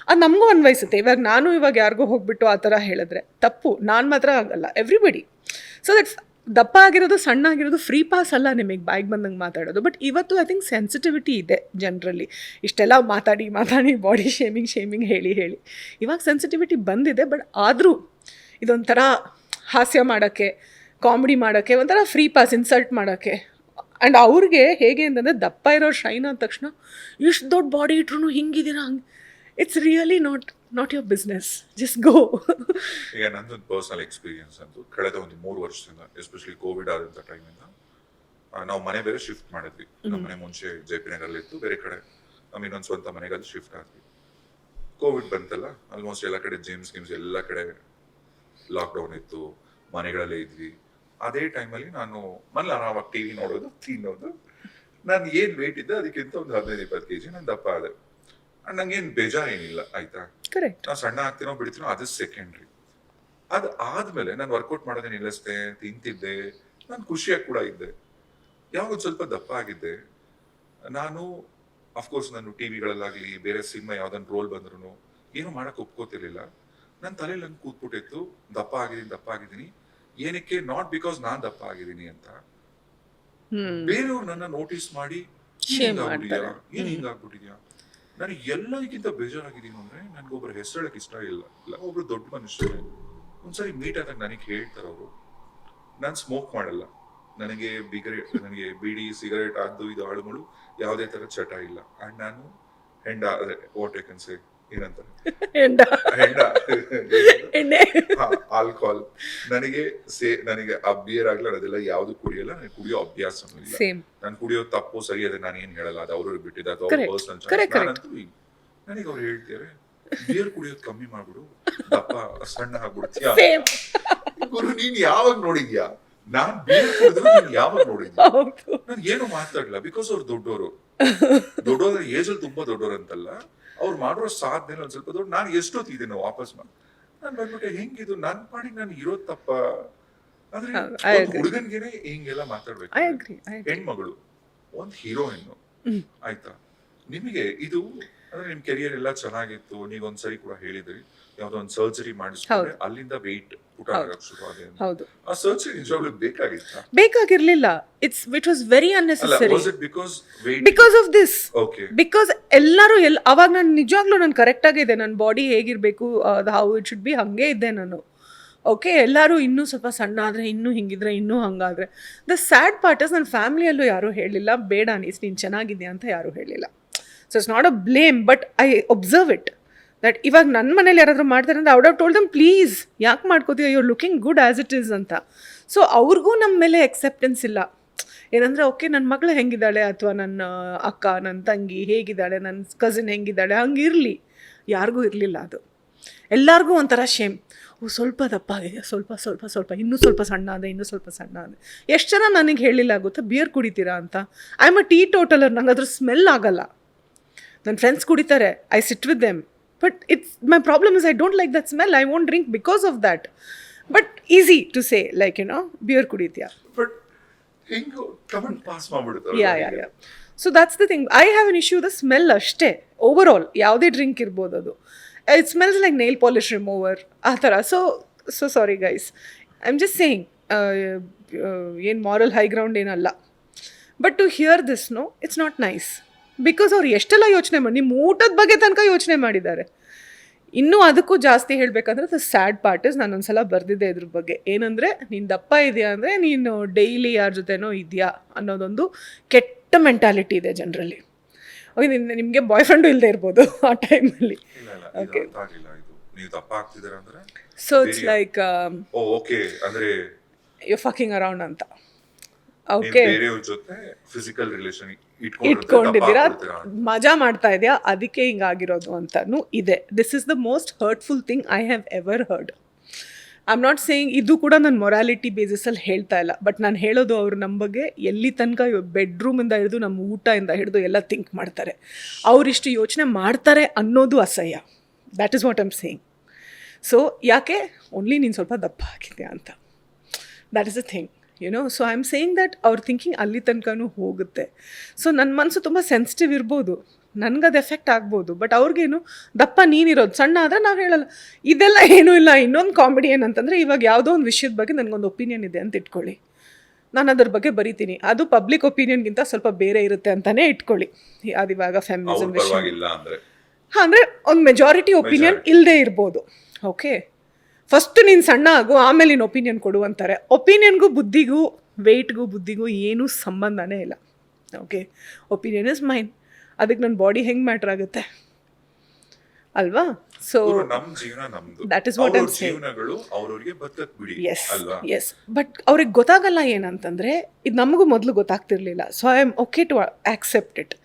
ಅದು ನಮಗೂ ಅನ್ವಯಿಸುತ್ತೆ. ಇವಾಗ ಯಾರಿಗೂ ಹೋಗ್ಬಿಟ್ಟು ಆ ಥರ ಹೇಳಿದ್ರೆ ತಪ್ಪು, ನಾನು ಮಾತ್ರ ಆಗಲ್ಲ, ಎವ್ರಿಬಡಿ. ಸೊ ದಟ್ಸ್ ದಪ್ಪ ಆಗಿರೋದು ಸಣ್ಣ ಆಗಿರೋದು ಫ್ರೀ ಪಾಸ್ ಅಲ್ಲ ನಿಮಗೆ ಬಾಯಿಗೆ ಬಂದಂಗೆ ಮಾತಾಡೋದು. ಬಟ್ ಇವತ್ತು ಐ ಥಿಂಕ್ ಸೆನ್ಸಿಟಿವಿಟಿ ಇದೆ ಜನರಲ್ಲಿ. ಇಷ್ಟೆಲ್ಲ ಮಾತಾಡಿ ಬಾಡಿ ಶೇಮಿಂಗ್ ಹೇಳಿ ಇವಾಗ ಸೆನ್ಸಿಟಿವಿಟಿ ಬಂದಿದೆ. ಬಟ್ ಆದರೂ ಇದೊಂಥರ ಹಾಸ್ಯ ಮಾಡೋಕ್ಕೆ, ಕಾಮಿಡಿ ಮಾಡೋಕ್ಕೆ, ಒಂಥರ ಫ್ರೀ ಪಾಸ್, ಇನ್ಸಲ್ಟ್ ಮಾಡೋಕ್ಕೆ. ಆ್ಯಂಡ್ ಅವ್ರಿಗೆ ಹೇಗೆ ಅಂತಂದರೆ, ದಪ್ಪ ಇರೋ ಶೈನ್ ಅಂದ ತಕ್ಷಣ ಇಷ್ಟು ದೊಡ್ಡ ಬಾಡಿ ಇಟ್ರು ಹಿಂಗಿದ್ದೀರಾ, ಹಂಗೆ. It's really not your business, just go. ಈಗ ನಂದೊಂದು ಪರ್ಸನಲ್ ಎಕ್ಸ್ಪೀರಿಯನ್ಸ್ ಅಂತೂ ಕಳೆದ ಒಂದು 3 ವರ್ಷದಿಂದ, ಎಸ್ಪೆಷಲಿ ಕೋವಿಡ್ ಆದಂಥ ಟೈಮಿಂದ ನಾವು ಮನೆ ಬೇರೆ ಶಿಫ್ಟ್ ಮಾಡಿದ್ವಿ. ನಮ್ಮ ಮನೆ ಮುಂಚೆ ಜೆ.ಪಿ. ನಗರಲ್ಲಿ ಇತ್ತು, ಬೇರೆ ಕಡೆ ನಮ್ಮ ಇನ್ನೊಂದು ಸ್ವಂತ ಮನೆಗೆ ಶಿಫ್ಟ್ ಆದ್ವಿ. ಕೋವಿಡ್ ಬಂತಲ್ಲ, ಆಲ್ಮೋಸ್ಟ್ ಎಲ್ಲ ಕಡೆ ಜಿಮ್ಸ್ ಎಲ್ಲ ಕಡೆ ಲಾಕ್ಡೌನ್ ಇತ್ತು, ಮನೆಗಳಲ್ಲೇ ಇದ್ವಿ. ಅದೇ ಟೈಮಲ್ಲಿ ನಾನು ಮನೇಲಿ ಆರಾಮಾಗಿ ಟಿವಿ ನೋಡೋದು, ತಿನ್ನೋದು. ನಾನು ಏನ್ ವೇಟ್ ಇದ್ದೆ ಅದಕ್ಕಿಂತ ಒಂದು 15-20 kg ನಾನು ದಪ್ಪ ಆದೆ. ಅಂಡ್ ನಂಗೇನು ಬೇಜಾರೇನಿಲ್ಲ, ಆಯ್ತಾ. ಕರೆಕ್ಟ್. ನಾವು ಸಣ್ಣ ಆಗ್ತೀನೋ ಬಿಡ್ತೀನೋ ಅದು ಸೆಕೆಂಡ್ರಿ. ಅದು ಆದ್ಮೇಲೆ ನಾನು ವರ್ಕೌಟ್ ಮಾಡೋದೇ ನಿಲ್ಲಿಸ್ದೆ, ತಿಂತಿದ್ದೆ, ನಾನು ಖುಷಿಯಾಗಿ ಕೂಡ ಇದ್ದೆ. ಯಾವಾಗ ಸ್ವಲ್ಪ ದಪ್ಪ ಆಗಿದ್ದೆ, ನಾನು ಅಫ್ಕೋರ್ಸ್ ನಾನು ಟಿವಿಗಳಲ್ಲಾಗ್ಲಿ ಬೇರೆ ಸಿನಿಮಾ ಯಾವ್ದನ್ನ ರೋಲ್ ಬಂದ್ರು ಏನು ಮಾಡಕ್ ಒಪ್ಕೋತಿರ್ಲಿಲ್ಲ. ನನ್ನ ತಲೆಯಲ್ಲಿ ಹಂಗೆ ಕೂತ್ಬಿಟ್ಟಿತ್ತು, ದಪ್ಪ ಆಗಿದ್ದೀನಿ. ಏನಕ್ಕೆ? ನಾಟ್ ಬಿಕಾಸ್ ನಾನ್ ದಪ್ಪ ಆಗಿದ್ದೀನಿ ಅಂತ, ಬೇರೆಯವ್ರು ನನ್ನ ನೋಟಿಸ್ ಮಾಡಿ ಏನ್ ಹಿಂಗಾಗ್ಬಿಟ್ಟಿದ್ಯಾ. ನನಗೆ ಎಲ್ಲದಕ್ಕಿಂತ ಬೇಜಾರಾಗಿದ್ದೀನಿ ಅಂದ್ರೆ, ನನ್ಗೊಬ್ರು ಹೆಸರಳಕ್ ಇಷ್ಟ ಇಲ್ಲ. ಒಬ್ರು ದೊಡ್ಡ ಮನುಷ್ಯರೇ ಒಂದ್ಸರಿ ಮೀಟ್ ಆದಾಗ ನನಗೆ ಹೇಳ್ತಾರ ಅವರು, ನಾನು ಸ್ಮೋಕ್ ಮಾಡಲ್ಲ, ನನಗೆ ಬೀಡಿ ಸಿಗರೇಟ್ ಅದು ಇದು ಆಳುಮಳು ಯಾವುದೇ ತರ ಚಟ ಇಲ್ಲ. ಅಂಡ್ ನಾನು ಹೆಂಡ, ಅದೇ ವಾಟ್ ಐ ಕ್ಯಾನ್ ಸೇ, ಏನಂತಾರೆ, ಆಲ್ಕೋಹಾಲ್ ನನಗೆ ಆ ಬಿಯರ್ ಆಗ್ಲ ಅದೆಲ್ಲ ಯಾವ್ದು ಕುಡಿಯಲ್ಲ, ನನಗೆ ಕುಡಿಯೋ ಅಭ್ಯಾಸನೂ ಇಲ್ಲ. ನಾನು ಕುಡಿಯೋ ತಪ್ಪು ಸರಿ ಅದೇ ನಾನು ಏನ್ ಹೇಳಲ್ಲ, ಅದು ಅವ್ರಿಗೆ ಬಿಟ್ಟಿದ್ದ, ಅದು ಅವ್ರ ಪರ್ಸನಲ್ ಚಾಯ್ಸ್. ನನಗೆ ಅವ್ರು ಹೇಳ್ತಾರೆ, ಬಿಯರ್ ಕುಡಿಯೋದು ಕಮ್ಮಿ ಮಾಡ್ಬಿಡು, ದಪ್ಪ ಸಣ್ಣ ಆಗ್ಬಿಡ್ತೀಯ. ಗುರು, ನೀನ್ ಯಾವಾಗ ನೋಡಿದ್ಯಾ ನಾನ್ ಬಿಯರ್ ಕುಡಿದ್ರು? ನೀನ್ ಯಾವಾಗ ನೋಡಿದ್ಯಾ? ನಾನು ಏನು ಮಾತಾಡ್ಲ, ಬಿಕಾಸ್ ಅವ್ರು ದೊಡ್ಡವರು ಏಜ್ ಅಲ್ಲಿ ತುಂಬಾ ದೊಡ್ಡವರು ಅಂತಲ್ಲ, ಅವ್ರು ಮಾಡೋ ಸಾಧನೆ ಒಂದ್ ಸ್ವಲ್ಪ ದೊಡ್ಡ. ನಾನು ಎಷ್ಟೊತ್ತಿದ್ದೀನಿ ವಾಪಸ್ ನಾನು ಬಂದ್ಬಿಟ್ಟೆ, ಹೆಂಗಿದು ನನ್ ಪಾಡಿಗೆ ನಾನು ಇರೋದ್ ತಪ್ಪ. ಆದ್ರೆ ಹುಡುಗನ್ಗೆನೆ ಹಿಂಗೆಲ್ಲ ಮಾತಾಡ್ಬೇಕು. ಹೆಣ್ಮಗಳು ಒಂದ್ ಹೀರೋಯಿನ್, ಆಯ್ತಾ. ನಿಮಗೆ ಇದು ಅಂದ್ರೆ ನಿಮ್ ಕೆರಿಯರ್ ಎಲ್ಲ ಚೆನ್ನಾಗಿತ್ತು, ನೀವ್ ಒಂದ್ಸರಿ ಕೂಡ ಹೇಳಿದ್ರಿ ಯಾವ್ದೋ ಒಂದ್ ಸರ್ಜರಿ ಮಾಡಿಸ್ಕೊಂಡ್ರೆ ಅಲ್ಲಿಂದ ವೆಯ್ಟ್ ಪುಟ ಆಗಕ್ ಶುರು ಆಗಿದೆ. ಆ ಸರ್ಜರಿ ನಿಜವಾಗ್ಲೂ ಬೇಕಾಗಿರ್ಲಿಲ್ಲ. It was very unnecessary. Because of this. Because ಎಲ್ಲರೂ ಅವಾಗ ನಾನು ನಿಜವಾಗ್ಲೂ ನಾನು ಕರೆಕ್ಟ್ ಆಗಿದೆ, ನನ್ನ ಬಾಡಿ ಹೇಗಿರ್ಬೇಕು, ಹೌ ಇಟ್ ಶುಡ್ ಬಿ, ಹಂಗೆ ಇದ್ದೆ ನಾನು. ಓಕೆ, ಎಲ್ಲರೂ ಇನ್ನೂ ಸ್ವಲ್ಪ ಸಣ್ಣ ಆದರೆ, ಇನ್ನೂ ಹಿಂಗಿದ್ರೆ, ಇನ್ನೂ ಹಂಗಾದರೆ. ದ ಸ್ಯಾಡ್ ಪಾರ್ಟ್ ಇಸ್, ನನ್ನ ಫ್ಯಾಮಿಲಿಯಲ್ಲೂ ಯಾರೂ ಹೇಳಿಲ್ಲ ಬೇಡ ನೀನು ಚೆನ್ನಾಗಿದ್ಯಾ ಅಂತ ಯಾರೂ ಹೇಳಿಲ್ಲ. So it's not a blame, but I observe it that ಇವಾಗ ನನ್ನ ಮನೇಲಿ ಯಾರಾದರೂ ಮಾಡ್ತಾರೆ ಅಂದರೆ, I would have told them, please ಯಾಕೆ ಮಾಡ್ಕೋತೀಯ, you are looking good as it is ಅಂತ. ಸೊ ಅವ್ರಿಗೂ ನಮ್ಮ ಮೇಲೆ ಎಕ್ಸೆಪ್ಟೆನ್ಸ್ ಇಲ್ಲ. ಏನಂದರೆ, ಓಕೆ ನನ್ನ ಮಗಳು ಹೆಂಗಿದ್ದಾಳೆ, ಅಥವಾ ನನ್ನ ಅಕ್ಕ, ನನ್ನ ತಂಗಿ ಹೇಗಿದ್ದಾಳೆ, ನನ್ನ ಕಸಿನ್ ಹೆಂಗಿದ್ದಾಳೆ, ಹಂಗಿರಲಿ. ಯಾರಿಗೂ ಇರಲಿಲ್ಲ ಅದು. ಎಲ್ಲರಿಗೂ ಒಂಥರ ಶೇಮ್. ಸ್ವಲ್ಪ ದಪ್ಪ ಆಗಿದೆ, ಸ್ವಲ್ಪ ಇನ್ನೂ ಸ್ವಲ್ಪ ಸಣ್ಣ ಅದೇ. ಎಷ್ಟು ಜನ ನನಗೆ ಹೇಳಿಲ್ಲ ಗೊತ್ತಾ, ಬಿಯರ್ ಕುಡಿತೀರಾ ಅಂತ. I am a teetotaller, ನಂಗೆ ಅದ್ರ ಸ್ಮೆಲ್ ಆಗಲ್ಲ. ನನ್ನ ಫ್ರೆಂಡ್ಸ್ ಕುಡಿತಾರೆ, I sit with them, but my problem is I don't like that smell, I won't drink because of that. But easy to say, like beer ಕುಡಿತೀಯಾ, but yeah. So that's the thing. I have an issue the smell ಅಷ್ಟೇ. ಓವರ್ ಆಲ್ ಯಾವುದೇ ಡ್ರಿಂಕ್ ಇರ್ಬೋದು, ಅದು it smells like nail polish remover ಆ ಥರ. So sorry guys, I am just saying, ಏನು ಮಾರಲ್ ಹೈ ಗ್ರೌಂಡ್ ಏನಲ್ಲ. But to hear this, no, it's not nice. Because ಅವ್ರು ಎಷ್ಟೆಲ್ಲ ಯೋಚನೆ ಮಾಡಿ, ನಿಮ್ಮ ಊಟದ ಬಗ್ಗೆ ತನಕ ಯೋಚನೆ ಮಾಡಿದ್ದಾರೆ. ಇನ್ನೂ ಅದಕ್ಕೂ ಜಾಸ್ತಿ ಹೇಳಬೇಕಂದ್ರೆ, ದ ಸ್ಯಾಡ್ ಪಾರ್ಟ್ ಇಸ್, ನಾನು ಒಂದ್ಸಲ ಬರೆದಿದ್ದೆ ಇದ್ರ ಬಗ್ಗೆ. ಏನಂದರೆ, ನೀನು ದಪ್ಪ ಇದೆಯಾ ಅಂದರೆ ನೀನು ಡೈಲಿ ಯಾರ ಜೊತೆನೋ ಇದೆಯಾ ಅನ್ನೋದೊಂದು ಕೆಟ್ಟ ಮೆಂಟಾಲಿಟಿ ಇದೆ ಜನರಲ್ಲಿ. ಓಕೆ, ನಿಮಗೆ ಬಾಯ್ ಫ್ರೆಂಡು ಇಲ್ಲದೆ ಇರ್ಬೋದು ಆ ಟೈಮಲ್ಲಿ. Okay, so it's like you fucking around ಅಂತ. ಓಕೆ, ಬೇರೆಯವ್ರ ಜೊತೆ ಫಿಸಿಕಲ್ ರಿಲೇಷನ್ ಇಟ್ಕೊಂಡಿದ್ದೀರಾ, ಮಜಾ ಮಾಡ್ತಾ ಇದೆಯಾ, ಅದಕ್ಕೆ ಹಿಂಗಾಗಿರೋದು ಅಂತಾನು ಇದೆ. This is the most hurtful thing I have ever heard. I am not saying ಇದು ಕೂಡ ನಾನು ಮೊರಾಲಿಟಿ ಬೇಸಿಸಲ್ಲಿ ಹೇಳ್ತಾ ಇಲ್ಲ, ಬಟ್ ನಾನು ಹೇಳೋದು ಅವ್ರು ನಮ್ಮ ಬಗ್ಗೆ ಎಲ್ಲಿ ತನಕ ಬೆಡ್ರೂಮಿಂದ ಹಿಡಿದು ನಮ್ಮ ಊಟದಿಂದ ಹಿಡಿದು ಎಲ್ಲ ಥಿಂಕ್ ಮಾಡ್ತಾರೆ, ಅವರಿಷ್ಟು ಯೋಚನೆ ಮಾಡ್ತಾರೆ ಅನ್ನೋದು ಅಸಹ್ಯ. That is what I'm saying. So ಯಾಕೆ ಓನ್ಲಿ ನೀನು ಸ್ವಲ್ಪ ದಪ್ಪ ಹಾಕಿದ್ಯಾ ಅಂತ, that is a thing, so I am saying that ಅವ್ರ ಥಿಂಕಿಂಗ್ ಅಲ್ಲಿ ತನಕನೂ ಹೋಗುತ್ತೆ. ಸೊ ನನ್ನ ಮನಸ್ಸು ತುಂಬ ಸೆನ್ಸಿಟಿವ್ ಇರ್ಬೋದು, ನನಗದು ಎಫೆಕ್ಟ್ ಆಗ್ಬೋದು, ಬಟ್ ಅವ್ರಿಗೇನು ದಪ್ಪ ನೀನಿರೋದು, ಸಣ್ಣ ಆದರೆ ನಾವು ಹೇಳಲ್ಲ. ಇದೆಲ್ಲ ಏನೂ ಇಲ್ಲ. ಇನ್ನೊಂದು ಕಾಮಿಡಿ ಏನಂತಂದರೆ, ಇವಾಗ ಯಾವುದೋ ಒಂದು ವಿಷಯದ ಬಗ್ಗೆ ನನಗೊಂದು ಒಪಿನಿಯನ್ ಇದೆ ಅಂತ ಇಟ್ಕೊಳ್ಳಿ, ನಾನು ಅದ್ರ ಬಗ್ಗೆ ಬರಿತೀನಿ, ಅದು ಪಬ್ಲಿಕ್ ಒಪಿನಿಯನ್ಗಿಂತ ಸ್ವಲ್ಪ ಬೇರೆ ಇರುತ್ತೆ ಅಂತಲೇ ಇಟ್ಕೊಳ್ಳಿ. ಅದು ಇವಾಗ ಫೆಮಿನಿಸಮ್ ವಿಷಯ ಅಂದರೆ ಒಂದು ಮೆಜಾರಿಟಿ ಒಪಿನಿಯನ್ ಇಲ್ಲದೆ ಇರ್ಬೋದು. ಓಕೆ, ಫಸ್ಟ್ ನೀನು ಸಣ್ಣ ಆಗು, ಆಮೇಲೆ ನೀನು ಒಪಿನಿಯನ್ ಕೊಡು ಅಂತಾರೆ. ಒಪಿನಿಯನ್ಗೂ ಬುದ್ಧಿಗೂ, ವೆಯ್ಟ್ಗೂ ಬುದ್ಧಿಗೂ ಏನೂ ಸಂಬಂಧನೇ ಇಲ್ಲ. ಓಕೆ, ಒಪಿನಿಯನ್ ಇಸ್ ಮೈನ್, ಅದಕ್ಕೆ ನನ್ನ ಬಾಡಿ ಹೆಂಗೆ ಮ್ಯಾಟ್ರ್ ಆಗುತ್ತೆ ಅಲ್ವಾ? So that is what I'm saying. Yes, but ಅವ್ರಿಗೆ ಗೊತ್ತಾಗಲ್ಲ ಏನಂತಂದರೆ, ಇದು ನಮಗೂ ಮೊದಲು ಗೊತ್ತಾಗ್ತಿರ್ಲಿಲ್ಲ. So I am okay to accept it.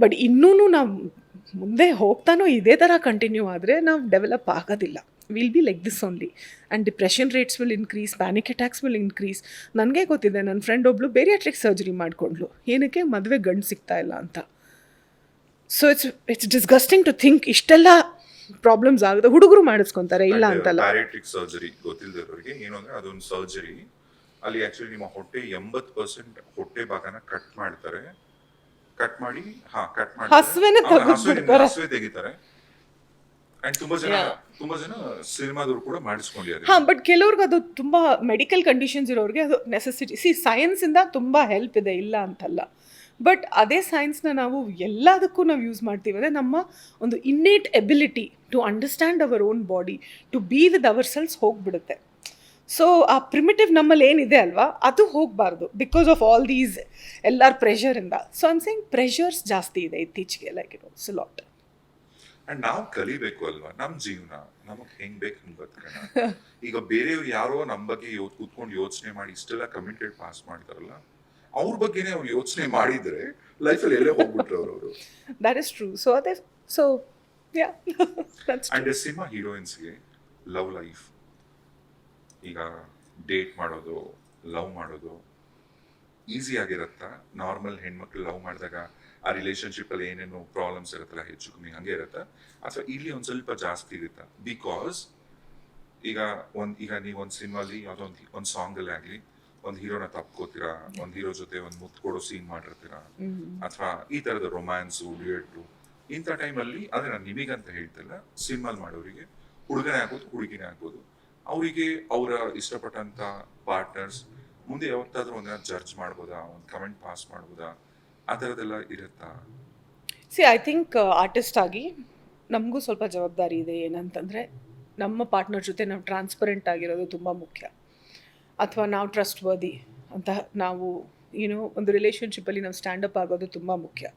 But ಇನ್ನೂ ನಾವು ಮುಂದೆ ಹೋಗ್ತಾನೋ ಇದೇ ಥರ ಕಂಟಿನ್ಯೂ ಆದರೆ ನಾವು ಡೆವಲಪ್ ಆಗೋದಿಲ್ಲ. Will be like this only, and depression rates will increase, panic attacks will increase. ನನಗೆ ಗೊತ್ತಿದೆ, ನನ್ನ ಫ್ರೆಂಡ್ ಒಬ್ಳು ಬೇರಿಯಾಟ್ರಿಕ್ ಸರ್ಜರಿ ಮಾಡಿಕೊಂಡ್ಲು, ಏನಕ್ಕೆ? ಮದುವೆ ಗಂಡು ಸಿಗ್ತಾ ಇಲ್ಲ ಅಂತ. So it's disgusting to think ಇಷ್ಟೆಲ್ಲ ಪ್ರಾಬ್ಲಮ್ಸ್ ಆಗುತ್ತೆ. ಹುಡುಗರು ಮಾಡಿಸ್ಕೊತಾರೆ, ಇಲ್ಲ ಅಂತಲ್ಲ. ಬ್ಯಾರಿಯಾಟ್ರಿಕ್ ಸರ್ಜರಿ ಗೊತ್ತಿಲ್ಲದವರಿಗೆ ಏನು ಅಂದರೆ, ಅದೊಂದು ಸರ್ಜರಿ ಅಲ್ಲಿ ಆ್ಯಕ್ಚುಲಿ ನಿಮ್ಮ ಹೊಟ್ಟೆ 80% ಹೊಟ್ಟೆ ಭಾಗನ ಕಟ್ ಮಾಡ್ತಾರೆ. ಕಟ್ ಮಾಡಿ ಹಸುವೆ ತೆಗಿತಾರೆ. ಅಂಡ್ ತುಂಬಾ ಜನ ಸಿನಿಮಾದವರು ಕೂಡ ಮಾಡಿಸ್ಕೊಂಡಿದ್ದಾರೆ. ಬಟ್ ಕೆಲವ್ರಿಗೆ ಅದು ತುಂಬ ಮೆಡಿಕಲ್ ಕಂಡೀಷನ್ಸ್ ಇರೋರಿಗೆ ಅದು ನೆಸೆಸಿಟಿ. ಸೈನ್ಸಿಂದ ತುಂಬ ಹೆಲ್ಪ್ ಇದೆ, ಇಲ್ಲ ಅಂತಲ್ಲ. ಬಟ್ ಅದೇ ಸೈನ್ಸ್ನ ನಾವು ಎಲ್ಲದಕ್ಕೂ ನಾವು ಯೂಸ್ ಮಾಡ್ತೀವಿ ಅಂದರೆ ನಮ್ಮ ಒಂದು innate ability to understand our own body, to be with ourselves ಹೋಗ್ಬಿಡುತ್ತೆ. ಸೊ ಆ ಪ್ರಿಮಿಟಿವ್ ನಮ್ಮಲ್ಲಿ ಏನಿದೆ ಅಲ್ವಾ, ಅದು ಹೋಗಬಾರ್ದು ಬಿಕಾಸ್ ಆಫ್ ಆಲ್ ದೀಸ್ ಎಲ್ಲರ ಪ್ರೆಷರಿಂದ. ಸೊ ಐಮ್ ಸೇಯಿಂಗ್ ಪ್ರೆಷರ್ಸ್ ಜಾಸ್ತಿ ಇದೆ ಇತ್ತೀಚೆಗೆ, like it was lot. And ನಾವು ಕಲಿಬೇಕು ಅಲ್ವಾ, ನಮ್ಮ ಜೀವನ ನಮಗೆ ಹೆಂಗ್ ಬೇಕು ಹಂಗೆ ಬದುಕೋಣ. ಈಗ ಬೇರೆಯವ್ರು ಯಾರೋ ನಮ್ಮ ಬಗ್ಗೆ ಕೂತ್ಕೊಂಡು ಯೋಚನೆ ಮಾಡಿ ಇಷ್ಟೆಲ್ಲ ಕಮಿಟೆಡ್ ಪಾಸ್ ಮಾಡ್ತಾರಲ್ಲ, ಅವ್ರ ಬಗ್ಗೆನೇ ಅವ್ರು ಯೋಚನೆ ಮಾಡಿದ್ರೆ ಲೈಫಲ್ಲಿ ಎಲ್ಲೇ ಹೋಗ್ಬಿಟ್ರು ಅವರು. That is true. ಸೊ ಅದೇ, ಸೊ ಯಾ, ಅಂಡ್ ಸಿನಿಮಾ ಹೀರೋಯಿನ್ಸ್ಗೆ ಲವ್ ಲೈಫ್, ಈಗ ಡೇಟ್ ಮಾಡೋದು, ಲವ್ ಮಾಡೋದು ಈಸಿ ಆಗಿರುತ್ತಾ? ನಾರ್ಮಲ್ ಹೆಣ್ಮಕ್ಳು ಲವ್ ಮಾಡಿದಾಗ ಆ ರಿಲೇಶನ್ಶಿಪ್ಪಲ್ಲಿ ಏನೇನು ಪ್ರಾಬ್ಲಮ್ಸ್ ಇರುತ್ತಲ್ಲ, ಹೆಚ್ಚು ಕಮ್ಮಿ ಹಂಗೆ ಇರುತ್ತಾ, ಅಥವಾ ಇಲ್ಲಿ ಒಂದು ಸ್ವಲ್ಪ ಜಾಸ್ತಿ ಇರುತ್ತಾ? ಬಿಕಾಸ್ ಈಗ ನೀವು ಒಂದು ಸಿನಿಮಾಲಿ ಯಾವುದೋ ಒಂದು ಸಾಂಗಲ್ಲಿ ಆಗಲಿ ಒಂದು ಹೀರೋನ ತಪ್ಕೋತೀರಾ, ಒಂದು ಹೀರೋ ಜೊತೆ ಒಂದು ಮುತ್ತು ಕೊಡೋ ಸೀನ್ ಮಾಡಿರ್ತೀರಾ, ಅಥವಾ ಈ ಥರದ ರೊಮ್ಯಾನ್ಸು, ಡ್ಯೂಯೆಟ್ಟು, ಇಂಥ ಟೈಮಲ್ಲಿ, ಅಂದರೆ ನಾನು ನಿಮಗಂತ ಹೇಳ್ತಿಲ್ಲ, ಸಿನಿಮಾಲ್ ಮಾಡೋರಿಗೆ ಹುಡುಗನೇ ಆಗ್ಬೋದು, ಹುಡುಗಿನೇ ಆಗ್ಬೋದು, ಅವರಿಗೆ ಅವರ ಇಷ್ಟಪಟ್ಟಂಥ ಪಾರ್ಟ್ನರ್ಸ್ ಮುಂದೆ ಯಾವತ್ತಾದ್ರೂ ಒಂದು ಜಡ್ಜ್ ಮಾಡ್ಬೋದಾ, ಒಂದು ಕಮೆಂಟ್ ಪಾಸ್ ಮಾಡ್ಬೋದಾ, ಆ ಥರದ್ದೆಲ್ಲ ಇರುತ್ತಾ? ಐ ಥಿಂಕ್ ಆರ್ಟಿಸ್ಟ್ ಆಗಿ ನಮಗೂ ಸ್ವಲ್ಪ ಜವಾಬ್ದಾರಿ ಇದೆ. ಏನಂತಂದರೆ, ನಮ್ಮ ಪಾರ್ಟ್ನರ್ ಜೊತೆ ನಾವು ಟ್ರಾನ್ಸ್ಪರೆಂಟ್ ಆಗಿರೋದು ತುಂಬ ಮುಖ್ಯ, ಅಥವಾ ನಾವು ಟ್ರಸ್ಟ್ ವರ್ದಿ ಅಂತ ನಾವು ಒಂದು ರಿಲೇಷನ್ಶಿಪ್ಪಲ್ಲಿ ನಾವು ಸ್ಟ್ಯಾಂಡಪ್ ಆಗೋದು ತುಂಬ ಮುಖ್ಯ.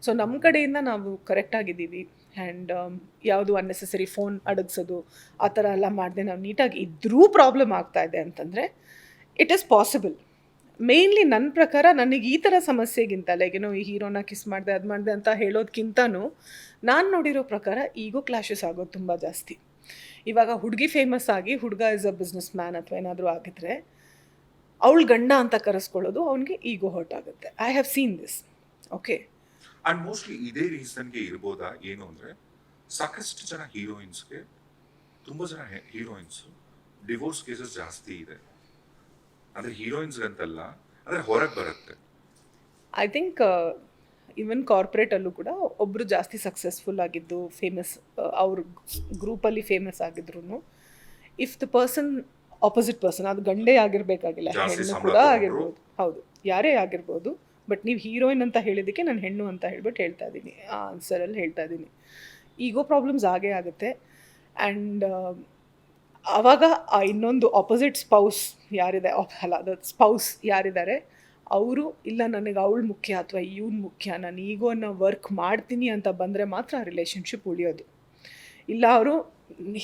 ಸೊ ನಮ್ಮ ಕಡೆಯಿಂದ ನಾವು ಕರೆಕ್ಟಾಗಿದ್ದೀವಿ, ಆ್ಯಂಡ್ ಯಾವುದು ಅನ್ನೆಸೆಸರಿ ಫೋನ್ ಅಡಗಿಸೋದು ಆ ಥರ ಎಲ್ಲ ಮಾಡದೆ ನಾವು ನೀಟಾಗಿ ಇದ್ರೂ ಪ್ರಾಬ್ಲಮ್ ಆಗ್ತಾಯಿದೆ ಅಂತಂದರೆ ಇಟ್ ಈಸ್ ಪಾಸಿಬಲ್. ಮೇಯ್ನ್ಲಿ ನನ್ನ ಪ್ರಕಾರ ನನಗೆ ಈ ಥರ ಸಮಸ್ಯೆಗಿಂತ, ಲೈಕ್ ಈ ಹೀರೋನ ಕಿಸ್ ಮಾಡಿದೆ, ಅದು ಮಾಡಿದೆ ಅಂತ ಹೇಳೋದಕ್ಕಿಂತನೂ ನಾನು ನೋಡಿರೋ ಪ್ರಕಾರ ಈಗೋ ಕ್ಲಾಶಸ್ ಆಗೋದು ತುಂಬ ಜಾಸ್ತಿ. ಇವಾಗ ಹುಡುಗಿ ಫೇಮಸ್ ಆಗಿ ಹುಡುಗ ಇಸ್ ಅ ಬಿಸ್ನೆಸ್ ಮ್ಯಾನ್ ಅಥವಾ ಏನಾದರೂ ಆಗಿದ್ರೆ, ಅವಳು ಗಂಡ ಅಂತ ಕರೆಸ್ಕೊಳ್ಳೋದು ಅವನಿಗೆ ಈಗೋ ಹರ್ಟ್ ಆಗುತ್ತೆ. I have seen this. Okay, and mostly ಇದೇ ರೀಸನ್ಗೆ ಇರ್ಬೋದಾ ಏನು ಅಂದರೆ, ಸಾಕಷ್ಟು ಜನ ಹೀರೋಯಿನ್ಸ್ಗೆ, ತುಂಬ ಜನ ಹೀರೋಯಿನ್ಸು ಡಿವೋರ್ಸ್ ಕೇಸಸ್ ಜಾಸ್ತಿ ಇದೆ. ಅಂದರೆ ಹೀರೋಯಿನ್ಸ್ಗಂತಲ್ಲ, ಅಂದರೆ ಹೊರಗೆ ಬರುತ್ತೆ. ಐ ಥಿಂಕ್ ಈವನ್ ಕಾರ್ಪೊರೇಟಲ್ಲೂ ಕೂಡ ಒಬ್ಬರು ಜಾಸ್ತಿ ಸಕ್ಸಸ್ಫುಲ್ ಆಗಿದ್ದು, ಫೇಮಸ್, ಅವ್ರ ಗ್ರೂಪಲ್ಲಿ ಫೇಮಸ್ ಆಗಿದ್ರು, if the person opposite person, ಅದು ಗಂಡೇ ಆಗಿರಬೇಕಾಗಿಲ್ಲ, ಹೆಣ್ಣು ಕೂಡ ಆಗಿರ್ಬೋದು, ಹೌದು ಯಾರೇ ಆಗಿರ್ಬೋದು, ಬಟ್ ನೀವು ಹೀರೋಯಿನ್ ಅಂತ ಹೇಳಿದ್ದಕ್ಕೆ ನಾನು ಹೆಣ್ಣು ಅಂತ ಹೇಳ್ಬಿಟ್ಟು ಹೇಳ್ತಾ ಇದ್ದೀನಿ, ಆ ಆನ್ಸರಲ್ಲಿ ಹೇಳ್ತಾ ಇದ್ದೀನಿ. ಈಗೋ ಪ್ರಾಬ್ಲಮ್ಸ್ ಆಗೇ ಆಗುತ್ತೆ. ಆ್ಯಂಡ್ ಆವಾಗ ಆ ಇನ್ನೊಂದು ಆಪೋಸಿಟ್ ಸ್ಪೌಸ್ ಯಾರಿದೆ, ಅಲ್ಲ ಅದು ಸ್ಪೌಸ್ ಯಾರಿದ್ದಾರೆ, ಅವರು ಇಲ್ಲ ನನಗೆ ಅವಳು ಮುಖ್ಯ ಅಥವಾ ಇವನು ಮುಖ್ಯ, ನಾನು ಈಗೋನ ವರ್ಕ್ ಮಾಡ್ತೀನಿ ಅಂತ ಬಂದರೆ ಮಾತ್ರ ಆ ರಿಲೇಷನ್ಶಿಪ್ ಉಳಿಯೋದು. ಇಲ್ಲ ಅವರು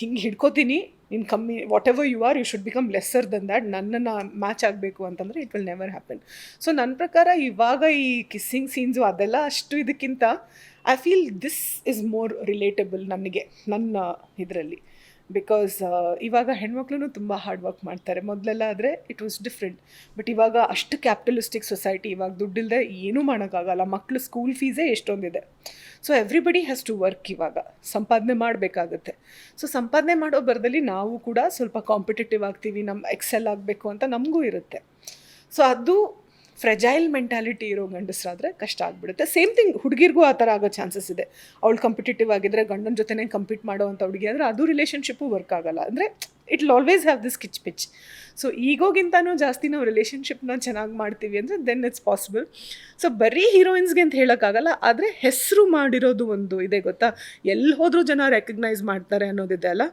ಹಿಂಗೆ ಹಿಡ್ಕೋತೀನಿ, ನೀನು ಕಮ್ಮಿ whatever you are you should become lesser than that ನನ್ನನ್ನು ಮ್ಯಾಚ್ ಆಗಬೇಕು ಅಂತಂದರೆ it will never happen. So ನನ್ನ ಪ್ರಕಾರ ಇವಾಗ ಈ ಕಿಸ್ಸಿಂಗ್ ಸೀನ್ಸು ಅದೆಲ್ಲ ಅಷ್ಟು ಇದಕ್ಕಿಂತ I feel this is more relatable ನನಗೆ ನನ್ನ ಇದರಲ್ಲಿ. ಬಿಕಾಸ್ ಇವಾಗ ಹೆಣ್ಮಕ್ಳು ತುಂಬ ಹಾರ್ಡ್ ವರ್ಕ್ ಮಾಡ್ತಾರೆ. ಮೊದಲೆಲ್ಲ ಆದರೆ ಇಟ್ ವಾಸ್ ಡಿಫ್ರೆಂಟ್. ಬಟ್ ಇವಾಗ ಅಷ್ಟು ಕ್ಯಾಪಿಟಲಿಸ್ಟಿಕ್ ಸೊಸೈಟಿ, ಇವಾಗ ದುಡ್ಡಿಲ್ಲದೆ ಏನೂ ಮಾಡೋಕ್ಕಾಗಲ್ಲ. ಮಕ್ಕಳು ಸ್ಕೂಲ್ ಫೀಸೇ ಎಷ್ಟೊಂದಿದೆ. So everybody has to work. ಇವಾಗ ಸಂಪಾದನೆ ಮಾಡಬೇಕಾಗತ್ತೆ. ಸೊ ಸಂಪಾದನೆ ಮಾಡೋ ಬರದಲ್ಲಿ ನಾವು ಕೂಡ ಸ್ವಲ್ಪ ಕಾಂಪಿಟೇಟಿವ್ ಆಗ್ತೀವಿ, ನಮ್ಮ ಎಕ್ಸೆಲ್ ಆಗಬೇಕು ಅಂತ ನಮಗೂ ಇರುತ್ತೆ. ಸೊ ಅದು ಫ್ರೆಜೈಲ್ ಮೆಂಟಾಲಿಟಿ ಇರೋ ಗಂಡಸರಾದರೆ ಕಷ್ಟ ಆಗಿಬಿಡುತ್ತೆ. ಸೇಮ್ ಥಿಂಗ್ ಹುಡುಗಿರ್ಗೂ ಆ ಥರ ಆಗೋ ಚಾನ್ಸಸ್ ಇದೆ. ಅವಳು ಕಾಂಪಿಟೇಟಿವ್ ಆಗಿದ್ದರೆ ಗಂಡನ ಜೊತೆನೇ ಕಂಪೀಟ್ ಮಾಡೋ ಅಂಥ ಹುಡುಗಿ ಅಂದರೆ ಅದು ರಿಲೇಷನ್ಶಿಪ್ಪು ವರ್ಕ್ ಆಗಲ್ಲ. ಅಂದರೆ it will always have this ಕಿಚ್ ಪಿಚ್. ಸೊ ಈಗೋಗಿಂತನೂ ಜಾಸ್ತಿ ನಾವು ರಿಲೇಷನ್ಶಿಪ್ನ ಚೆನ್ನಾಗಿ ಮಾಡ್ತೀವಿ ಅಂದರೆ ದೆನ್ ಇಟ್ಸ್ ಪಾಸಿಬಲ್. ಸೊ ಬರೀ ಹೀರೋಯಿನ್ಸ್ಗೆ ಅಂತ ಹೇಳೋಕ್ಕಾಗಲ್ಲ. ಆದರೆ ಹೆಸರು ಮಾಡಿರೋದು ಒಂದು ಇದೆ ಗೊತ್ತಾ, ಎಲ್ಲಿ ಹೋದರೂ ಜನ ರೆಕಗ್ನೈಸ್ ಮಾಡ್ತಾರೆ ಅನ್ನೋದಿದೆ ಅಲ್ಲ,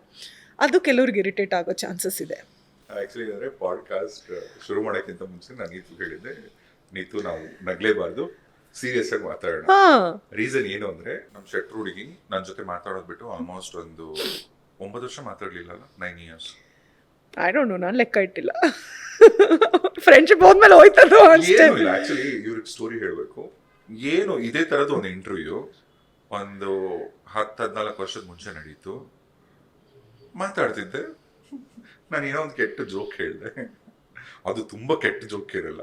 ಅದು ಕೆಲವ್ರಿಗೆ ಇರಿಟೇಟ್ ಆಗೋ ಚಾನ್ಸಸ್ ಇದೆ. ಆಕ್ಚುಲಿ ಅಂದರೆ ಪಾಡ್ಕಾಸ್ಟ್ ಶುರು ಮಾಡೋಕ್ಕಿಂತ ಮುಂಚೆ ನಾನು ನೀತು ಹೇಳಿದ್ದೆ, ನೀತು ನಾವು ನಗ್ಲೇಬಾರ್ದು, ಸೀರಿಯಸ್ ಆಗಿ ಮಾತಾಡೋಣ. ರೀಸನ್ ಏನು ಅಂದ್ರೆ ನಮ್ಮ ಶೆಟ್ರು ಹುಡುಗಿ ನನ್ನ ಜೊತೆ ಮಾತಾಡೋದು ಬಿಟ್ಟು ಆಲ್ಮೋಸ್ಟ್ ಒಂದು 9 ವರ್ಷ ಮಾತಾಡ್ಲಿಲ್ಲ, 9 years. ಐ ಡೋಂಟ್ ನೋ, ನಾನು ಲೆಕ್ಕ ಇಟ್ಟಿಲ್ಲ. ಫ್ರೆಂಡ್ಶಿಪ್ ಹೋದ್ಮೇಲೆ ಹೋಯ್ತದು ಅಷ್ಟೇ. ಆಕ್ಚುಲಿ ಇವ್ರಿಗೆ ಸ್ಟೋರಿ ಹೇಳಬೇಕು. ಏನು ಇದೇ ತರದ್ದು ಒಂದು ಇಂಟರ್ವ್ಯೂ ಒಂದು 10-14 ವರ್ಷದ ಮುಂಚೆ ನಡೀತು. ಮಾತಾಡ್ತಿದ್ದೆ, ನಾನು ಏನೋ ಒಂದು ಕೆಟ್ಟ ಜೋಕ್ ಹೇಳಿದೆ. ಅದು ತುಂಬಾ ಕೆಟ್ಟ ಜೋಕ್ ಇರಲ್ಲ,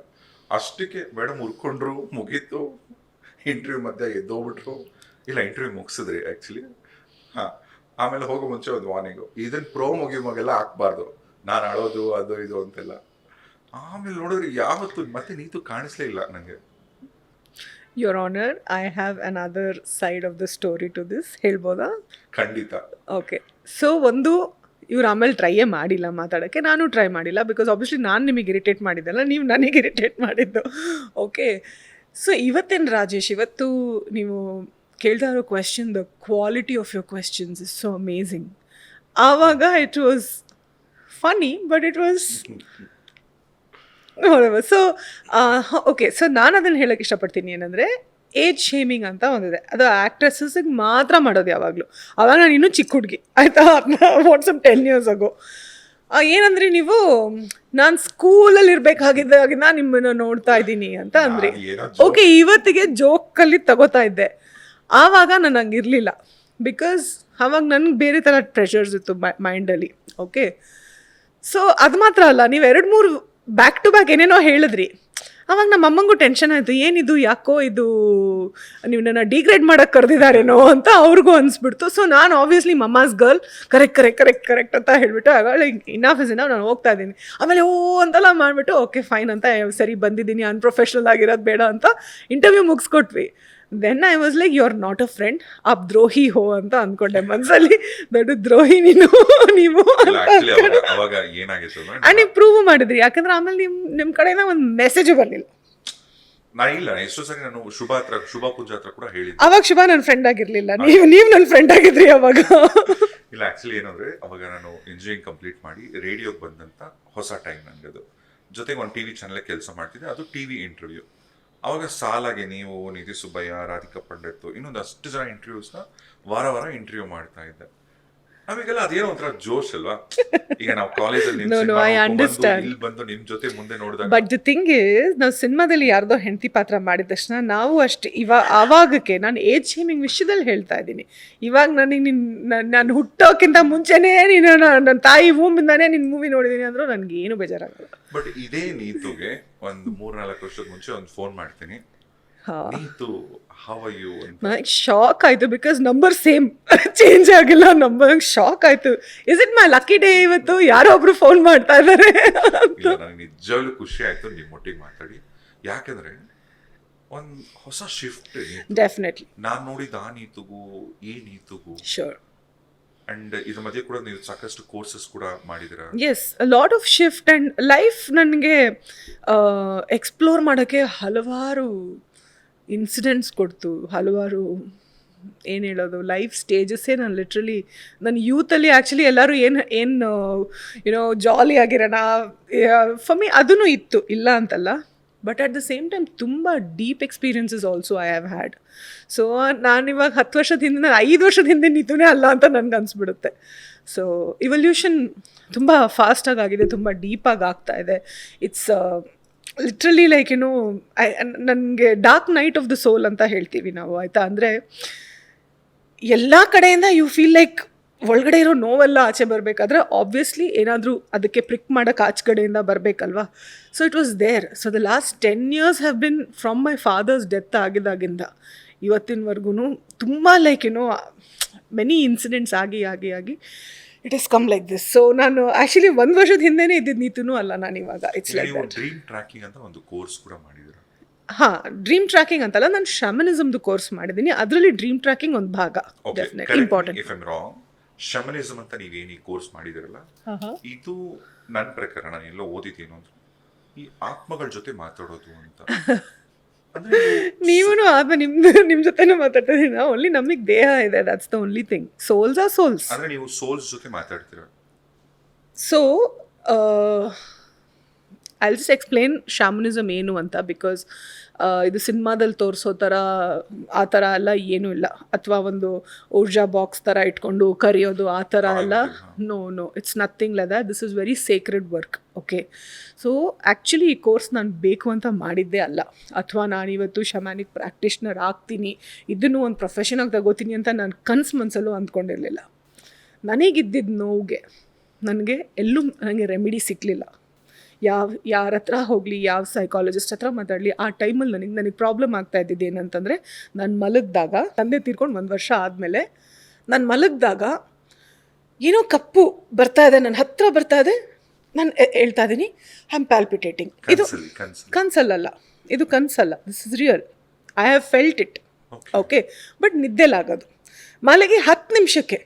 ಅಷ್ಟಕ್ಕೆ ಮೇಡಮ್ ಉರ್ಕೊಂಡ್ರು, ಮುಗೀತು. ಇಂಟರ್ವ್ಯೂ ಮಧ್ಯೆ ಎದ್ದೋಗ್ಬಿಟ್ರು. ಇಲ್ಲ, ಇಂಟರ್ವ್ಯೂ ಮುಗಿಸಿದ್ರಿ ಆ್ಯಕ್ಚುಲಿ. ಹಾಂ, ಆಮೇಲೆ ಹೋಗೋ ಮುಂಚೆ ಒಂದು ವಾರ್ನಿಂಗು, ಇದನ್ನು ಪ್ರೋ ಮುಗಿಯುವಾಗೆಲ್ಲ ಹಾಕ್ಬಾರ್ದು, ನಾನು ಅಳೋದು ಅದು ಇದು ಅಂತೆಲ್ಲ. ಆಮೇಲೆ ನೋಡಿದ್ರೆ ಯಾವತ್ತು ಮತ್ತೆ ನೀತು ಕಾಣಿಸ್ಲೇ ಇಲ್ಲ ನನಗೆ. Your honour, I have another side of the story to this. ಹೇಳ್ಬೋದಾ? ಖಂಡಿತ. ಓಕೆ. ಸೊ ಒಂದು, ಇವ್ರು ಆಮೇಲೆ ಟ್ರೈಯೇ ಮಾಡಿಲ್ಲ ಮಾತಾಡೋಕ್ಕೆ, ನಾನು ಟ್ರೈ ಮಾಡಿಲ್ಲ. ಬಿಕಾಸ್ ಆಬ್ವಿಯಸ್ಲಿ ನಾನು ನಿಮಗೆ ಇರಿಟೇಟ್ ಮಾಡಿದ್ದಲ್ಲ, ನೀವು ನನಗೆ ಇರಿಟೇಟ್ ಮಾಡಿದ್ದು. ಓಕೆ. ಸೊ ಇವತ್ತೇನು ರಾಜೇಶ್, ಇವತ್ತು ನೀವು ಕೇಳ್ತಾ ಇರೋ question, the quality of your questions is so amazing. ಆವಾಗ it was funny, but it was so okay. So ನಾನು ಅದನ್ನು ಹೇಳೋಕ್ಕೆ ಇಷ್ಟಪಡ್ತೀನಿ ಏನಂದರೆ, ಏಜ್ ಶೇಮಿಂಗ್ ಅಂತ ಒಂದಿದೆ. ಅದು ಆ್ಯಕ್ಟ್ರೆಸಸ್ಗೆ ಮಾತ್ರ ಮಾಡೋದು ಯಾವಾಗಲೂ. ಆವಾಗ ನಾನು ಇನ್ನೂ ಚಿಕ್ಕ ಹುಡುಗಿ ಆಯಿತಾ, ವಾಟ್ಸಪ್ 10 years ago. ಏನಂದ್ರಿ ನೀವು, ನಾನು ಸ್ಕೂಲಲ್ಲಿ ಇರಬೇಕಾಗಿದ್ದಾಗಿಂದ ನಿಮ್ಮನ್ನು ನೋಡ್ತಾ ಇದ್ದೀನಿ ಅಂತ ಅಂದ್ರಿ. ಓಕೆ, ಇವತ್ತಿಗೆ ಜೋಕಲ್ಲಿ ತಗೋತಾ ಇದ್ದೆ. ಆವಾಗ ನಾನು ಹಂಗೆ ಇರಲಿಲ್ಲ. ಬಿಕಾಸ್ ಆವಾಗ ನನಗೆ ಬೇರೆ ಥರ ಪ್ರೆಷರ್ಸ್ ಇತ್ತು ಮೈಂಡಲ್ಲಿ. ಓಕೆ. ಸೊ ಅದು ಮಾತ್ರ ಅಲ್ಲ, ನೀವು 2-3 ಬ್ಯಾಕ್ ಟು ಬ್ಯಾಕ್ ಏನೇನೋ ಹೇಳಿದ್ರಿ. ಆವಾಗ ನಮ್ಮ ಅಮ್ಮಂಗೂ ಟೆನ್ಷನ್ ಆಯಿತು, ಏನಿದು, ಯಾಕೋ ಇದು ನೀವು ನನ್ನ ಡಿಗ್ರೇಡ್ ಮಾಡೋಕ್ಕೆ ಕರೆದಿದ್ದಾರೇನೋ ಅಂತ ಅವ್ರಿಗೂ ಅನಿಸ್ಬಿಡ್ತು. ಸೊ ನಾನು ಆಬ್ವಿಯಸ್ಲಿ ಮಮ್ಮಾಸ್ ಗರ್ಲ್, ಕರೆಕ್ಟ್ ಅಂತ ಹೇಳಿಬಿಟ್ಟು, ಆಗ ಇನಾಫ್ ಇಸ್ ಇನಫ್, ನಾನು ಹೋಗ್ತಾ ಇದ್ದೀನಿ. ಆಮೇಲೆ ಅಂತೆಲ್ಲ ಮಾಡಿಬಿಟ್ಟು ಓಕೆ ಫೈನ್ ಅಂತ, ಸರಿ ಬಂದಿದ್ದೀನಿ, ಅನ್ಪ್ರೊಫೆಷ್ನಲ್ ಆಗಿರೋದು ಬೇಡ ಅಂತ ಇಂಟರ್ವ್ಯೂ ಮುಗಿಸ್ಕೊಟ್ವಿ. Then I was like, you are not a friend, ಅಪ್ ದ್ರೋಹಿ ಹೋ ಅಂತ ಅಂದ್ಕೊಂಡೆ ಮನಸ್ಸಲ್ಲಿ. ದೊಡ್ಡ ದ್ರೋಹಿ ನೀವು ನೀವು ಪ್ರೂವ್ ಮಾಡಿದ್ರಿ. ಯಾಕಂದ್ರೆ ಆಮೇಲೆ ನಿಮ್ಮ ಕಡೆಯಿಂದ ಒಂದು ಮೆಸೇಜು ಬರಲಿಲ್ಲ. ಎಷ್ಟು ಸರಿ ನಾನು ಶುಭಾ ಪೂಜಾ ಹತ್ರ ಕೂಡ ಹೇಳಿದ್ದೆ. ಅವಾಗ ಶುಭಾ ನನ್ನ ಫ್ರೆಂಡ್ ಆಗಿರ್ಲಿಲ್ಲ, ನೀವು ನನ್ನ ಫ್ರೆಂಡ್ ಆಗಿದ್ರಿ ಅವಾಗ. ಇಲ್ಲ, ಆಕ್ಚುಲಿ ಏನಂದ್ರೆ ಅವಾಗ ನಾನು ಇಂಜಿನಿಯರಿಂಗ್ ಕಂಪ್ಲೀಟ್ ಮಾಡಿ ರೇಡಿಯೋಗೆ ಬಂದಂತ ಹೊಸ ಟೈಮ್ ನನಗೆ. ಅದು ಜೊತೆಗೆ ಒಂದು ಟಿವಿ ಚಾನಲ್ ಕೆಲಸ ಮಾಡ್ತಿದ್ದೆ, ಅದು ಟಿವಿ ಇಂಟರ್ವ್ಯೂ. ಅವಾಗ ಸಾಲಾಗೆ ನೀವು, ನಿಧಿ ಸುಬ್ಬಯ್ಯ, ರಾಧಿಕಾ ಪಂಡಿತ್, ಇನ್ನೊಂದು ಅಷ್ಟು ಜನ ಇಂಟರ್ವ್ಯೂಸ್ನ ವಾರ ಇಂಟರ್ವ್ಯೂ ಮಾಡ್ತಾ ಇದ್ದೆ. ನಮಗೆಲ್ಲ ಅದೇನೋ ಒಂಥರ ಜೋಶ್ ಅಲ್ವಾ. ಈಗ ನಾವು ಕಾಲೇಜಲ್ಲಿ ಇಲ್ಲಿ ಬಂದು ನಿಮ್ ಜೊತೆ ಮುಂದೆ ನೋಡಿದಾಗ. ಬಟ್ ದ ಥಿಂಗ್ ಇಸ್, ನಾವು ಸಿನಿಮಾದಲ್ಲಿ ಯಾರ್ದೋ ಹೆಂಡತಿ ಪಾತ್ರ ಮಾಡಿದ ತಕ್ಷಣ ನಾವು ಅಷ್ಟೇ. ಆವಾಗಕ್ಕೆ ನಾನು ಏಜ್ ಶೇಮಿಂಗ್ ವಿಷಯದಲ್ಲಿ ಹೇಳ್ತಾ ಇದ್ದೀನಿ. ಇವಾಗ ನನಗೆ ನಾನು ಹುಟ್ಟೋಕ್ಕಿಂತ ಮುಂಚೆನೇ ನೀನು ನನ್ನ ತಾಯಿ ಭೂಮಿಂದಾನೇ ನಿನ್ನ ಮೂವಿ ನೋಡಿದ್ದೀನಿ ಅಂದ್ರೂ ನನಗೆ ಏನು ಬೇಜಾರಾಗಲ್ಲ. ಬಟ್ ಇದೇ ನೀತುಗೆ ಒಂದು 3-4 ವರ್ಷದ ಮುಂಚೆ ಒಂದು ಫೋನ್ ಮಾಡ್ತೀನಿ, ನೀತು ಹೌ ಆರ್ ಯು ಅಂತ. ನನಗೆ ಶಾಕ್ ಆಯಿತು, ಬಿಕಾಸ್ ನಂಬರ್ ಸೇಮ್, ಚೇಂಜ್ ಆಗಿಲ್ಲ ನಂಬರ್. ಶಾಕ್ ಆಯಿತು, is it my lucky day ಇವತ್ತು ಯಾರೋ ಒಬ್ರು ಫೋನ್ ಮಾಡ್ತಾ ಇದ್ದಾರೆ. ನನಗೆ ನಿಜವಾಗ್ಲೂ ಖುಷಿ ಆಯಿತು ನಿಮ್ಮೊಟ್ಟಿಗೆ ಮಾತಾಡಿ. ಯಾಕೆಂದರೆ ಒಂದು ಹೊಸ ಶಿಫ್ಟ್. ಡೆಫಿನೆಟ್ಲಿ ನಾನು ನೋಡಿದ ಆ ನೀತುಗೂ ಈ ನೀತುಗೂ ಶೋರ್. ಅಂಡ್ ಇದ್ರ ಮಧ್ಯೆ ಕೂಡ ನೀವು ಸಾಕಷ್ಟು ಕೋರ್ಸಸ್ ಕೂಡ ಮಾಡಿದಿರ. Yes, lot of shift and life ನನಗೆ ಎಕ್ಸ್ಪ್ಲೋರ್ ಮಾಡೋಕ್ಕೆ ಹಲವಾರು ಇನ್ಸಿಡೆಂಟ್ಸ್ ಕೊಡ್ತು. ಹಲವಾರು ಏನು ಹೇಳೋದು, ಲೈಫ್ ಸ್ಟೇಜಸ್ಸೇ ನಾನು ಲಿಟ್ರಲಿ ನನ್ನ ಯೂತಲ್ಲಿ ಆ್ಯಕ್ಚುಲಿ ಎಲ್ಲರೂ ಏನು ಯುನೋ ಜಾಲಿ ಆಗಿರೋಣ ಫಾರ್ ಮಿ ಅದೂ ಇತ್ತು, ಇಲ್ಲ ಅಂತಲ್ಲ. But at the same time ತುಂಬ deep experiences also I have had. So ನಾನಿವಾಗ 10 ವರ್ಷದ ಹಿಂದೆ, ನಾನು 5 ವರ್ಷದ ಹಿಂದೆ ನಿಂತೇ ಅಲ್ಲ ಅಂತ ನನಗೆ ಅನಿಸ್ಬಿಡುತ್ತೆ. ಸೊ ಇವಲ್ಯೂಷನ್ ತುಂಬ ಫಾಸ್ಟಾಗಿ ಆಗಿದೆ, ತುಂಬ ಡೀಪಾಗಿ ಆಗ್ತಾ ಇದೆ. ಇಟ್ಸ್ ಲಿಟ್ರಲಿ ಲೈಕ್ ನನಗೆ ಡಾರ್ಕ್ ನೈಟ್ ಆಫ್ ದ ಸೋಲ್ ಅಂತ ಹೇಳ್ತೀವಿ ನಾವು, ಆಯಿತಾ. ಅಂದರೆ ಎಲ್ಲ ಕಡೆಯಿಂದ ಯು ಫೀಲ್ ಲೈಕ್ ಒಳಗಡೆ ಇರೋ ನೋವೆಲ್ಲ ಆಚೆ ಬರಬೇಕಾದ್ರೆ ಆಬ್ವಿಯಸ್ಲಿ ಏನಾದರೂ ಅದಕ್ಕೆ ಪ್ರಿಕ್ ಮಾಡೋಕ್ಕೆ ಆಚೆ ಕಡೆಯಿಂದ ಬರಬೇಕಲ್ವಾ. So it was there. So the last 10 years have been from my father's death ಆಗಿದ್ದಾಗಿಂದ ಇವತ್ತಿನವರೆಗೂ ತುಂಬ ಲೈಕ್ ಮೆನಿ ಇನ್ಸಿಡೆಂಟ್ಸ್ ಆಗಿ it is come like this. So ನಾನು ಆ್ಯಕ್ಚುಲಿ 1 ವರ್ಷದ ಹಿಂದೆನೇ ಇದ್ದಿದ್ದು ನೀತೂ ಅಲ್ಲ ನಾನು ಇವಾಗ. ಇಟ್ಸ್ ಲೈಕ್ ಡ್ರೀಮ್ ಟ್ರ್ಯಾಕಿಂಗ್ ಅಂತ ಒಂದು ಕೋರ್ಸ್ ಕೂಡ ಮಾಡಿದ್ದೀರಾ? ಹಾಂ, ಡ್ರೀಮ್ ಟ್ರ್ಯಾಕಿಂಗ್ ಅಂತಲ್ಲ, ನಾನು ಶಮನಿಸಮ್ದು ಕೋರ್ಸ್ ಮಾಡಿದ್ದೀನಿ. ಅದರಲ್ಲಿ ಡ್ರೀಮ್ ಟ್ರ್ಯಾಕಿಂಗ್ ಒಂದು ಭಾಗ, ಡೆಫಿನೆಟ್ ಇಂಪಾರ್ಟೆಂಟ್. ಶಮನಿಸಮ್ ಅಂತ ನೀವೇನು ಕೋರ್ಸ್ ಮಾಡಿದಿರಲ್ಲ, ಇದು ನನ್ನ ಪ್ರಕಾರ ನಾನು ಎಲ್ಲೋ ಓದಿದ್ದೀನಿ ಅಂದ್ರೆ ಈ ಆತ್ಮಗಳ ಜೊತೆ ಮಾತಾಡೋದು ಅಂತ. ನೀವು ನಿಮ್ಮ ಜೊತೆನೂ ಮಾತಾಡ್ತಿದ್ದೀನ, ಓನ್ಲಿ ನಮಗೆ ದೇಹ ಇದೆ, that's the only thing. Souls are souls. ಅಂದ್ರೆ ನೀವು ಸೋಲ್ಸ್ ಜೊತೆ ಮಾತಾಡ್ತೀರ. So I just explain shamanism ಏನು ಅಂತ, ಬಿಕಾಸ್ ಇದು ಸಿನಿಮಾದಲ್ಲಿ ತೋರಿಸೋ ಥರ ಆ ಥರ ಎಲ್ಲ ಏನೂ ಇಲ್ಲ. ಅಥವಾ ಒಂದು ಊರ್ಜಾ ಬಾಕ್ಸ್ ಥರ ಇಟ್ಕೊಂಡು ಕರೆಯೋದು ಆ ಥರ ಎಲ್ಲ. No, it's nothing like that. This is very sacred work. Okay, so actually ಈ ಕೋರ್ಸ್ ನಾನು ಬೇಕು ಅಂತ ಮಾಡಿದ್ದೇ ಅಲ್ಲ, ಅಥವಾ ನಾನಿವತ್ತು ಶಮಾನಿಕ್ ಪ್ರಾಕ್ಟಿಷನರ್ ಆಗ್ತೀನಿ, ಇದನ್ನು ಒಂದು ಪ್ರೊಫೆಷನಾಗಿ ತಗೋತೀನಿ ಅಂತ ನಾನು ಕನಸು ಮನಸ್ಸಲ್ಲೂ ಅಂದ್ಕೊಂಡಿರಲಿಲ್ಲ. ನನಗಿದ್ದಿದ್ದು ನೋವಿಗೆ ನನಗೆ ಎಲ್ಲೂ ನನಗೆ ರೆಮಿಡಿ ಸಿಕ್ಕಲಿಲ್ಲ. ಯಾರ ಹತ್ರ ಹೋಗಲಿ, ಯಾವ ಸೈಕಾಲಜಿಸ್ಟ್ ಹತ್ರ ಮಾತಾಡಲಿ, ಆ ಟೈಮಲ್ಲಿ ನನಗೆ ಪ್ರಾಬ್ಲಮ್ ಆಗ್ತಾ ಇದ್ದಿದ್ದು ಏನಂತಂದರೆ, ನಾನು ಮಲಗಿದಾಗ, ತಂದೆ ತೀರ್ಕೊಂಡು 1 ವರ್ಷ ಆದಮೇಲೆ ನಾನು ಮಲಗಿದಾಗ ಏನೋ ಕಪ್ಪು ಬರ್ತಾ ಇದೆ, ನನ್ನ ಹತ್ರ ಬರ್ತಾ ಇದೆ, ನಾನು ಹೇಳ್ತಾ ಇದ್ದೀನಿ ಐ ಆಮ್ ಪ್ಯಾಲ್ಪಿಟೇಟಿಂಗ್. ಇದು ಕನ್ಸಲ್ಲ, ಇದು ಕನ್ಸಲ್ಲ, this is real. I have felt it. Okay, but ನಿದ್ದೆಲಾಗೋದು ಮಲಗಿ 10 ನಿಮಿಷಕ್ಕೆ.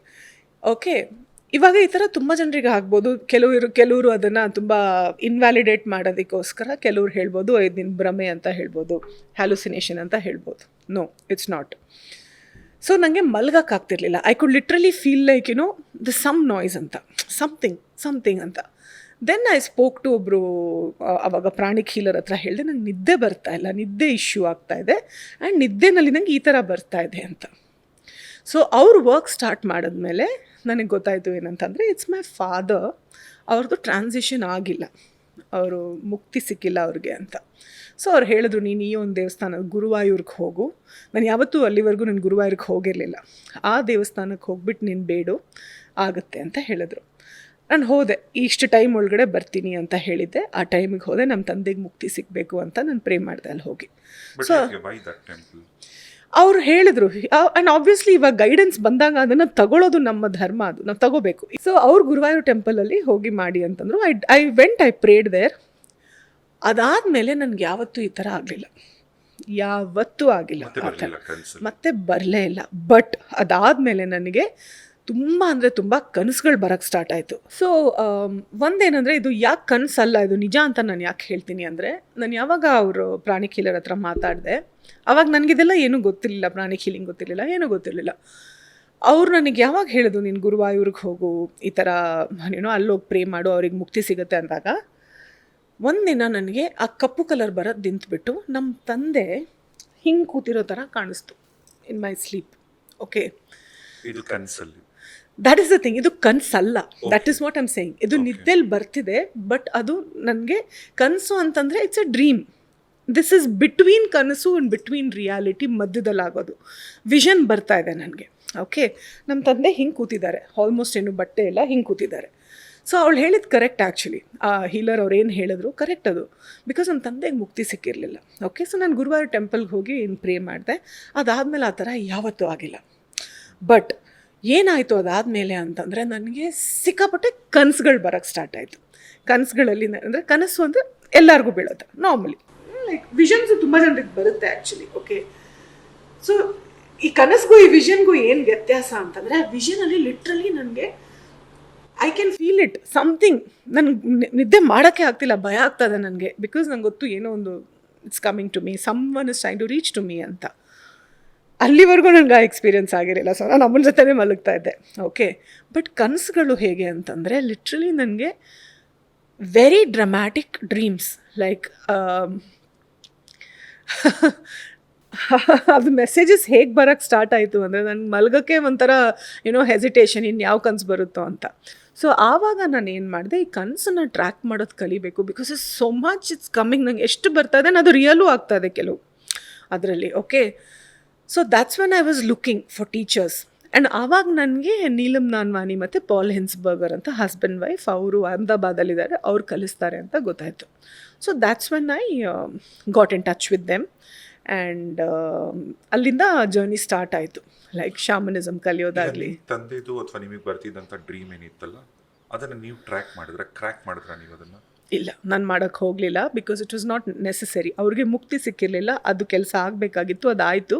ಓಕೆ, ಇವಾಗ ಈ ಥರ ತುಂಬ ಜನರಿಗೆ ಆಗ್ಬೋದು. ಕೆಲವರು ಅದನ್ನು ತುಂಬ ಇನ್ವ್ಯಾಲಿಡೇಟ್ ಮಾಡೋದಕ್ಕೋಸ್ಕರ ಕೆಲವ್ರು ಹೇಳ್ಬೋದು ಇದನ್ನ ಭ್ರಮೆ ಅಂತ ಹೇಳ್ಬೋದು, ಹ್ಯಾಲುಸಿನೇಷನ್ ಅಂತ ಹೇಳ್ಬೋದು. No, it's not. ಸೊ ನನಗೆ ಮಲ್ಗೋಕ್ಕಾಗ್ತಿರ್ಲಿಲ್ಲ. I could literally feel like the some noise ಅಂತ, ಸಮಥಿಂಗ್ ಅಂತ. ದೆನ್ ಐ ಸ್ಪೋಕ್ ಟು ಒಬ್ಬರು ಅವಾಗ ಪ್ರಾಣಿಕ್ ಹೀಲರ್ ಹತ್ರ ಹೇಳಿದೆ, ನಂಗೆ ನಿದ್ದೆ ಬರ್ತಾ ಇಲ್ಲ, ನಿದ್ದೆ ಇಶ್ಯೂ ಆಗ್ತಾ ಇದೆ, ಆ್ಯಂಡ್ ನಿದ್ದೆನಲ್ಲಿ ನಂಗೆ ಈ ಥರ ಬರ್ತಾ ಇದೆ ಅಂತ. ಸೊ ಅವ್ರು ವರ್ಕ್ ಸ್ಟಾರ್ಟ್ ಮಾಡಿದ್ಮೇಲೆ ನನಗೆ ಗೊತ್ತಾಯಿತು ಏನಂತಂದರೆ, ಇಟ್ಸ್ ಮೈ ಫಾದರ್, ಅವ್ರದ್ದು ಟ್ರಾನ್ಸಿಷನ್ ಆಗಿಲ್ಲ, ಅವರು ಮುಕ್ತಿ ಸಿಕ್ಕಿಲ್ಲ ಅವ್ರಿಗೆ ಅಂತ. ಸೊ ಅವ್ರು ಹೇಳಿದ್ರು, ನೀನು ಈ ಒಂದು ದೇವಸ್ಥಾನ ಗುರುವಾಯೂರ್ಗೆ ಹೋಗು. ನಾನು ಯಾವತ್ತೂ ಅಲ್ಲಿವರೆಗೂ ನಾನು ಗುರುವಾಯೂರ್ಗೆ ಹೋಗಿರಲಿಲ್ಲ. ಆ ದೇವಸ್ಥಾನಕ್ಕೆ ಹೋಗ್ಬಿಟ್ಟು ನೀನು ಬೇಡು, ಆಗುತ್ತೆ ಅಂತ ಹೇಳಿದ್ರು. ನಾನು ಹೋದೆ, ಇಷ್ಟು ಟೈಮ್ ಒಳಗಡೆ ಬರ್ತೀನಿ ಅಂತ ಹೇಳಿದ್ದೆ. ಆ ಟೈಮಿಗೆ ಹೋದೆ, ನಮ್ಮ ತಂದೆಗೆ ಮುಕ್ತಿ ಸಿಗಬೇಕು ಅಂತ ನಾನು ಪ್ರೇ ಮಾಡಿದೆ ಅಲ್ಲಿ ಹೋಗಿ. ಸೊ ಅವ್ರು ಹೇಳಿದ್ರು, ಆ್ಯಂಡ್ ಆಬ್ವಿಯಸ್ಲಿ ಇವಾಗ ಗೈಡೆನ್ಸ್ ಬಂದಾಗ ಅದನ್ನು ತಗೊಳ್ಳೋದು ನಮ್ಮ ಧರ್ಮ, ಅದು ನಾವು ತಗೋಬೇಕು. ಸೊ ಅವ್ರು ಗುರುವಾಯೂರ್ ಟೆಂಪಲಲ್ಲಿ ಹೋಗಿ ಮಾಡಿ ಅಂತಂದರು. I prayed there. ಅದಾದಮೇಲೆ ನನಗೆ ಯಾವತ್ತೂ ಈ ಥರ ಆಗಲಿಲ್ಲ, ಯಾವತ್ತೂ ಆಗಿಲ್ಲ, ಮತ್ತೆ ಬರಲೇ ಇಲ್ಲ. ಬಟ್ ಅದಾದಮೇಲೆ ನನಗೆ ತುಂಬ ಅಂದರೆ ತುಂಬ ಕನಸುಗಳು ಬರೋಕ್ಕೆ ಸ್ಟಾರ್ಟ್ ಆಯಿತು. ಸೊ ಒಂದೇನಂದರೆ, ಇದು ಯಾಕೆ ಕನಸಲ್ಲ, ಇದು ನಿಜ ಅಂತ ನಾನು ಯಾಕೆ ಹೇಳ್ತೀನಿ ಅಂದರೆ, ನಾನು ಯಾವಾಗ ಅವರು ಪ್ರಾಣಿಕ್ ಹೀಲರ್ ಹತ್ರ ಮಾತಾಡಿದೆ, ಆವಾಗ ನನಗಿದೆಲ್ಲ ಏನೂ ಗೊತ್ತಿರಲಿಲ್ಲ, ಪ್ರಾಣಿಕ್ ಹೀಲಿಂಗ್ ಗೊತ್ತಿರಲಿಲ್ಲ, ಏನೂ ಗೊತ್ತಿರಲಿಲ್ಲ. ಅವ್ರು ನನಗೆ ಯಾವಾಗ ಹೇಳಿದ್ರು, ನೀನು ಗುರುವಾಯೂರ್ಗೆ ಹೋಗು, ಈ ಥರ ಅಲ್ಲೋಗಿ ಪ್ರೇ ಮಾಡು, ಅವ್ರಿಗೆ ಮುಕ್ತಿ ಸಿಗುತ್ತೆ ಅಂದಾಗ, ಒಂದಿನ ನನಗೆ ಆ ಕಪ್ಪು ಕಲರ್ ಬರೋದು ನಿಂತ್ಬಿಟ್ಟು ನಮ್ಮ ತಂದೆ ಹಿಂಗೆ ಕೂತಿರೋ ಥರ ಕಾಣಿಸ್ತು ಇನ್ ಮೈ ಸ್ಲೀಪ್. ಓಕೆ, ಇದು ಕನಸಲ್ಲಿ. ದಟ್ ಈಸ್ ದ ಥಿಂಗ್, ಇದು ಕನಸಲ್ಲ. That is what I'm saying. ಇದು ನಿದ್ದೆಯಲ್ಲಿ ಬರ್ತಿದೆ, ಬಟ್ ಅದು ನನಗೆ ಕನಸು ಅಂತಂದರೆ it's a dream. This is between ಕನಸು ಆ್ಯಂಡ್ ಬಿಟ್ವೀನ್ ರಿಯಾಲಿಟಿ ಮಧ್ಯದಲ್ಲಾಗೋದು. ವಿಷನ್ ಬರ್ತಾ ಇದೆ ನನಗೆ. ಓಕೆ, ನಮ್ಮ ತಂದೆ ಹಿಂಗೆ ಕೂತಿದ್ದಾರೆ, ಆಲ್ಮೋಸ್ಟ್ ಏನು ಬಟ್ಟೆ ಎಲ್ಲ ಹಿಂಗೆ ಕೂತಿದ್ದಾರೆ. ಸೊ ಅವಳು ಹೇಳಿದ್ದು ಕರೆಕ್ಟ್. ಆ್ಯಕ್ಚುಲಿ ಆ ಹೀಲರ್ ಅವ್ರು ಏನು ಹೇಳಿದ್ರು ಕರೆಕ್ಟ್ ಅದು, ಬಿಕಾಸ್ ನಮ್ಮ ತಂದೆಗೆ ಮುಕ್ತಿ ಸಿಕ್ಕಿರಲಿಲ್ಲ. ಓಕೆ, ಸೊ ನಾನು ಗುರುವಾರ ಟೆಂಪಲ್ಗೆ ಹೋಗಿ ಪ್ರೇ ಮಾಡಿದೆ. ಅದಾದಮೇಲೆ ಆ ಥರ ಯಾವತ್ತೂ ಆಗಿಲ್ಲ. ಬಟ್ ಏನಾಯಿತು ಅದಾದಮೇಲೆ ಅಂತಂದರೆ, ನನಗೆ ಸಿಕ್ಕಾಪಟ್ಟೆ ಕನಸುಗಳು ಬರೋಕ್ಕೆ ಸ್ಟಾರ್ಟ್ ಆಯಿತು. ಕನಸುಗಳಲ್ಲಿ ಅಂದರೆ, ಕನಸು ಅಂದರೆ ಎಲ್ಲರಿಗೂ ಬೀಳುತ್ತೆ ನಾರ್ಮಲಿ, ಲೈಕ್ ವಿಷನ್ಸು ತುಂಬ ಜನರಿಗೆ ಬರುತ್ತೆ ಆ್ಯಕ್ಚುಲಿ. ಓಕೆ, ಸೊ ಈ ಕನಸಿಗೂ ಈ ವಿಷನ್ಗೂ ಏನು ವ್ಯತ್ಯಾಸ ಅಂತಂದರೆ, ವಿಷನಲ್ಲಿ ಲಿಟ್ರಲಿ ನನಗೆ I can feel it something. ನನಗೆ ನಿದ್ದೆ ಮಾಡೋಕ್ಕೆ ಆಗ್ತಿಲ್ಲ, ಭಯ ಆಗ್ತದೆ ನನಗೆ. ಬಿಕಾಸ್ ನಂಗೆ ಗೊತ್ತು ಏನೋ ಒಂದು it's coming to me, someone is trying to reach to me ಅಂತ. ಅಲ್ಲಿವರೆಗೂ ನನಗೆ ಆ ಎಕ್ಸ್ಪೀರಿಯನ್ಸ್ ಆಗಿರಲಿಲ್ಲ. ಸೊ ನಾನು ಅಮ್ಮನ ಜೊತೆನೇ ಮಲಗ್ತಾ ಇದ್ದೆ. ಓಕೆ, ಬಟ್ ಕನಸುಗಳು ಹೇಗೆ ಅಂತಂದರೆ, ಲಿಟ್ರಲಿ ನನಗೆ ವೆರಿ ಡ್ರಮ್ಯಾಟಿಕ್ ಡ್ರೀಮ್ಸ್. ಲೈಕ್ ಅದು ಮೆಸೇಜಸ್ ಹೇಗೆ ಬರೋಕ್ಕೆ ಸ್ಟಾರ್ಟ್ ಆಯಿತು ಅಂದರೆ ನನಗೆ ಮಲ್ಗೋಕ್ಕೆ ಒಂಥರ ಹೆಸಿಟೇಷನ್ ಇನ್ನು ಯಾವ ಕನಸು ಬರುತ್ತೋ ಅಂತ. ಸೊ ಆವಾಗ ನಾನು ಏನು ಮಾಡಿದೆ, ಈ ಕನಸನ್ನು ಟ್ರ್ಯಾಕ್ ಮಾಡೋದು ಕಲಿಬೇಕು. Because is so much it's coming. ನಂಗೆ ಎಷ್ಟು ಬರ್ತಾ ಇದೆ ಅದು ರಿಯಲೂ ಆಗ್ತಾ ಇದೆ ಕೆಲವು ಅದರಲ್ಲಿ. Okay, so that's when I was looking for teachers. And ಆವಾಗ ನನಗೆ ನೀಲಮ್ ನಾನ್ವಾನಿ ಮತ್ತು ಪಾಲ್ ಹಿನ್ಸ್ಬರ್ಗರ್ ಅಂತ ಹಸ್ಬೆಂಡ್ ವೈಫ್, ಅವರು ಅಹಮದಾಬಾದಲ್ಲಿದ್ದಾರೆ, ಅವ್ರು ಕಲಿಸ್ತಾರೆ ಅಂತ ಗೊತ್ತಾಯಿತು. So that's when I got in touch with them. And ಅಲ್ಲಿಂದ ಜರ್ನಿ ಸ್ಟಾರ್ಟ್ ಆಯಿತು, ಲೈಕ್ ಶಾಮನಿಸಮ್ ಕಲಿಯೋದಾಗಲಿ. ತಂದೆದು ಅಥವಾ ನಿಮಗೆ ಬರ್ತಿದ್ದಂಥ ಡ್ರೀಮ್ ಏನಿತ್ತಲ್ಲ ಅದನ್ನು ನೀವು ಕ್ರ್ಯಾಕ್ ಮಾಡಿದ್ರ ನೀವು ಅದನ್ನು? ಇಲ್ಲ, ನಾನು ಮಾಡೋಕ್ಕೆ ಹೋಗಲಿಲ್ಲ. Because it was not necessary. ಅವ್ರಿಗೆ ಮುಕ್ತಿ ಸಿಕ್ಕಿರಲಿಲ್ಲ, ಅದು ಕೆಲಸ ಆಗಬೇಕಾಗಿತ್ತು, ಅದಾಯಿತು.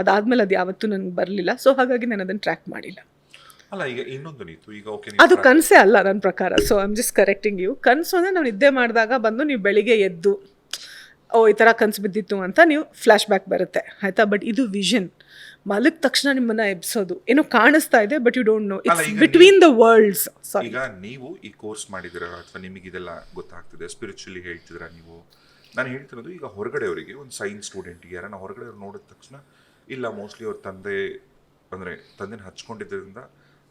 ಅದಾದಮೇಲೆ ಅದು ಯಾವತ್ತೂ ನನಗೆ ಬರಲಿಲ್ಲ. ಸೊ ಹಾಗಾಗಿ ನಾನು ಅದನ್ನು ಟ್ರ್ಯಾಕ್ ಮಾಡಿಲ್ಲ. ಅಲ್ಲ, ಈಗ ಇನ್ನೊಂದು ನೀತು, ಈಗ ಓಕೆ ಅದು ಕನಸೇ ಅಲ್ಲ ನನ್ನ ಪ್ರಕಾರ. So I am just correcting you. ಕನಸು ಅಂದರೆ ನಾವು ನಿದ್ದೆ ಮಾಡಿದಾಗ ಬಂದು ನೀವು ಬೆಳಿಗ್ಗೆ ಎದ್ದು ಈ ಥರ ಕನಸು ಬಿದ್ದಿತ್ತು ಅಂತ ನೀವು ಫ್ಲ್ಯಾಶ್ ಬ್ಯಾಕ್ ಬರುತ್ತೆ, ಆಯಿತಾ. ಬಟ್ ಇದು ವಿಷನ್. ಮಲಗಿದ ತಕ್ಷಣ ನಿಮ್ಮನ್ನು ಎಬ್ಸೋದು, ಏನೋ ಕಾಣಿಸ್ತಾ ಇದೆ but you don't know, it's between the worlds. ಈಗ ನೀವು ಈ ಕೋರ್ಸ್ ಮಾಡಿದಿರ ಅಥವಾ ನಿಮಗೆ ಇದೆಲ್ಲ ಗೊತ್ತಾಗ್ತಿದೆ, ಸ್ಪಿರಿಚುಲಿ ಹೇಳ್ತಿದ್ರ ನೀವು. ನಾನು ಹೇಳ್ತಿರೋದು ಈಗ ಹೊರಗಡೆಯವರಿಗೆ, ಒಂದು ಸೈನ್ಸ್ ಸ್ಟೂಡೆಂಟ್ಗೆ ಯಾರನ್ನ ಹೊರಗಡೆ ಅವ್ರು ನೋಡಿದ ತಕ್ಷಣ ಇಲ್ಲ ಮೋಸ್ಟ್ಲಿ ಅವ್ರ ತಂದೆನ ಹಚ್ಕೊಂಡಿದ್ದರಿಂದ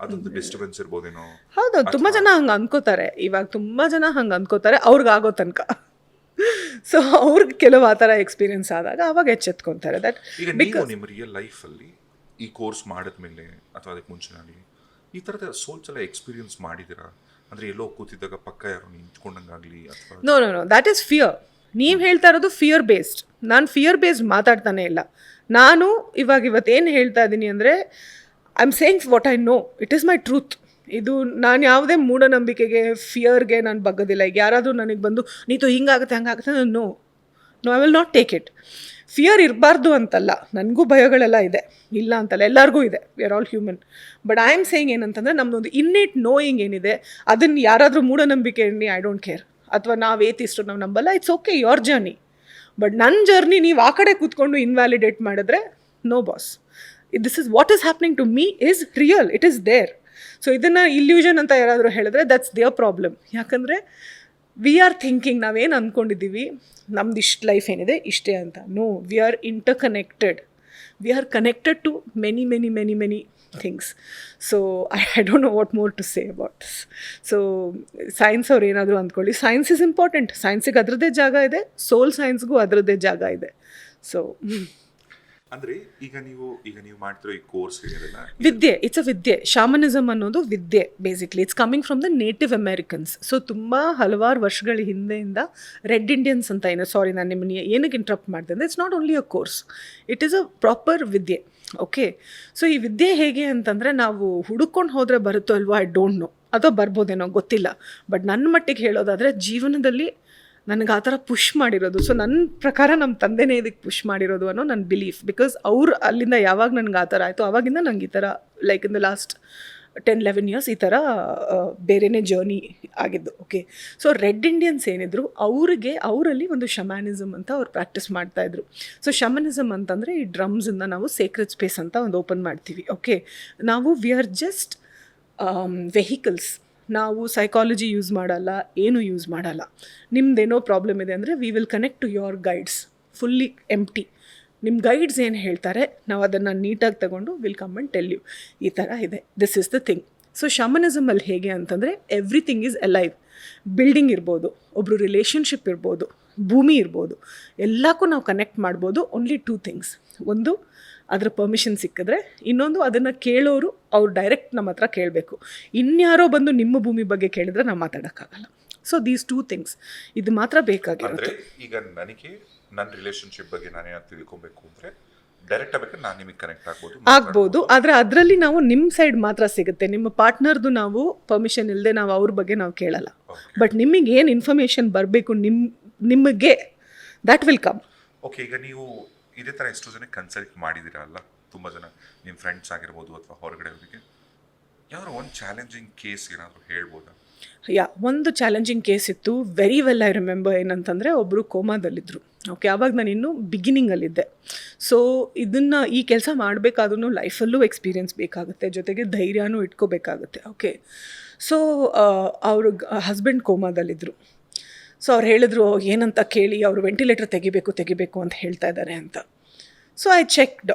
ಅದೊಂದು ಡಿಸ್ಟರ್ಬೆನ್ಸ್ ಇರ್ಬೋದೇನೋ. ಹೌದು, ತುಂಬ ಜನ ಹಂಗೆ ಅನ್ಕೋತಾರೆ. ಇವಾಗ ತುಂಬ ಜನ ಹಂಗೆ ಅನ್ಕೋತಾರೆ ಅವ್ರಿಗಾಗೋ ತನಕ. ಸೊ ಅವ್ರಿಗೆ ಕೆಲವು ಆ ಥರ ಎಕ್ಸ್ಪೀರಿಯನ್ಸ್ ಆದಾಗ ಅವಾಗ ಎಚ್ಚೆತ್ಕೊತಾರೆ. ದಟ್ ಈಗ ನೀವು ನಿಮ್ಮ ರಿಯಲ್ ಲೈಫಲ್ಲಿ ಈ ಕೋರ್ಸ್ ಮಾಡಿದ್ಮೇಲೆ ಅಥವಾ ಅದಕ್ಕೆ ಮುಂಚೆನಾಗಲಿ ಈ ಥರದ ಸೋಲ್ಸ್ ಎಲ್ಲ ಎಕ್ಸ್ಪೀರಿಯನ್ಸ್ ಮಾಡಿದ್ದೀರಾ? ಅಂದರೆ ಎಲ್ಲೋ ಕೂತಿದ್ದಾಗ ಪಕ್ಕ ಯಾರು ನಿಂತ್ಕೊಂಡಂಗಾಗಲಿ ಅಥವಾ? No, that is fear. ನೀವು ಹೇಳ್ತಾ ಇರೋದು ಫಿಯರ್ ಬೇಸ್ಡ್. ನಾನು ಫಿಯರ್ ಬೇಸ್ಡ್ ಮಾತಾಡ್ತಾನೆ ಇಲ್ಲ. ನಾನು ಇವತ್ತೇನು ಹೇಳ್ತಾ ಇದ್ದೀನಿ ಅಂದರೆ I am saying what I know, it is my truth. ಇದು ನಾನು ಯಾವುದೇ ಮೂಢನಂಬಿಕೆಗೆ, ಫಿಯರ್ಗೆ ನಾನು ಬಗ್ಗೋದಿಲ್ಲ. ಈಗ ಯಾರಾದರೂ ನನಗೆ ಬಂದು ನೀತು ಹಿಂಗಾಗುತ್ತೆ ಹಂಗಾಗುತ್ತೆ, no, I will not take it. Fear ಇರಬಾರ್ದು ಅಂತಲ್ಲ, ನನಗೂ ಭಯಗಳೆಲ್ಲ ಇದೆ, ಇಲ್ಲ ಅಂತಲ್ಲ, ಎಲ್ಲರಿಗೂ ಇದೆ. We are all human. But I am saying ಏನಂತಂದರೆ ನಮ್ಮದೊಂದು ಇನ್ನೇಟ್ ನೋಯಿಂಗ್ ಏನಿದೆ, ಅದನ್ನು ಯಾರಾದರೂ ಮೂಢನಂಬಿಕೆ ಎಣ್ಣಿ ಐ ಡೋಂಟ್ ಕೇರ್. ಅಥವಾ ನಾವು ಏತಿಷ್ಟು ನಾವು ನಂಬಲ್ಲ, it's okay, your journey. But ನನ್ನ ಜರ್ನಿ ನೀವು ಆ ಕಡೆ ಕೂತ್ಕೊಂಡು ಇನ್ವ್ಯಾಲಿಡೇಟ್ ಮಾಡಿದ್ರೆ no boss. This is what is happening to me is real, it is there. So ಇದನ್ನು ಇಲ್ಯೂಷನ್ ಅಂತ ಯಾರಾದರೂ ಹೇಳಿದ್ರೆ ದಟ್ಸ್ ದೇರ್ ಪ್ರಾಬ್ಲಮ್. ಯಾಕಂದರೆ ವಿ ಆರ್ ಥಿಂಕಿಂಗ್, ನಾವೇನು ಅಂದ್ಕೊಂಡಿದ್ದೀವಿ ನಮ್ದು ಇಷ್ಟು ಲೈಫ್ ಏನಿದೆ ಇಷ್ಟೇ ಅಂತ. No, we are interconnected. We are connected to many many many many things. So I don't know what more to say about this. So science ಅವ್ರು ಏನಾದರೂ ಅಂದ್ಕೊಳ್ಳಿ, ಸೈನ್ಸ್ ಇಸ್ ಇಂಪಾರ್ಟೆಂಟ್. ಸೈನ್ಸಿಗೆ ಅದರದ್ದೇ ಜಾಗ ಇದೆ, ಸೋಲ್ ಸೈನ್ಸ್ಗೂ ಅದರದ್ದೇ ಜಾಗ ಇದೆ. ಸೊ ಅಂದರೆ ಈಗ ನೀವು ಮಾಡ್ತಿರೋ ಈ ಕೋರ್ಸ್ ಏನಿದೆಲ್ಲ ವಿದ್ಯೆ, ಇಟ್ಸ್ ಅ ವಿದ್ಯೆ. ಶಾಮನಿಸಮ್ ಅನ್ನೋದು ವಿದ್ಯೆ basically. It's coming from the native Americans. So ತುಂಬ ಹಲವಾರು ವರ್ಷಗಳ ಹಿಂದೆಯಿಂದ ರೆಡ್ ಇಂಡಿಯನ್ಸ್ ಅಂತ ಸಾರಿ ನಾನು ನಿಮ್ಮನ್ನ ಏನಕ್ಕೆ ಇಂಟ್ರಪ್ಟ್ ಮಾಡಿದೆ ಅಂದರೆ it's not only a course, it is a proper ವಿದ್ಯೆ. ಓಕೆ, ಸೊ ಈ ವಿದ್ಯೆ ಹೇಗೆ ಅಂತಂದರೆ ನಾವು ಹುಡುಕೊಂಡು ಹೋದರೆ ಬರುತ್ತೋ ಅಲ್ವೋ ಐ ಡೋಂಟ್ ನೋ, ಅಥವಾ ಬರ್ಬೋದೇನೋ ಗೊತ್ತಿಲ್ಲ. ಬಟ್ ನನ್ನ ಮಟ್ಟಿಗೆ ಹೇಳೋದಾದರೆ ಜೀವನದಲ್ಲಿ ನನಗೆ ಆ ಥರ ಪುಷ್ ಮಾಡಿರೋದು. ಸೊ ನನ್ನ ಪ್ರಕಾರ ನಮ್ಮ ತಂದೆನೇ ಇದಕ್ಕೆ ಪುಷ್ ಮಾಡಿರೋದು ಅನ್ನೋ ನನ್ನ ಬಿಲೀಫ್. ಬಿಕಾಸ್ ಅವ್ರು ಅಲ್ಲಿಂದ ಯಾವಾಗ ನನಗೆ ಆ ಥರ ಆಯಿತು ಆವಾಗಿಂದ ನಂಗೆ ಈ ಥರ like in the last 10-11 years ಈ ಥರ ಬೇರೆಯೇ ಜರ್ನಿ ಆಗಿದ್ದು. ಓಕೆ, ಸೊ ರೆಡ್ ಇಂಡಿಯನ್ಸ್ ಏನಿದ್ರು ಅವರಲ್ಲಿ ಒಂದು ಶಮ್ಯಾನಿಸಮ್ ಅಂತ ಅವ್ರು ಪ್ರಾಕ್ಟೀಸ್ ಮಾಡ್ತಾಯಿದ್ರು. ಸೊ ಶಮನಿಸಮ್ ಅಂತಂದರೆ ಈ ಡ್ರಮ್ಸಿಂದ ನಾವು ಸೇಕ್ರೆಡ್ ಸ್ಪೇಸ್ ಅಂತ ಒಂದು ಓಪನ್ ಮಾಡ್ತೀವಿ. ಓಕೆ, ನಾವು ವಿ ಆರ್ ಜಸ್ಟ್ ವೆಹಿಕಲ್ಸ್. ನಾವು ಸೈಕಾಲಜಿ ಯೂಸ್ ಮಾಡಲ್ಲ, ಏನೂ ಯೂಸ್ ಮಾಡಲ್ಲ. ನಿಮ್ದೇನೋ ಪ್ರಾಬ್ಲಮ್ ಇದೆ ಅಂದರೆ we will connect to your guides, fully empty. ನಿಮ್ಮ ಗೈಡ್ಸ್ ಏನು ಹೇಳ್ತಾರೆ ನಾವು ಅದನ್ನು ನೀಟಾಗಿ ತಗೊಂಡು will come and tell you ಈ ಥರ ಇದೆ, this is the thing. So ಶಮನಿಸಮಲ್ಲಿ ಹೇಗೆ ಅಂತಂದರೆ ಎವ್ರಿಥಿಂಗ್ ಈಸ್ ಅಲೈವ್. ಬಿಲ್ಡಿಂಗ್ ಇರ್ಬೋದು, ಒಬ್ಬರು ರಿಲೇಷನ್ಶಿಪ್ ಇರ್ಬೋದು, ಭೂಮಿ ಇರ್ಬೋದು, ಎಲ್ಲಕ್ಕೂ ನಾವು ಕನೆಕ್ಟ್ ಮಾಡ್ಬೋದು. Only 2 things. ಒಂದು ಅದರ ಪರ್ಮಿಷನ್ ಸಿಕ್ಕಿದ್ರೆ, ಇನ್ನೊಂದು ಅದನ್ನು ಕೇಳೋರು ಅವ್ರು ಡೈರೆಕ್ಟ್ ನಮ್ಮ ಹತ್ರ ಕೇಳಬೇಕು. ಇನ್ಯಾರೋ ಬಂದು ನಿಮ್ಮ ಭೂಮಿ ಬಗ್ಗೆ ಕೇಳಿದ್ರೆ ನಾವು ಮಾತಾಡೋಕ್ಕಾಗಲ್ಲ. ಸೊ ದೀಸ್ 2 ಥಿಂಗ್ಸ್ ಇದು ಮಾತ್ರ ಬೇಕಾಗಿರುತ್ತೆ. ಈಗ ನನಗೆ ನನ್ನ ರಿಲೇಷನ್ಶಿಪ್ ಬಗ್ಗೆ ನಾನೇನು ತಿಳ್ಕೊಬೇಕು ಅಂದರೆ ಡೈರೆಕ್ಟ್ ಆಗಬೇಕು, ನಾನು ನಿಮಗೆ ಕನೆಕ್ಟ್ ಆಗ್ಬೋದು. ಆದರೆ ಅದರಲ್ಲಿ ನಾವು ನಿಮ್ಮ ಸೈಡ್ ಮಾತ್ರ ಸಿಗುತ್ತೆ. ನಿಮ್ಮ ಪಾರ್ಟ್ನರ್ದು ನಾವು ಪರ್ಮಿಷನ್ ಇಲ್ಲದೆ ನಾವು ಅವ್ರ ಬಗ್ಗೆ ನಾವು ಕೇಳಲ್ಲ. ಬಟ್ ನಿಮಗೆ ಏನು ಇನ್ಫಾರ್ಮೇಷನ್ ಬರಬೇಕು ನಿಮಗೆ ದ್ಯಾಟ್ ವಿಲ್ ಕಮ್. ಓಕೆ, ಈಗ ನೀವು ಇದೇ ಥರ ಎಷ್ಟೋ ಜನ ಕನ್ಸಲ್ಟ್ ಮಾಡಿದ್ದೀರಾ ಅಲ್ಲ, ತುಂಬ ಜನ ನಿಮ್ಮ ಫ್ರೆಂಡ್ಸ್ ಆಗಿರ್ಬೋದು ಅಥವಾ ಹೊರಗಡೆ ಅವರಿಗೆ ಯಾರೋ ಒಂದು ಚಾಲೆಂಜಿಂಗ್ ಕೇಸ್ ಏನಾದರೂ ಹೇಳ್ಬೋದಾ? ಒಂದು ಚಾಲೆಂಜಿಂಗ್ ಕೇಸ್ ಇತ್ತು. Very well I remember. ಏನಂತಂದರೆ ಒಬ್ಬರು ಕೋಮಾದಲ್ಲಿದ್ದರು. ಓಕೆ, ಆವಾಗ ನಾನು ಇನ್ನೂ ಬಿಗಿನಿಂಗಲ್ಲಿದ್ದೆ. ಸೊ ಈ ಕೆಲಸ ಮಾಡಬೇಕಾದ್ರೂ ಲೈಫಲ್ಲೂ ಎಕ್ಸ್ಪೀರಿಯೆನ್ಸ್ ಬೇಕಾಗುತ್ತೆ, ಜೊತೆಗೆ ಧೈರ್ಯನೂ ಇಟ್ಕೋಬೇಕಾಗುತ್ತೆ. ಓಕೆ, ಸೊ ಅವ್ರ ಹಸ್ಬೆಂಡ್ ಕೋಮಾದಲ್ಲಿದ್ದರು. ಸೊ ಅವ್ರು ಹೇಳಿದ್ರು ಏನಂತ ಕೇಳಿ ಅವರು ವೆಂಟಿಲೇಟರ್ ತೆಗಿಬೇಕು ಅಂತ ಹೇಳ್ತಾ ಇದ್ದಾರೆ ಅಂತ. So I checked.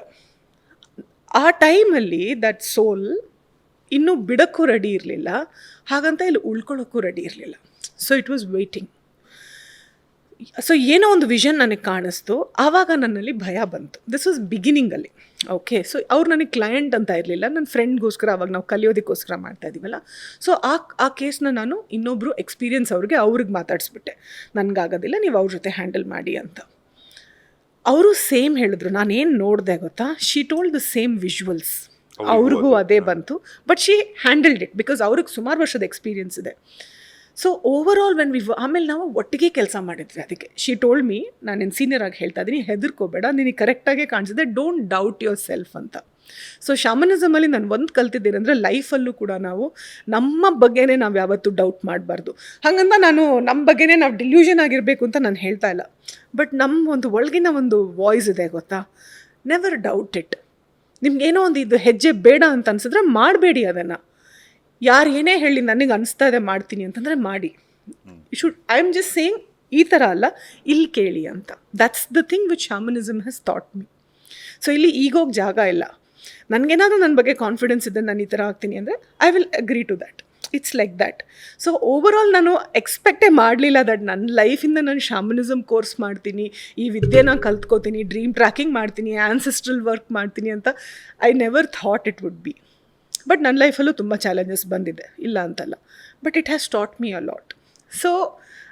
ಆ ಟೈಮಲ್ಲಿ ದಟ್ ಸೋಲ್ ಇನ್ನೂ ಬಿಡೋಕ್ಕೂ ರೆಡಿ ಇರಲಿಲ್ಲ, ಹಾಗಂತ ಇಲ್ಲಿ ಉಳ್ಕೊಳ್ಳೋಕ್ಕೂ ರೆಡಿ ಇರಲಿಲ್ಲ. So it was waiting. So ಏನೋ ಒಂದು ವಿಷನ್ ನನಗೆ ಕಾಣಿಸ್ತು, ಆವಾಗ ನನ್ನಲ್ಲಿ ಭಯ ಬಂತು. ದಿಸ್ ವಾಸ್ ಬಿಗಿನಿಂಗಲ್ಲಿ. ಓಕೆ, ಸೊ ಅವ್ರು ನನಗೆ ಕ್ಲೈಂಟ್ ಅಂತ ಇರಲಿಲ್ಲ, ನನ್ನ ಫ್ರೆಂಡ್ಗೋಸ್ಕರ ಅವಾಗ ನಾವು ಕಲಿಯೋದಕ್ಕೋಸ್ಕರ ಮಾಡ್ತಾ ಇದ್ದೀವಲ್ಲ. ಸೊ ಆ ಕೇಸ್ನ ನಾನು ಇನ್ನೊಬ್ಬರು ಎಕ್ಸ್ಪೀರಿಯನ್ಸ್ ಅವ್ರಿಗೆ ಮಾತಾಡಿಸ್ಬಿಟ್ಟೆ, ನನಗಾಗೋದಿಲ್ಲ, ನೀವು ಅವ್ರ ಜೊತೆ ಹ್ಯಾಂಡಲ್ ಮಾಡಿ ಅಂತ. ಅವರು ಸೇಮ್ ಹೇಳಿದ್ರು. ನಾನೇನು ನೋಡಿದೆ ಗೊತ್ತಾ, she told the same visuals. ಅವ್ರಿಗೂ ಅದೇ ಬಂತು, but she handled it because ಅವ್ರಿಗೆ ಸುಮಾರು ವರ್ಷದ ಎಕ್ಸ್ಪೀರಿಯನ್ಸ್ ಇದೆ. ಸೊ ಓವರ್ ಆಲ್ ಆಮೇಲೆ ನಾವು ಒಟ್ಟಿಗೆ ಕೆಲಸ ಮಾಡಿದ್ವಿ. ಅದಕ್ಕೆ ಶಿ ಟೋಲ್ಡ್ ಮೀ, ನಾನು ನಿನ್ನ ಸೀನಿಯರ್ ಆಗಿ ಹೇಳ್ತಾ ಇದ್ದೀನಿ, ಹೆದರ್ಕೋಬೇಡ, ನಿನಗೆ ಕರೆಕ್ಟಾಗೇ ಕಾಣಿಸಿದೆ, ಡೋಂಟ್ ಡೌಟ್ ಯುವರ್ ಸೆಲ್ಫ್ ಅಂತ. ಸೊ ಶಾಮನಿಸಮಲ್ಲಿ ನಾನು ಒಂದು ಕಲ್ತಿದ್ದೀನಿ ಅಂದರೆ, ಲೈಫಲ್ಲೂ ಕೂಡ ನಾವು ನಮ್ಮ ಬಗ್ಗೆನೇ ನಾವು ಯಾವತ್ತೂ ಡೌಟ್ ಮಾಡಬಾರ್ದು. ಹಾಗಂತ ನಾನು ನಮ್ಮ ಬಗ್ಗೆನೇ ನಾವು ಡಿಲ್ಯೂಷನ್ ಆಗಿರಬೇಕು ಅಂತ ನಾನು ಹೇಳ್ತಾ ಇಲ್ಲ, ಬಟ್ ನಮ್ಮ ಒಂದು ಒಳಗಿನ ಒಂದು ವಾಯ್ಸ್ ಇದೆ ಗೊತ್ತಾ, ನೆವರ್ ಡೌಟ್ ಇಟ್. ನಿಮ್ಗೇನೋ ಒಂದು ಇದು ಹೆಜ್ಜೆ ಬೇಡ ಅಂತ ಅನ್ಸಿದ್ರೆ ಮಾಡಬೇಡಿ ಅದನ್ನು. ಯಾರು ಏನೇ ಹೇಳಿ ನನಗೆ ಅನಿಸ್ತಾ ಇದೆ ಮಾಡ್ತೀನಿ ಅಂತಂದರೆ ಮಾಡಿ. ಐ ಆಮ್ ಜಸ್ಟ್ ಸೇಯಿಂಗ್ ಈ ಥರ ಅಲ್ಲ, ಇಲ್ಲಿ ಕೇಳಿ ಅಂತ. That's the thing which shamanism has taught me. So ಇಲ್ಲಿ ಈಗೋಗಿ ಜಾಗ ಇಲ್ಲ. ನನಗೇನಾದರೂ ನನ್ನ ಬಗ್ಗೆ ಕಾನ್ಫಿಡೆನ್ಸ್ ಇದೆ, ನಾನು ಈ ಥರ ಆಗ್ತೀನಿ ಅಂದರೆ I will agree to that. It's like that. So overall ನಾನು ಎಕ್ಸ್ಪೆಕ್ಟೇ ಮಾಡಲಿಲ್ಲ ದಟ್ ನನ್ನ ಲೈಫಿಂದ ನಾನು ಶಾಮನಿಸಮ್ ಕೋರ್ಸ್ ಮಾಡ್ತೀನಿ, ಈ ವಿದ್ಯೆನ ಕಲ್ತ್ಕೋತೀನಿ, ಡ್ರೀಮ್ ಟ್ರ್ಯಾಕಿಂಗ್ ಮಾಡ್ತೀನಿ, ಆ್ಯನ್ಸೆಸ್ಟ್ರಲ್ ವರ್ಕ್ ಮಾಡ್ತೀನಿ ಅಂತ. I never thought it would be. But ನನ್ನ ಲೈಫಲ್ಲೂ ತುಂಬ ಚಾಲೆಂಜಸ್ ಬಂದಿದೆ, ಇಲ್ಲ ಅಂತಲ್ಲ, but it has taught me a lot. So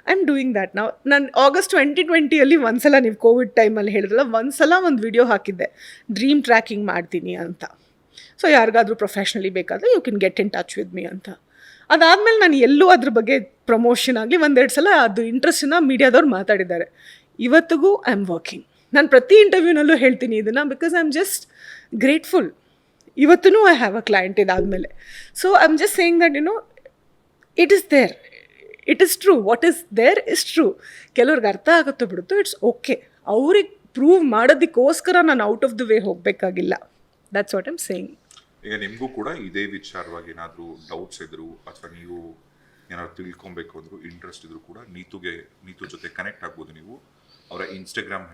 I am doing that ನಾವು. ನಾನು August 2020 ಒಂದ್ಸಲ, ನೀವು ಕೋವಿಡ್ ಟೈಮಲ್ಲಿ ಹೇಳಿದ್ರಲ್ಲ, ಒಂದ್ಸಲ ಒಂದು ವಿಡಿಯೋ ಹಾಕಿದ್ದೆ, ಡ್ರೀಮ್ ಟ್ರ್ಯಾಕಿಂಗ್ ಮಾಡ್ತೀನಿ ಅಂತ. ಸೊ ಯಾರಿಗಾದರೂ ಪ್ರೊಫೆಷ್ನಲಿ ಬೇಕಾದರೆ you can get in touch with me ಅಂತ. ಅದಾದಮೇಲೆ ನಾನು ಎಲ್ಲೂ ಅದ್ರ ಬಗ್ಗೆ ಪ್ರಮೋಷನ್ ಆಗಲಿ, ಒಂದೆರಡು ಸಲ ಅದು ಇಂಟ್ರೆಸ್ಟನ್ನ ಮೀಡಿಯಾದವ್ರು ಮಾತಾಡಿದ್ದಾರೆ. ಇವತ್ತಿಗೂ ಐ ಆಮ್ ವರ್ಕಿಂಗ್. ನಾನು ಪ್ರತಿ ಇಂಟರ್ವ್ಯೂನಲ್ಲೂ ಹೇಳ್ತೀನಿ ಇದನ್ನು, because I am just grateful. ಇವತ್ತೂ ಐ ಹ್ಯಾವ್ ಅ ಕ್ಲೈಂಟ್ ಇದಾದಮೇಲೆ. So I am just saying that it is there, it is true, what is there is true. ಕೆಲವ್ರಿಗೆ ಅರ್ಥ ಆಗುತ್ತೋ ಬಿಡುತ್ತೋ, ಇಟ್ಸ್ ಓಕೆ. ಅವ್ರಿಗೆ ಪ್ರೂವ್ ಮಾಡೋದಕ್ಕೋಸ್ಕರ ನಾನು ಔಟ್ ಆಫ್ ದ ವೇ ಹೋಗಬೇಕಾಗಿಲ್ಲ. That's what I am saying. ಈಗ ನಿಮಗೂ ಕೂಡ ಇದೇ ವಿಚಾರವಾಗಿ ಏನಾದರೂ ಡೌಟ್ಸ್ ಇದ್ರು, ಅಥವಾ ನೀವು ಏನಾದ್ರು ತಿಳ್ಕೊಬೇಕು ಅಂದ್ರು, ಇಂಟ್ರೆಸ್ಟ್ ಇದ್ರು ಕೂಡ ನೀತು ಜೊತೆ ಕನೆಕ್ಟ್ ಆಗ್ಬೋದು. ನೀವು ಅವರ Instagram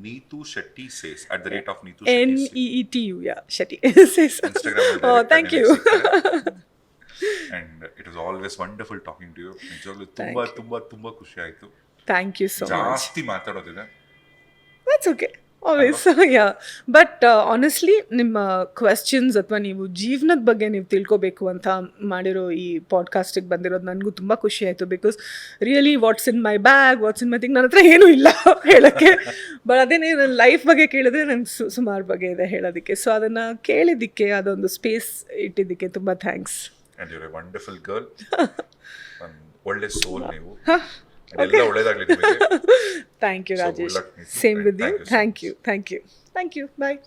Neetu Shetty says @NEETU Shetty. Instagram. Thank you. And it was always wonderful talking to you. ನಿಜವಾಗ್ಲೂ ತುಂಬಾ ಖುಷಿ ಆಯ್ತು. Thank you so much. ಜಾಸ್ತಿ ಮಾತಾಡೋದಿದೆ. That's okay. Always. Yeah. But honestly, ನಿಮ್ಮ ಕ್ವೆಶ್ಚನ್ಸ್ ಅಥವಾ ನೀವು ಜೀವನದ ಬಗ್ಗೆ ನೀವು ತಿಳ್ಕೊಬೇಕು ಅಂತ ಮಾಡಿರೋ ಈ ಪಾಡ್ಕಾಸ್ಟಿಗೆ ಬಂದಿರೋದು ನನಗೂ ತುಂಬ ಖುಷಿ ಆಯಿತು. Because really what's in my bag, what's in my thing, ನನ್ನ ಹತ್ರ ಏನೂ ಇಲ್ಲ ಹೇಳೋಕ್ಕೆ. ಬಟ್ ಅದೇನೇ ನನ್ನ ಲೈಫ್ ಬಗ್ಗೆ ಕೇಳಿದ್ರೆ ನನಗೆ ಸುಮಾರು ಬಗ್ಗೆ ಇದೆ ಹೇಳೋದಕ್ಕೆ. ಸೊ ಅದನ್ನು ಕೇಳಿದ್ದಕ್ಕೆ, ಅದೊಂದು ಸ್ಪೇಸ್ ಇಟ್ಟಿದ್ದಕ್ಕೆ ತುಂಬ thanks. And you're a wonderful girl. ಒಳ್ಳೆ ಸೋಲ್ ನೀವು. ಎಲ್ಲ ಒಳ್ಳೆಯದಾಗಲಿ ನಿಮಗೆ. Thank you, Rajesh. Same with you. Thank you. Bye.